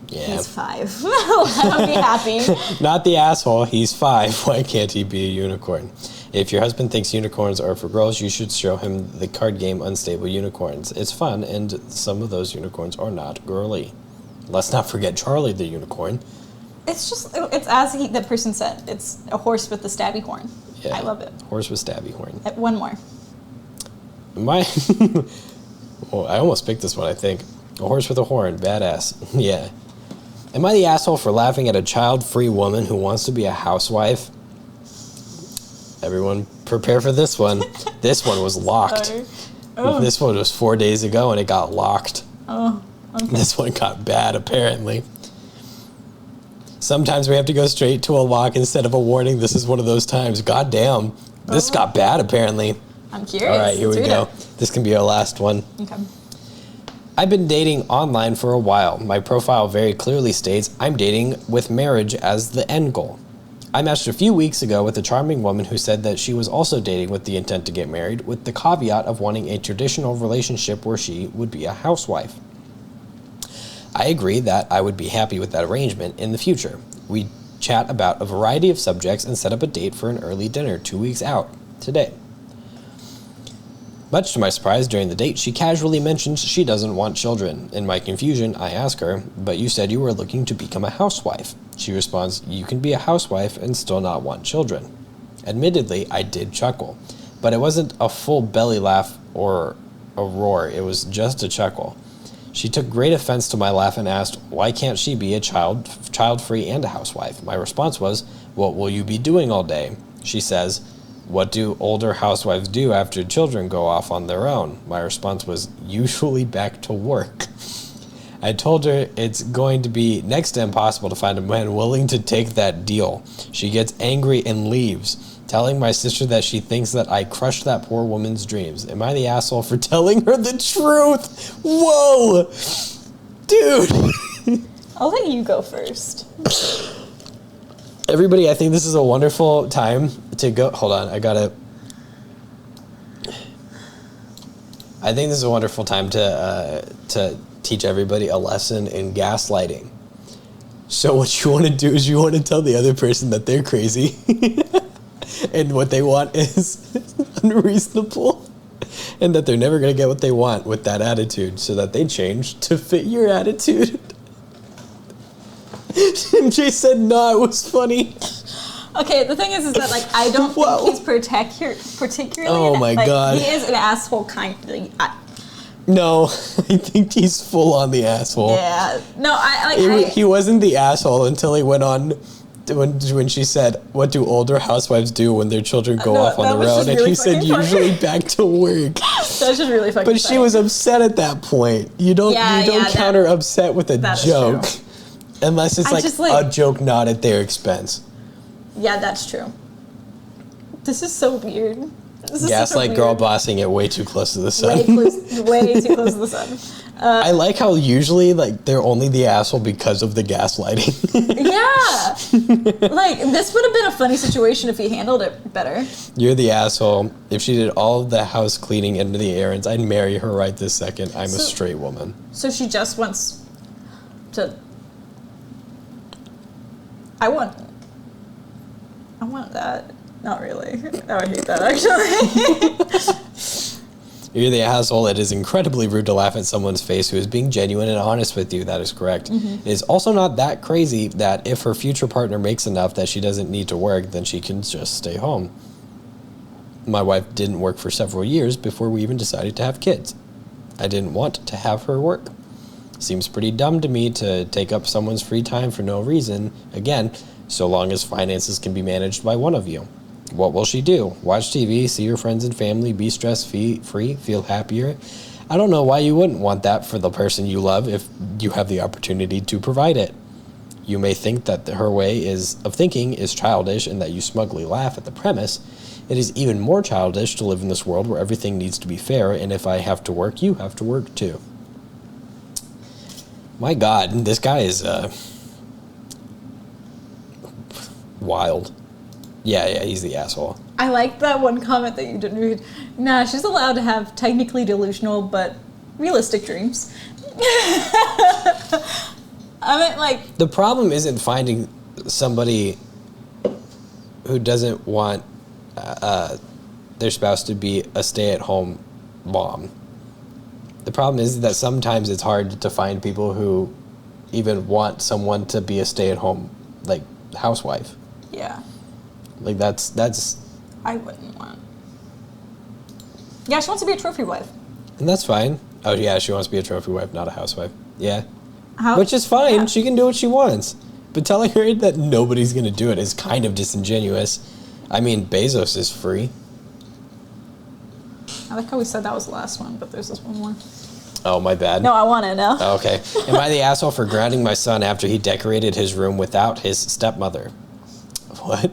Speaker 1: Yeah.
Speaker 2: He's 5. Let him be happy.
Speaker 1: Not the asshole. He's 5. Why can't he be a unicorn? If your husband thinks unicorns are for girls, you should show him the card game Unstable Unicorns. It's fun, and some of those unicorns are not girly. Let's not forget Charlie the unicorn.
Speaker 2: It's as the person said. It's a horse with the stabby horn.
Speaker 1: Yeah.
Speaker 2: I love it.
Speaker 1: Horse with stabby horn.
Speaker 2: One more.
Speaker 1: Well, I almost picked this one, I think. A horse with a horn. Badass. Yeah. Am I the asshole for laughing at a child-free woman who wants to be a housewife? Everyone prepare for this one. This one was locked.
Speaker 2: Oh.
Speaker 1: This one was 4 days ago and it got locked.
Speaker 2: Oh, okay.
Speaker 1: This one got bad, apparently. Sometimes we have to go straight to a lock instead of a warning. This is one of those times. God damn. This got bad, apparently.
Speaker 2: I'm curious.
Speaker 1: All right, here we go. This can be our last one.
Speaker 2: Okay.
Speaker 1: I've been dating online for a while. My profile very clearly states I'm dating with marriage as the end goal. I matched a few weeks ago with a charming woman who said that she was also dating with the intent to get married, with the caveat of wanting a traditional relationship where she would be a housewife. I agree that I would be happy with that arrangement in the future. We chat about a variety of subjects and set up a date for an early dinner 2 weeks out today. Much to my surprise, during the date, she casually mentions she doesn't want children. In my confusion, I ask her, but you said you were looking to become a housewife. She responds, you can be a housewife and still not want children. Admittedly, I did chuckle, but it wasn't a full belly laugh or a roar, it was just a chuckle. She took great offense to my laugh and asked, why can't she be a child-free and a housewife? My response was, what will you be doing all day? She says, what do older housewives do after children go off on their own? My response was, usually back to work. I told her it's going to be next to impossible to find a man willing to take that deal. She gets angry and leaves, telling my sister that she thinks that I crushed that poor woman's dreams. Am I the asshole for telling her the truth? Whoa! Dude!
Speaker 2: I'll let you go first.
Speaker 1: Everybody, I think this is a wonderful time to go. Hold on, I think this is a wonderful time to teach everybody a lesson in gaslighting. So what you want to do is you want to tell the other person that they're crazy and what they want is unreasonable and that they're never going to get what they want with that attitude, so that they change to fit your attitude. MJ said, no, it was funny.
Speaker 2: Okay, the thing is that, like, I don't think he's particularly...
Speaker 1: Oh, my God.
Speaker 2: He is an asshole, kind of...
Speaker 1: No, I think he's full on the asshole.
Speaker 2: Yeah. No,
Speaker 1: He wasn't the asshole until he went on when she said, what do older housewives do when their children go off on their own? And he said, usually back to work.
Speaker 2: That's just really fucking
Speaker 1: But she was upset at that point. You don't counter upset with a joke. Unless it's a joke not at their expense.
Speaker 2: Yeah, that's true. This is so weird.
Speaker 1: Gaslight girl bossing it way too close to the sun.
Speaker 2: Way too close to the sun.
Speaker 1: I like how usually they're only the asshole because of the gaslighting.
Speaker 2: Yeah. Like, this would have been a funny situation if he handled it better.
Speaker 1: You're the asshole. If she did all of the house cleaning and the errands, I'd marry her right this second. I'm a straight woman.
Speaker 2: So she just wants to... I want that. Not really. I would hate that, actually.
Speaker 1: You're the asshole. It is incredibly rude to laugh at someone's face who is being genuine and honest with you. That is correct. It is also not that crazy that if her future partner makes enough that she doesn't need to work, then she can just stay home. My wife didn't work for several years before we even decided to have kids. I didn't want to have her work. Seems pretty dumb to me to take up someone's free time for no reason. Again, so long as finances can be managed by one of you. What will she do? Watch TV, see her friends and family, be stress-free, feel happier? I don't know why you wouldn't want that for the person you love if you have the opportunity to provide it. You may think that her way of thinking is childish and that you smugly laugh at the premise. It is even more childish to live in this world where everything needs to be fair, and if I have to work, you have to work too. My God, this guy is wild. Yeah, he's the asshole.
Speaker 2: I like that one comment that you didn't read. Nah, she's allowed to have technically delusional but realistic dreams. I mean, like...
Speaker 1: The problem isn't finding somebody who doesn't want their spouse to be a stay-at-home mom. The problem is that sometimes it's hard to find people who even want someone to be a stay-at-home, like, housewife.
Speaker 2: Yeah.
Speaker 1: Like, that's...
Speaker 2: I wouldn't want... Yeah, she wants to be a trophy wife.
Speaker 1: And that's fine. Oh, yeah, she wants to be a trophy wife, not a housewife. Yeah.
Speaker 2: Which
Speaker 1: is fine. Yeah. She can do what she wants. But telling her that nobody's going to do it is kind of disingenuous. I mean, Bezos is free.
Speaker 2: I like how we said that was the last one, but there's this one more.
Speaker 1: Oh, my bad.
Speaker 2: No, I want to know.
Speaker 1: Oh, okay. Am I the asshole for grounding my son after he decorated his room without his stepmother? What?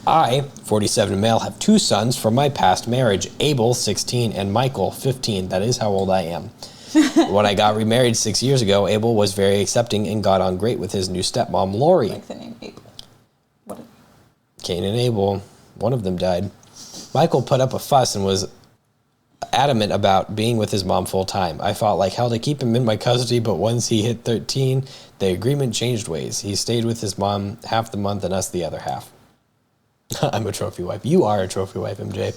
Speaker 1: I, 47 male, have 2 sons from my past marriage, Abel, 16, and Michael, 15. That is how old I am. When I got remarried 6 years ago, Abel was very accepting and got on great with his new stepmom, Lori.
Speaker 2: I like the name Abel. What?
Speaker 1: Cain and Abel. One of them died. Michael put up a fuss and was adamant about being with his mom full time. I fought like hell to keep him in my custody, but once he hit 13, the agreement changed ways. He stayed with his mom half the month and us the other half. I'm a trophy wife. You are a trophy wife, MJ.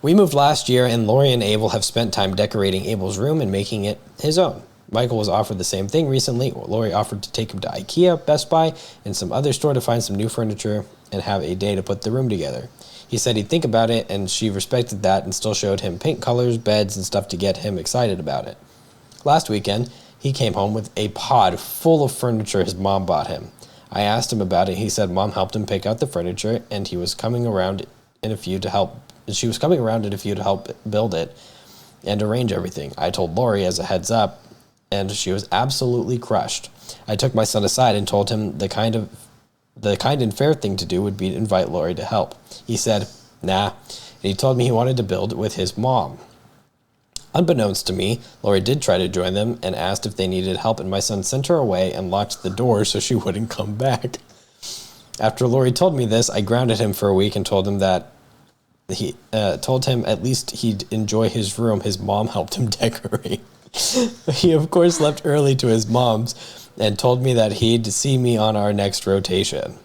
Speaker 1: We moved last year, and Lori and Abel have spent time decorating Abel's room and making it his own. Michael was offered the same thing recently. Lori offered to take him to IKEA, Best Buy, and some other store to find some new furniture and have a day to put the room together. He said he'd think about it, and she respected that and still showed him paint colors, beds, and stuff to get him excited about it. Last weekend, he came home with a pod full of furniture his mom bought him. I asked him about it. He said Mom helped him pick out the furniture, and he was coming around in a few to help. She was coming around in a few to help build it and arrange everything. I told Lori as a heads up, and she was absolutely crushed. I took my son aside and told him the kind and fair thing to do would be to invite Lori to help. He said, nah, and he told me he wanted to build with his mom. Unbeknownst to me, Lori did try to join them and asked if they needed help, and my son sent her away and locked the door so she wouldn't come back. After Lori told me this, I grounded him for a week and told him that told him at least he'd enjoy his room his mom helped him decorate. He, of course, left early to his mom's and told me that he'd see me on our next rotation.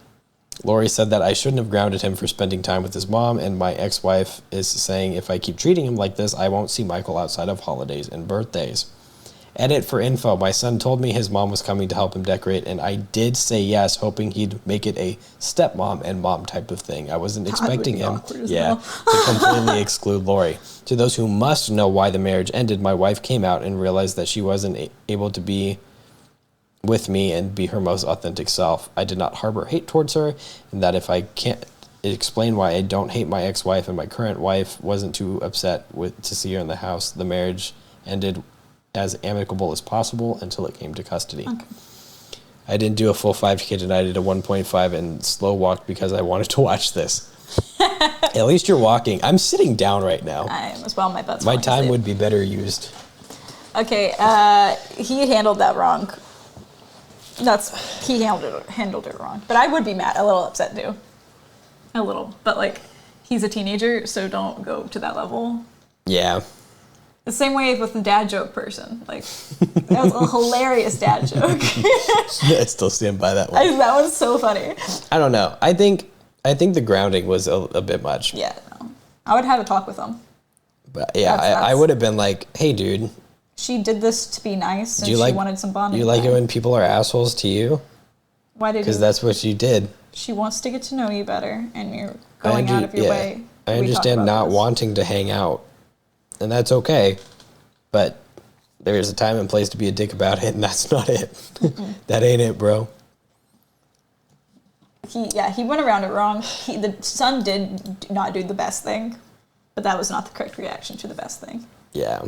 Speaker 1: Lori said that I shouldn't have grounded him for spending time with his mom, and my ex-wife is saying if I keep treating him like this, I won't see Michael outside of holidays and birthdays. Edit for info. My son told me his mom was coming to help him decorate, and I did say yes, hoping he'd make it a stepmom and mom type of thing. I wasn't expecting him to completely exclude Lori. To those who must know why the marriage ended, my wife came out and realized that she wasn't able to be with me and be her most authentic self. I did not harbor hate towards her, and that if I can't explain why I don't hate my ex-wife, and my current wife wasn't too upset to see her in the house, the marriage ended as amicable as possible until it came to custody. Okay. I didn't do a full 5K tonight. I did a 1.5 and slow walked because I wanted to watch this. At least you're walking. I'm sitting down right now.
Speaker 2: I am as well. My butt's
Speaker 1: My time would be better used.
Speaker 2: Okay, he handled that wrong. He handled it wrong. But I would be mad, a little upset too. A little. But like, he's a teenager, so don't go to that level.
Speaker 1: Yeah.
Speaker 2: The same way with the dad joke person. Like, that was a hilarious dad joke.
Speaker 1: I still stand by that one.
Speaker 2: That was so funny.
Speaker 1: I don't know. I think the grounding was a bit much.
Speaker 2: Yeah, no. I would have a talk with him.
Speaker 1: But yeah, I would have been like, hey, dude.
Speaker 2: She did this to be nice, and she wanted some bonding.
Speaker 1: Do you like it when people are assholes to you?
Speaker 2: Why did you?
Speaker 1: Because that's what you did.
Speaker 2: She wants to get to know you better, and you're going out of your way.
Speaker 1: I understand not wanting to hang out. And that's okay, but there's a time and place to be a dick about it, and that's not it. That ain't it, bro.
Speaker 2: He went around it wrong. The son did not do the best thing, but that was not the correct reaction to the best thing.
Speaker 1: Yeah.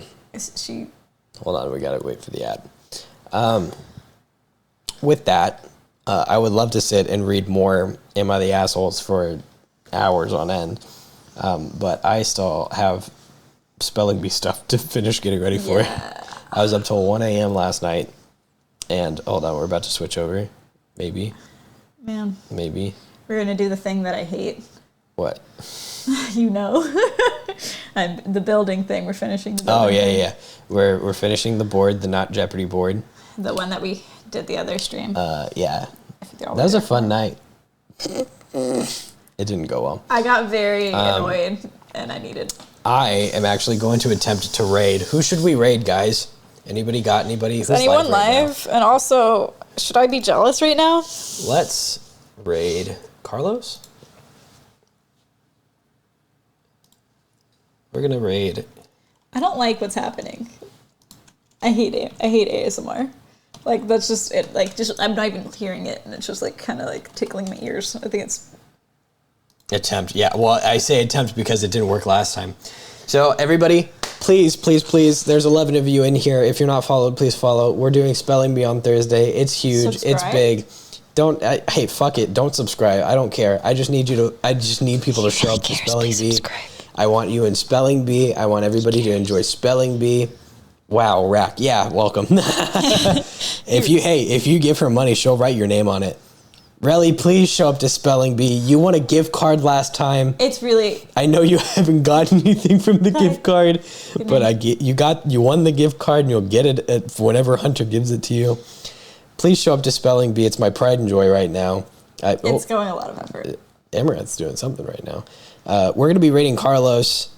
Speaker 1: Hold on, we gotta wait for the ad. With that, I would love to sit and read more Am I the Assholes for hours on end, but I still have spelling bee stuff to finish getting ready for it. I was up till 1 a.m. last night, and hold on, we're about to switch over. Maybe. Maybe.
Speaker 2: We're gonna do the thing that I hate.
Speaker 1: What?
Speaker 2: You know. The building thing. We're finishing the building.
Speaker 1: Oh, yeah. We're finishing the board, the Not Jeopardy board.
Speaker 2: The one that we did the other stream.
Speaker 1: Yeah. That was a fun night. It didn't go well.
Speaker 2: I got very annoyed, and I needed...
Speaker 1: I am actually going to attempt to raid. Who should we raid, guys? Anybody got anybody?
Speaker 2: Is anyone live? And also, should I be jealous right now?
Speaker 1: Let's raid Carlos. We're gonna raid.
Speaker 2: I don't like what's happening. I hate it. I hate ASMR. Like, that's just it. Like, just I'm not even hearing it, and it's just like kind of like tickling my ears. I think it's
Speaker 1: attempt. Yeah. Well, I say attempt because it didn't work last time. So everybody, please, there's 11 of you in here. If you're not followed, please follow. We're doing Spelling Bee on Thursday. It's huge. Subscribe. It's big. Hey, fuck it. Don't subscribe. I don't care. I just need people to show up to Spelling Bee. I want you in Spelling Bee. I want everybody to enjoy Spelling Bee. Wow, Rack. Yeah, welcome. If you give her money, she'll write your name on it. Relly, please show up to Spelling Bee. You won a gift card last time.
Speaker 2: It's really...
Speaker 1: I know you haven't gotten anything from the gift card, but you won the gift card, and you'll get it whenever Hunter gives it to you. Please show up to Spelling Bee. It's my pride and joy right now.
Speaker 2: It's going a lot of effort.
Speaker 1: Amaranth's doing something right now. We're going to be rating Carlos.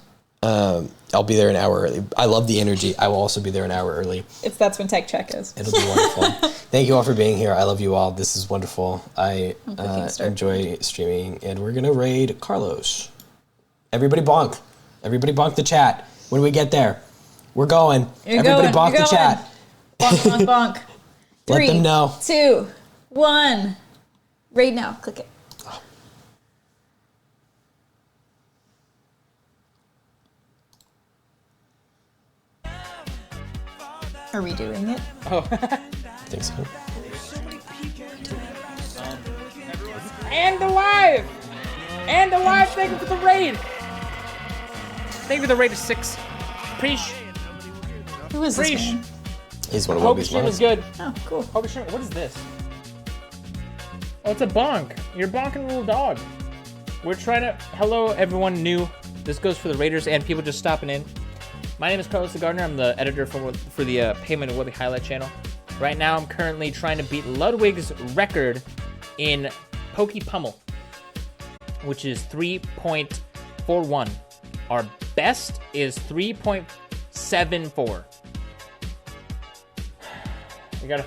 Speaker 1: I'll be there an hour early. I love the energy. I will also be there an hour early.
Speaker 2: If that's when Tech Check is.
Speaker 1: It'll be wonderful. Thank you all for being here. I love you all. This is wonderful. I enjoy streaming, and we're going to raid Carlos. Everybody bonk. Everybody bonk the chat when we get there. We're going. Everybody bonk the chat.
Speaker 2: Bonk, bonk, bonk.
Speaker 1: Let them know.
Speaker 2: 3, 2, 1. Right now. Click it. Are we doing it?
Speaker 13: Oh.
Speaker 1: I think so.
Speaker 13: And alive! And alive! Thank you for the raid! Thank you for the raid of 6. Preach.
Speaker 2: Who is this man?
Speaker 1: He's one of
Speaker 13: Hope
Speaker 1: Wobie's
Speaker 13: stream
Speaker 1: moms.
Speaker 13: is good.
Speaker 2: Oh, cool.
Speaker 13: Hope stream. What is this? Oh, it's a bonk. You're bonking a little dog. We're trying to... Hello, everyone new. This goes for the raiders and people just stopping in. My name is Carlos the Gardener. I'm the editor for the Payment and Wobie Highlight channel. Right now, I'm currently trying to beat Ludwig's record in Poke Pummel, which is 3.41. Our best is 3.74. We gotta